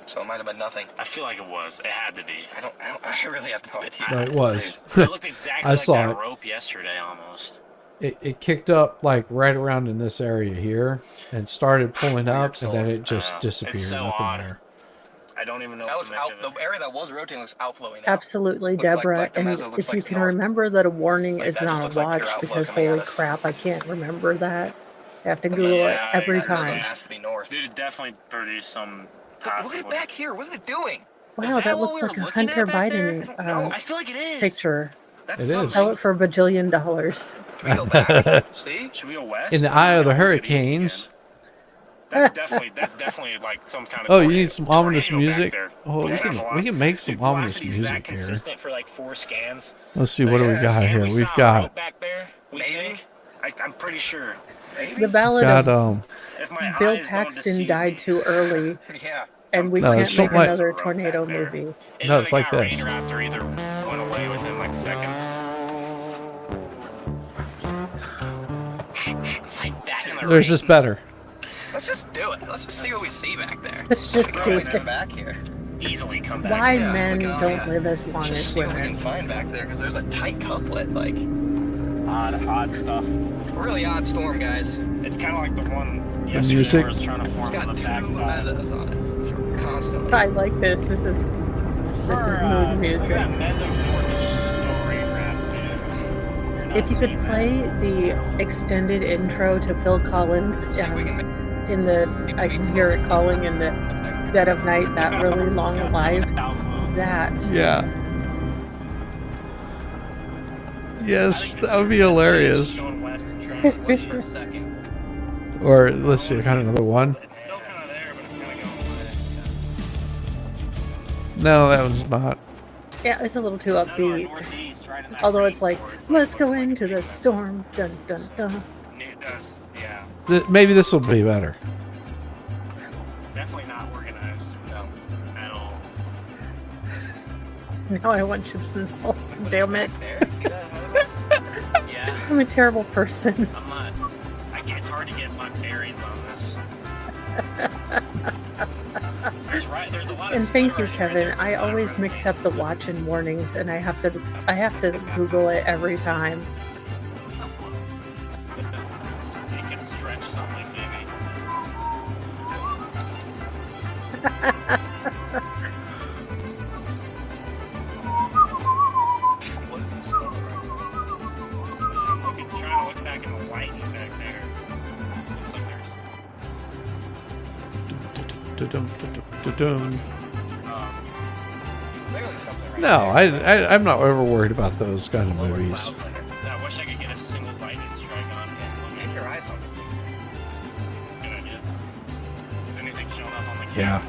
So it might have been nothing. I feel like it was. It had to be. I really have no idea. No, it was. It looked exactly I like saw that it. rope yesterday almost. It kicked up like right around in this area here and started pulling up, and then it I just know. disappeared It's so up odd. in there. I don't even know That what looks to make out. of it. The area that was rotating looks outflowing now. absolutely, Looked like- Deborah. like the and mezzo looks if like you it's can north. remember that a warning Like, is that just not a looks like watch, pure outflow because coming at holy us. crap, I can't remember that. I have to Google Yeah, it every that mezzo time. has to be north. Dude, it definitely produced some Look at possible. back here. What is it doing? Wow, that that what looks we like were a looking at Hunter back there? Biden I feel like it is. picture. That's It so is. Sell it for $1 billion. Should we go back? See? Should we go west? In the eye of the Or is it east hurricanes. again? That's definitely like some kind of. Oh, you tornado- need some ominous tornado back music? there. Oh, we Yeah, can velocity- make some dude, ominous velocity's that music here. consistent for like 4 scans. Let's see, what do we Yeah, got And here? we We've saw a rope got back there. We think. I'm pretty sure. The ballad got of If my Bill eyes don't Paxton deceive died me. too early. Yeah. and we No, can't it's make something like- another tornado movie. No, it's like this. Raptor either went away within like seconds. It's like back in the There's rain. this better. Let's just do it. Let's just see what we see back there. Let's just We can do always it. come back here. Easily come back. Why Yeah, men we can don't always- live as long just as see what we women? can find back there, because there's a tight couplet, like Odd stuff. really odd storm, guys. It's kind of like the one music? yesterday where it's trying to form It's on got the two backside. mezzos on it constantly. I like this. This is mood music. If you could play the extended intro to Phil Collins in the, I can hear it calling in the dead of night, that really long live, that. Yeah. Yes, that would be hilarious. Or let's see, I got another one. No, that one's not. Yeah, it's a little too upbeat. Although it's like, let's go into the storm. Dun dun dun. Maybe this will be better. Definitely not organized. No, at all. Now I want chips and salsa, damn it. I'm a terrible person. I'm not. It's hard to get my bearings on this. There's a lot of And thank you, Kevin. I always mix up the watch and warnings, and I have to Google it every time. You can stretch something, maybe. What is this stuff? I'm trying to look back in the light back there. Looks like Dun-dun. No, I'm not ever worried about those kind of movies. I wish I could get a single lightning strike on it. Take your iPhone. Good idea. Is anything showing up on the Yeah,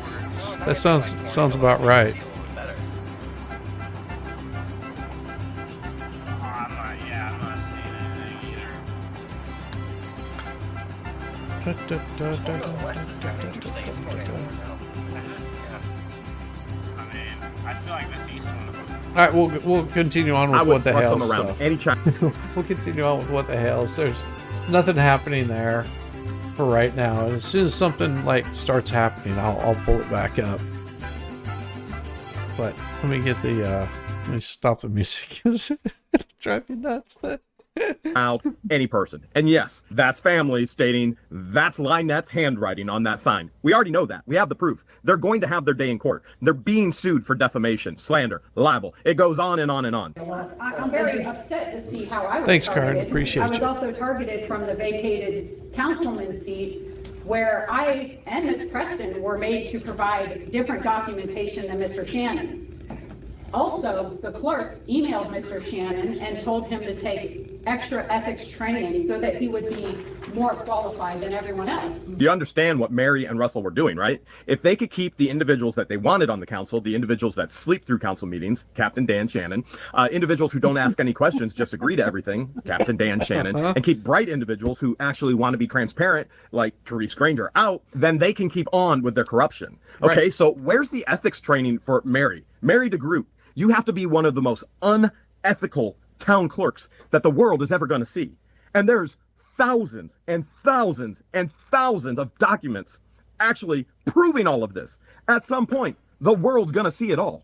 that sounds about right. I feel like this east one. All right, we'll continue on with what the hell around stuff. any time. We'll continue on with what the hell. There's nothing happening there for right now, and as soon as something like starts happening, I'll pull it back up. But let me get the let me stop the music. It'll drive me nuts. Out any person. And yes, that's family stating that's LIEnette's handwriting on that sign. We already know that. We have the proof. They're going to have their day in court. They're being sued for defamation, slander, libel. It goes on and on and on. I'm very upset to see how I was Thanks, targeted. Karen. Appreciate I was you. also targeted from the vacated councilman seat where I and Ms. Preston were made to provide different documentation than Mr. Shannon. Also, the clerk emailed Mr. Shannon and told him to take extra ethics training so that he would be more qualified than everyone else. You understand what Mary and Russell were doing, right? If they could keep the individuals that they wanted on the council, the individuals that sleep through council meetings, Captain Dan Shannon, individuals who don't ask any questions, just agree to everything, Captain Dan Shannon, and keep bright individuals who actually want to be transparent, like Therese Granger, out, then they can keep on with their corruption. Okay, Right. so where's the ethics training for Mary? Mary DeGroot, you have to be one of the most unethical town clerks that the world is ever going to see. And there's thousands and thousands and thousands of documents actually proving all of this. At some point, the world's going to see it all.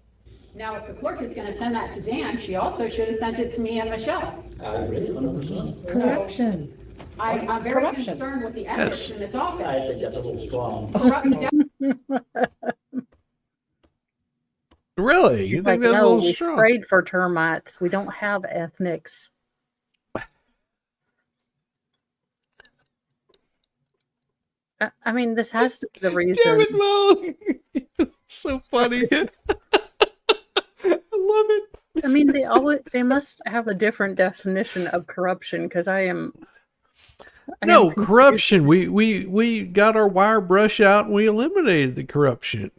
Now, if the clerk is going to send that to Dan, she also should have sent it to me and Michelle. I agree 100%. Corruption. I'm very concerned with the ethics in this office. I think that's a little strong. Really? You He's think like, that's a no, little we strong? sprayed for termites. We don't have ethnics. I mean, this has to be the reason. Damn it, Mo. So funny. I love it. I mean, they must have a different definition of corruption because I am No, confused. corruption. We got our wire brush out and we eliminated the corruption.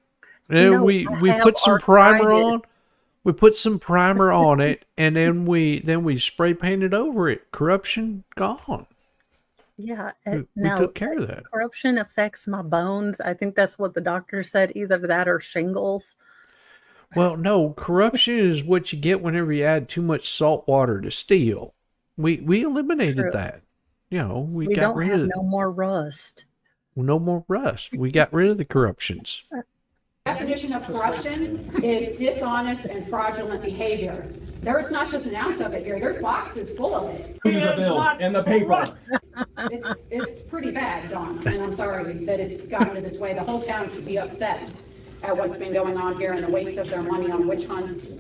And No, we I have put some primer on. arthritis. We put some primer on it, and then we spray painted over it. Corruption gone. Yeah, We now took care of that. corruption affects my bones. I think that's what the doctor said, either that or shingles. Well, no, corruption is what you get whenever you add too much salt water to steel. We eliminated True. that. You know, we We got don't rid have of no more rust. no more rust. We got rid of the corruptions. Definition of corruption is dishonest and fraudulent behavior. There's not just an ounce of it here, there's boxes full of it. The bills and the paper. It's pretty bad, Dawn, and I'm sorry that it's gotten to this way. The whole town should be upset at what's been going on here and the waste of their money on witch hunts,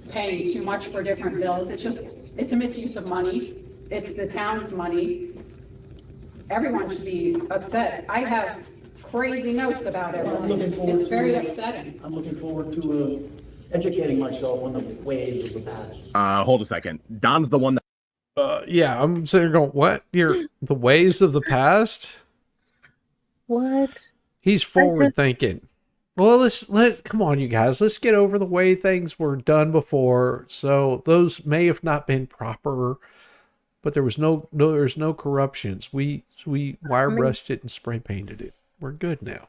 paying too much for different bills. It's a misuse of money. It's the town's money. Everyone should be upset. I have crazy notes about everything. It's very upsetting. I'm looking forward to educating myself on the ways of the past. Hold a second. Don's the one that. Yeah, I'm sitting there going, what? The ways of the past? What? He's forward thinking. Well, let's come on, you guys. Let's get over the way things were done before. So those may have not been proper, but there's no corruptions. We wire brushed it and spray painted it. We're good now.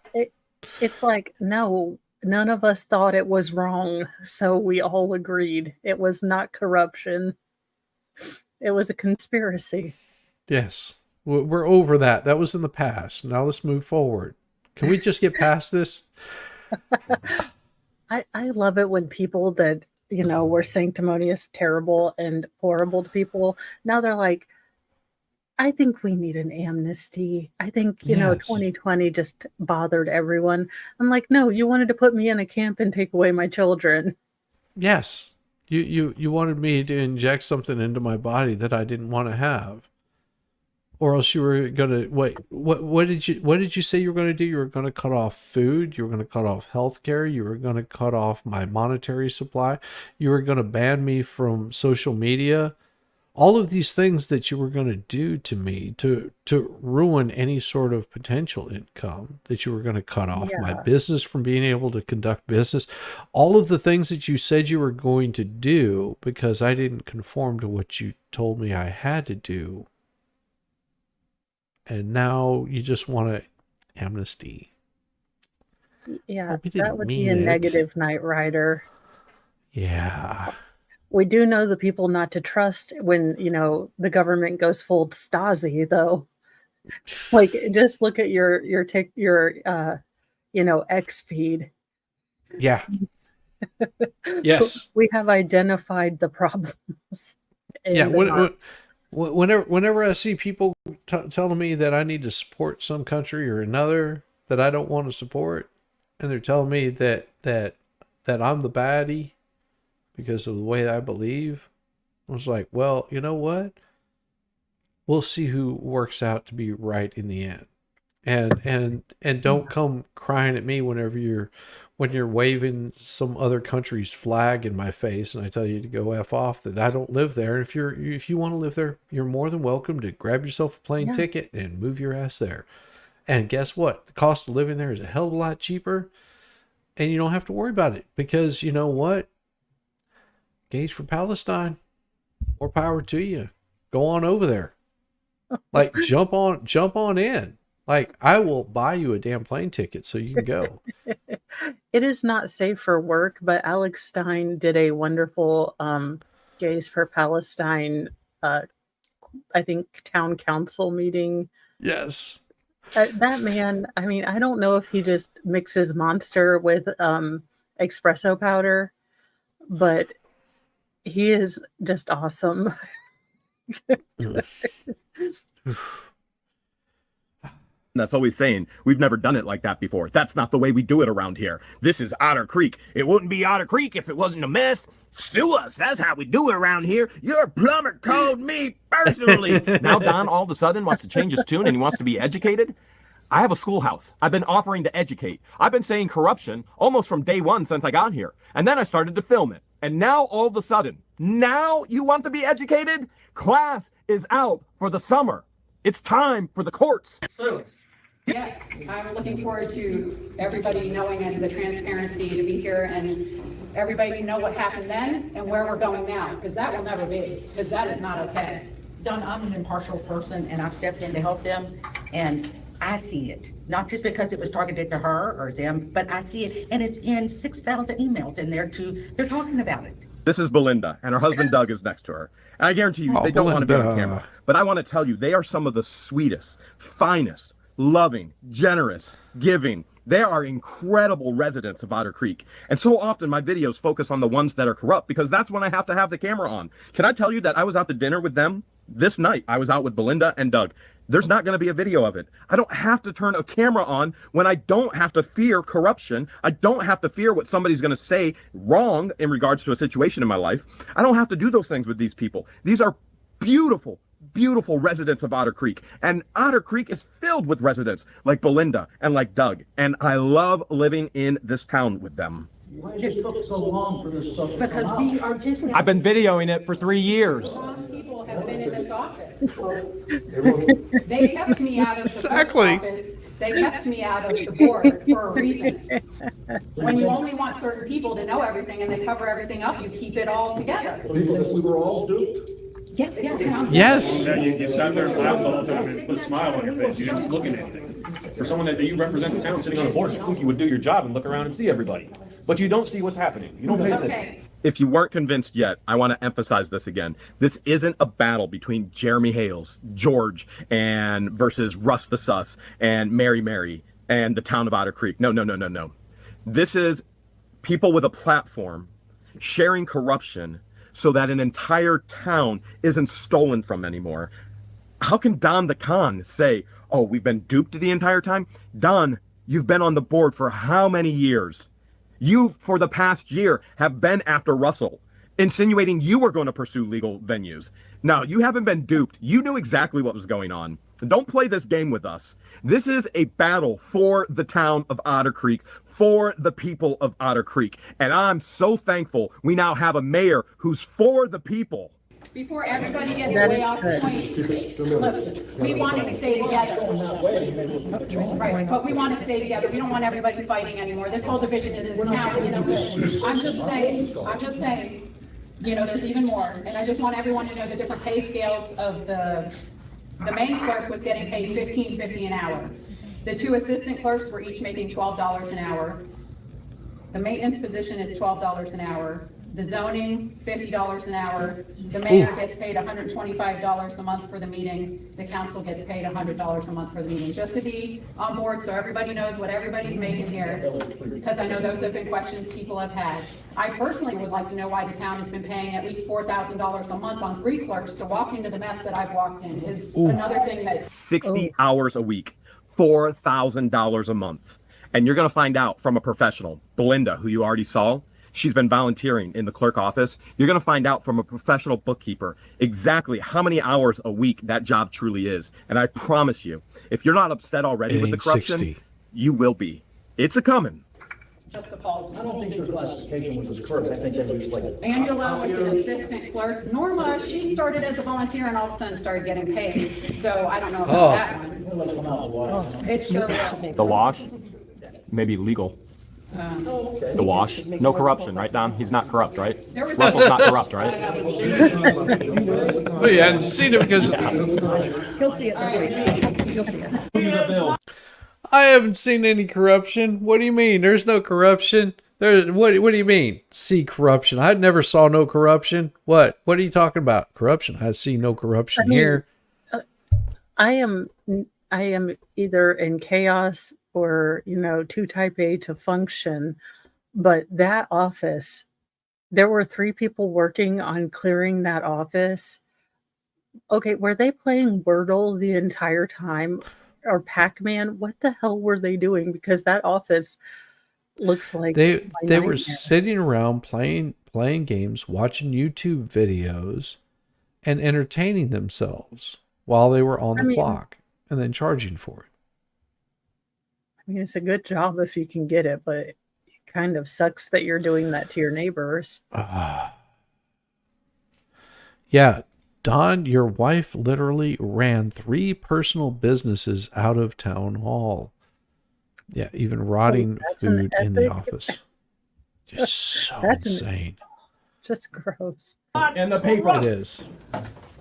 It's like, no, none of us thought it was wrong, so we all agreed it was not corruption. It was a conspiracy. Yes, we're over that. That was in the past. Now let's move forward. Can we just get past this? I love it when people that, were sanctimonious, terrible, and horrible to people, now they're like, I think we need an amnesty. I think, Yes. 2020 just bothered everyone. I'm like, no, you wanted to put me in a camp and take away my children. Yes. You wanted me to inject something into my body that I didn't want to have. Or else you were gonna wait. What did you say you were gonna do? You were gonna cut off food. You were gonna cut off healthcare. You were gonna cut off my monetary supply. You were gonna ban me from social media. All of these things that you were gonna do to me to ruin any sort of potential income. That you were gonna cut off my business from being able to conduct business. All of the things that you said you were going to do because I didn't conform to what you told me I had to do. And now you just want an amnesty. Yeah, we didn't that would be mean a it. negative Knight Rider. Yeah. We do know the people not to trust when, the government goes full Stasi, though. Like, just look at your X feed. Yeah. Yes. We have identified the problems. Yeah. Whenever I see people telling me that I need to support some country or another that I don't want to support, and they're telling me that I'm the baddie because of the way I believe, I was like, well, you know what? We'll see who works out to be right in the end. And don't come crying at me when you're waving some other country's flag in my face and I tell you to go F off, that I don't live there. And if you want to live there, you're more than welcome to grab yourself a plane ticket and move your ass there. And guess what? The cost of living there is a hell of a lot cheaper, and you don't have to worry about it, because you know what? Gauge for Palestine. More power to you. Go on over there. Like, jump on in. Like, I will buy you a damn plane ticket so you can go. It is not safe for work, but Alex Stein did a wonderful Gays for Palestine, I think, town council meeting. Yes. That man, I mean, I don't know if he just mixes Monster with espresso powder, but he is just awesome. That's always saying, we've never done it like that before. That's not the way we do it around here. This is Otter Creek. It wouldn't be Otter Creek if it wasn't a mess. Sue us. That's how we do it around here. Your plumber called me personally. Now Don all of a sudden wants to change his tune and he wants to be educated. I have a schoolhouse. I've been offering to educate. I've been saying corruption almost from day one since I got here. And then I started to film it. And now all of a sudden, now you want to be educated? Class is out for the summer. It's time for the courts. Yes, I'm looking forward to everybody knowing and the transparency to be here and everybody to know what happened then and where we're going now, because that will never be, because that is not okay. Don, I'm an impartial person and I've stepped in to help them and I see it. Not just because it was targeted to her or them, but I see it and it's in 6,000 emails in there too. They're talking about it. This is Belinda, and her husband Doug is next to her. And I guarantee you, they don't want to be on camera. But I want to tell you, they are some of the sweetest, finest, loving, generous, giving. They are incredible residents of Otter Creek. And so often my videos focus on the ones that are corrupt because that's when I have to have the camera on. Can I tell you that I was out to dinner with them this night? I was out with Belinda and Doug. There's not going to be a video of it. I don't have to turn a camera on when I don't have to fear corruption. I don't have to fear what somebody's going to say wrong in regards to a situation in my life. I don't have to do those things with these people. These are beautiful, beautiful residents of Otter Creek. And Otter Creek is filled with residents like Belinda and like Doug. And I love living in this town with them. Why did it take so long for this stuff to come Because out? we are just. I've been videoing it for 3 years. Wrong people have been in this office. They kept me out of the Exactly. clerk's office. They kept me out of the board for a reason. When you only want certain people to know everything and they cover everything up, you keep it all together. Because we were all duped. Yes. You sat there and laughed the whole time and put a smile on your face. You didn't look at anything. For someone that you represent the town sitting on the board, you think you would do your job and look around and see everybody. But you don't see what's happening. You don't pay attention. If you weren't convinced yet, I want to emphasize this again. This isn't a battle between Jeremy Hales, George, and versus Russ the Sus, and Mary, and the town of Otter Creek. No. This is people with a platform sharing corruption so that an entire town isn't stolen from anymore. How can Don the Con say, oh, we've been duped the entire time? Don, you've been on the board for how many years? You, for the past year, have been after Russell, insinuating you were going to pursue legal venues. Now, you haven't been duped. You knew exactly what was going on. Don't play this game with us. This is a battle for the town of Otter Creek, for the people of Otter Creek. And I'm so thankful we now have a mayor who's for the people. Before everybody gets way off the point, look, we want to stay together. Right, but we want to stay together. We don't want everybody fighting anymore. This whole division in this town is no good. I'm just saying, you know, there's even more. And I just want everyone to know the different pay scales of the main clerk was getting paid $15.50 an hour. The two assistant clerks were each making $12 an hour. The maintenance position is $12 an hour. The zoning, $50 an hour. The mayor gets paid $125 a month for the meeting. The council gets paid $100 a month for the meeting. Just to be on board so everybody knows what everybody's making here, because I know those have been questions people have had. I personally would like to know why the town has been paying at least $4,000 a month on 3 clerks to walk into the mess that I've walked in is another thing that... 60 hours a week, $4,000 a month. And you're going to find out from a professional, Belinda, who you already saw. She's been volunteering in the clerk office. You're going to find out from a professional bookkeeper exactly how many hours a week that job truly is. And I promise you, if you're not upset already with the corruption, 60. you will be. It's a coming. Just appalls me. I don't think their classification was as clerks. I think they were just like. Angela was an assistant clerk. Norma, she started as a volunteer and all of a sudden started getting paid. So I don't know about that one. It sure will. The wash, maybe legal. The wash, no corruption, right, Don? He's not corrupt, right? Russell's not corrupt, right? Well, you hadn't seen it because He'll see it this week. You'll see it. I haven't seen any corruption. What do you mean? There's no corruption. What do you mean? See corruption? I never saw no corruption. What are you talking about? Corruption? I see no corruption here. I am either in chaos or, you know, too type A to function. But that office, there were 3 people working on clearing that office. Okay, were they playing Wordle the entire time? Or Pac-Man? What the hell were they doing? Because that office looks like They were sitting around playing games, watching YouTube videos, and entertaining themselves while they were on the clock, and then charging for it. I mean, it's a good job if you can get it, but it kind of sucks that you're doing that to your neighbors. Yeah, Don, your wife literally ran 3 personal businesses out of town hall. Yeah, even rotting food in the office. Just so insane. Just gross. And the paper. It is.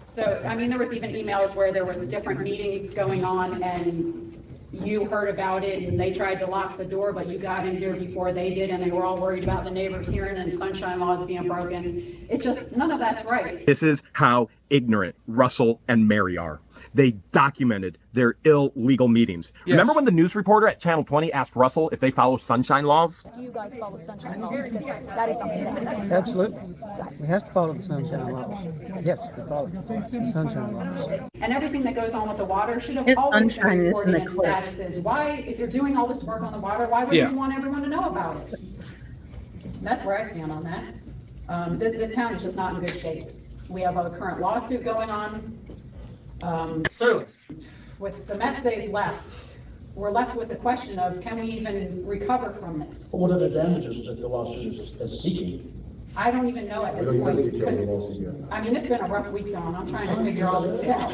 So So, I mean, there was even emails where there was different meetings going on and you heard about it and they tried to lock the door, but you got in here before they did and they were all worried about the neighbors hearing and sunshine laws being broken. It just, none of that's right. This is how ignorant Russell and Mary are. They documented their illegal meetings. Yes. Remember when the news reporter at Channel 20 asked Russell if they follow sunshine laws? Do you guys follow sunshine laws? Because that is something that. Absolutely. We have to follow the sunshine laws. Yes, we follow the sunshine laws. And everything that goes on with the water should have His always sunshine been is an reported in eclipse. statuses. Why, if you're doing all this work on the water, why would Yeah. you want everyone to know about it? That's where I stand on that. This town is just not in good shape. We have a current lawsuit going on. With the mess they've left, we're left with the question of, can we even recover from this? What are the damages that the lawsuit is seeking? I don't even know at this point, because, I mean, it's been a rough week, Dawn. I'm trying to figure all this out.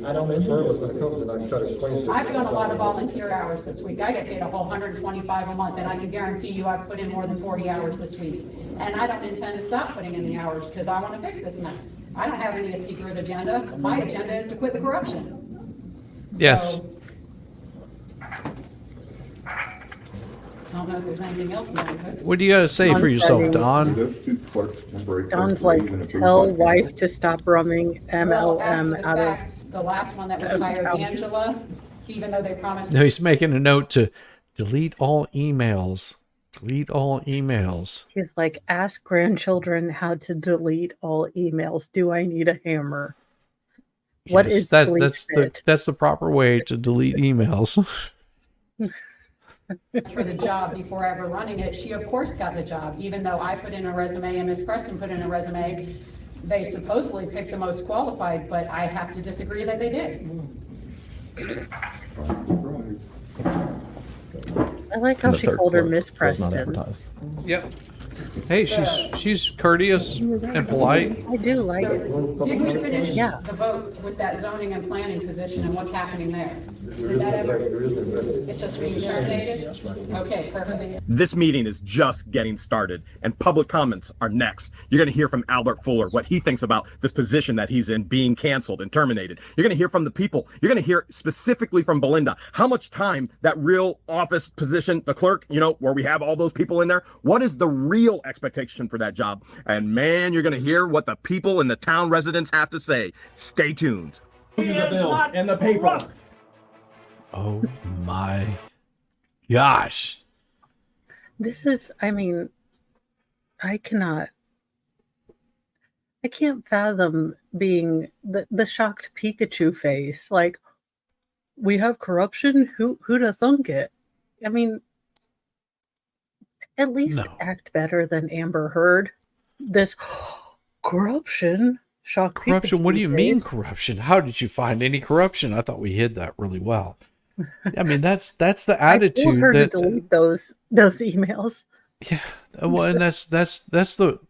I don't remember what's going to come, and I can try to explain it. I've done a lot of volunteer hours this week. I get paid a whole $125 a month, and I can guarantee you I've put in more than 40 hours this week. And I don't intend to stop putting in the hours, because I want to fix this mess. I don't have any secret agenda. My agenda is to quit the corruption. Yes. So, I don't know if there's anything else. What do you got to say for yourself, Don? Don's like, tell wife to stop rumming MLM out of. The last one that was hired, Angela, even though they promised. No, he's making a note to delete all emails. Delete all emails. He's like, ask grandchildren how to delete all emails. Do I need a hammer? What Yes, is that's the proper way to delete emails. For the job before ever running it, she of course got the job, even though I put in a resume and Ms. Preston put in a resume. They supposedly picked the most qualified, but I have to disagree that they did. I like how she called her Miss Preston. Yep. Hey, she's courteous and polite. I do like it. Did we finish Yeah. the vote with that zoning and planning position and what's happening there? Did that ever? It's just being terminated? Okay, perfect. This meeting is just getting started, and public comments are next. You're going to hear from Albert Fuller, what he thinks about this position that he's in being canceled and terminated. You're going to hear from the people. You're going to hear specifically from Belinda how much time that real office position, the clerk, you know, where we have all those people in there, what is the real expectation for that job? And man, you're going to hear what the people and the town residents have to say. Stay tuned. The bills and the paper. Oh my gosh. This is, I mean, I can't fathom being the shocked Pikachu face. Like, we have corruption? Who'd have thunk it? I mean, at least act better than Amber Heard. This corruption, shocked Corruption? Pikachu What do you mean face. corruption? How did you find any corruption? I thought we hid that really well. I mean, that's the I told attitude her that to delete those emails. Yeah, well, and that's the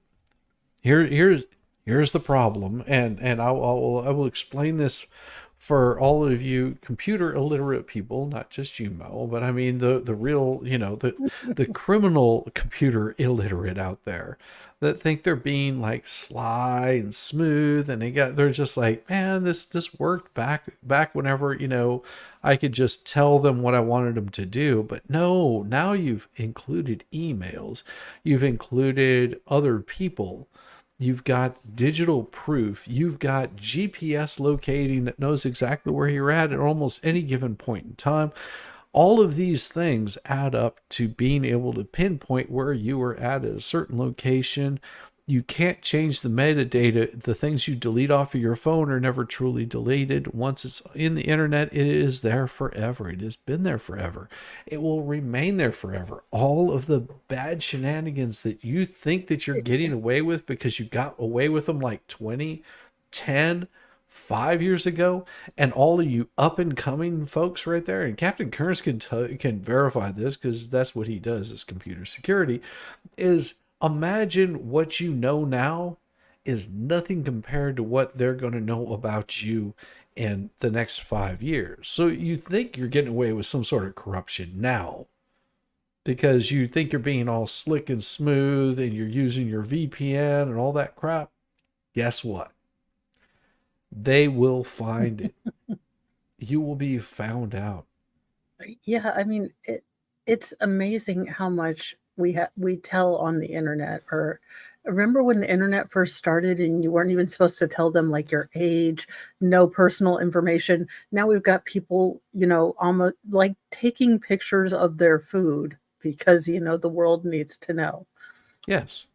here's the problem, and I will explain this for all of you computer illiterate people, not just you, Mel, but I mean the real, you know, the criminal computer illiterate out there that think they're being like sly and smooth, and they're just like, man, this worked back whenever, you know, I could just tell them what I wanted them to do. But no, now you've included emails, you've included other people, you've got digital proof, you've got GPS locating that knows exactly where you're at almost any given point in time. All of these things add up to being able to pinpoint where you were at a certain location. You can't change the metadata. The things you delete off of your phone are never truly deleted. Once it's in the internet, it is there forever. It has been there forever. It will remain there forever. All of the bad shenanigans that you think that you're getting away with because you got away with them like 20, 10, 5 years ago, and all of you up and coming folks right there, and Captain Kearns can verify this because that's what he does is computer security, is imagine what you know now is nothing compared to what they're going to know about you in the next 5 years. So you think you're getting away with some sort of corruption now because you think you're being all slick and smooth and you're using your VPN and all that crap. Guess what? They will find it. You will be found out. Yeah, I mean, it's amazing how much we tell on the internet. Or remember when the internet first started and you weren't even supposed to tell them like your age, no personal information. Now we've got people, almost like taking pictures of their food because, the world needs to know. Yes.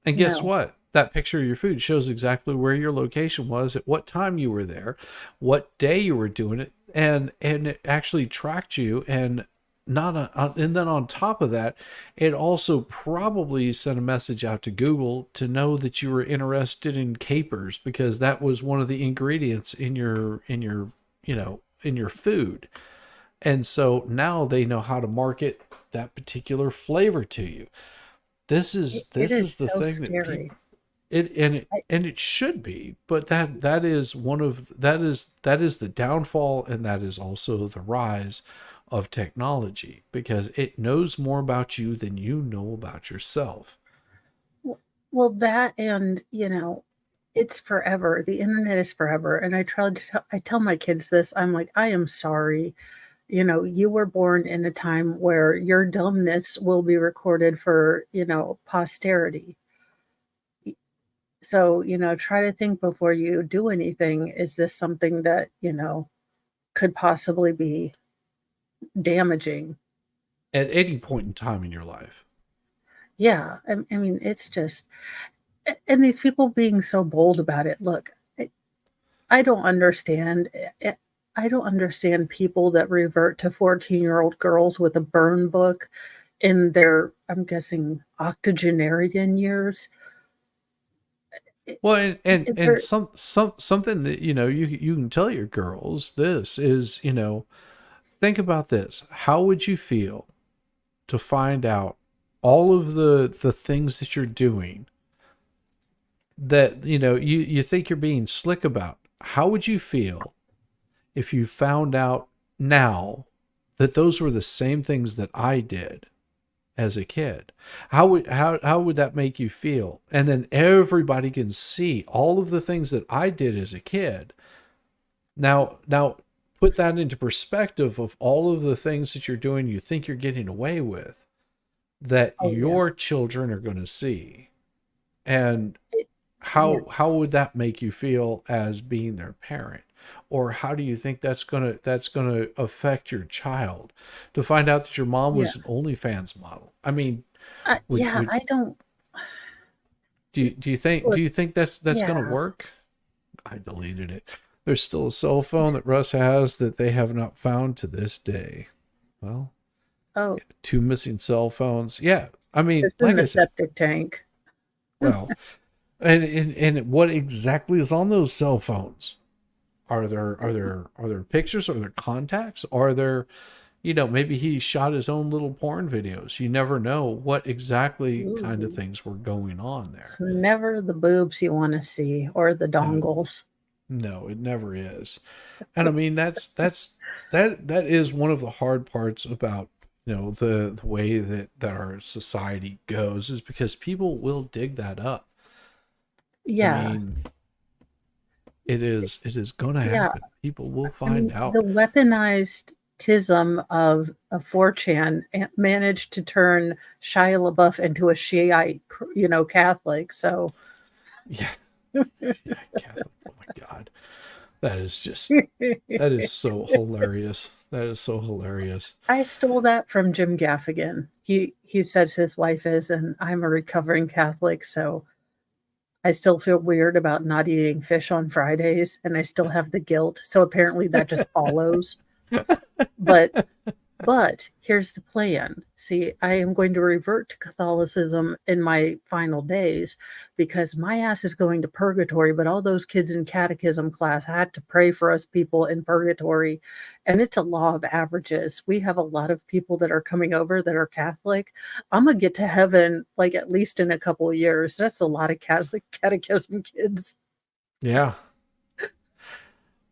And guess No. what? That picture of your food shows exactly where your location was, at what time you were there, what day you were doing it, and it actually tracked you. And and then on top of that, it also probably sent a message out to Google to know that you were interested in capers, because that was one of the ingredients in your food. And so now they know how to market that particular flavor to you. This is the so thing that scary. it should be, but that is the downfall, and that is also the rise of technology, because it knows more about you than you know about yourself. Well, that, and it's forever. The internet is forever. And I tell my kids this. I'm like, I am sorry. You were born in a time where your dumbness will be recorded for, posterity. So, try to think before you do anything. Is this something that, could possibly be damaging At any point in time in your life. Yeah, I mean, it's just, and these people being so bold about it. Look, I don't understand. I don't understand people that revert to 14-year-old girls with a burn book in their, I'm guessing, octogenarian years. Well, and something that you can tell your girls this is, think about this. How would you feel to find out all of the things that you're doing that you think you're being slick about? How would you feel if you found out now that those were the same things that I did as a kid? How would that make you feel? And then everybody can see all of the things that I did as a kid. Now put that into perspective of all of the things that you're doing you think you're getting away with, that your children are going to see. And how would that make you feel as being their parent? Or how do you think that's gonna affect your child to find out that your mom was an OnlyFans model? I mean, I don't. Do you think that's gonna work? I deleted it. There's still a cell phone that Russ has that they have not found to this day. Well, 2 missing cell phones. Yeah, I mean, It's in the septic tank. Well, and what exactly is on those cell phones? Are there pictures? Are there contacts? Are there, maybe he shot his own little porn videos. You never know what exactly kind of things were going on there. It's never the boobs you want to see or the dongles. No, it never is. And I mean, that is one of the hard parts about, the way that our society goes, is because people will dig that up. Yeah. I mean, it is going to happen. People will find out. The weaponized tism of a 4chan managed to turn Shia LaBeouf into a Shiite, Catholic. So, yeah. Catholic. Oh my God. That is so hilarious. That is so hilarious. I stole that from Jim Gaffigan. He says his wife is, and I'm a recovering Catholic, so I still feel weird about not eating fish on Fridays, and I still have the guilt. So apparently that just follows. But here's the plan. See, I am going to revert to Catholicism in my final days because my ass is going to purgatory, but all those kids in catechism class had to pray for us people in purgatory. And it's a law of averages. We have a lot of people that are coming over that are Catholic. I'm going to get to heaven like at least in a couple of years. That's a lot of catechism kids. Yeah.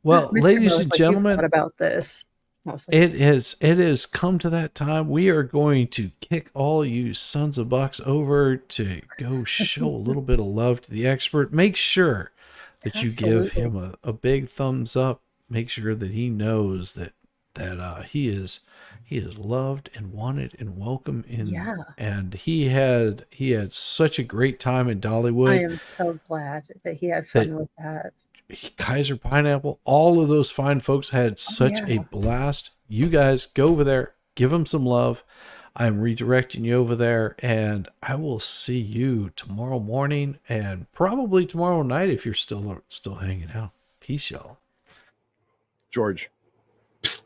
Well, ladies and gentlemen, what about this? It has come to that time. We are going to kick all you sons of bucks over to go show a little bit of love to the expert. Make sure that you give him a big thumbs up. Make sure that he knows that he is loved and wanted and welcome in. Yeah. And he had such a great time in Dollywood. I am so glad that he had fun with that. Kaiser Pineapple, all of those fine folks had such a blast. You guys go over there, give them some love. I'm redirecting you over there, and I will see you tomorrow morning and probably tomorrow night if you're still hanging out. Peace, y'all. George, psst.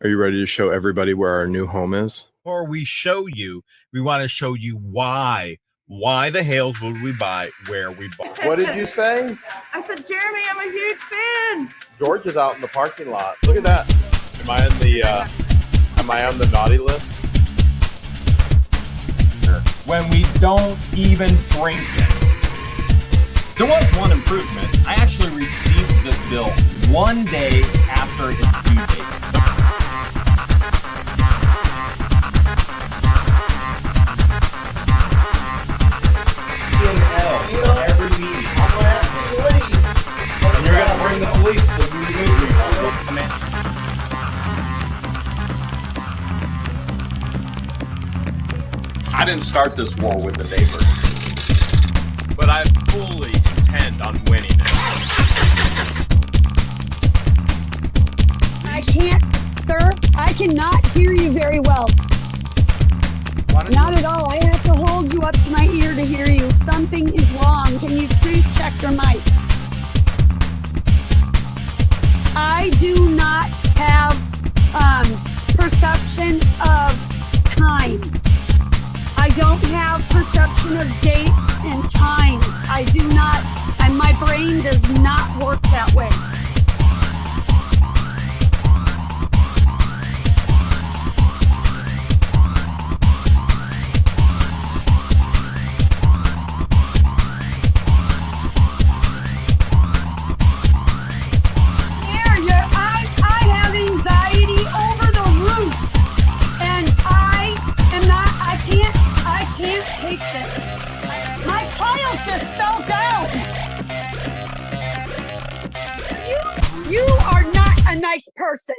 Are you ready to show everybody where our new home is? Before we show you, we want to show you why the Hales would we buy where we bought. What did you say? I said, Jeremy, I'm a huge fan. George is out in the parking lot. Look at that. Am I on the naughty list? When we don't even drink it. There was one improvement. I actually received this bill 1 day after its due date. Every meeting. And you're gonna bring the police to remove me. I didn't start this war with the neighbors, but I fully intend on winning it. I can't, sir. I cannot hear you very well. Not at all. I have to hold you up to my ear to hear you. Something is wrong. Can you please check your mic? I do not have perception of time. I don't have perception of dates and times. I do not, and my brain does not work that way. My child just fell down. You are not a nice person.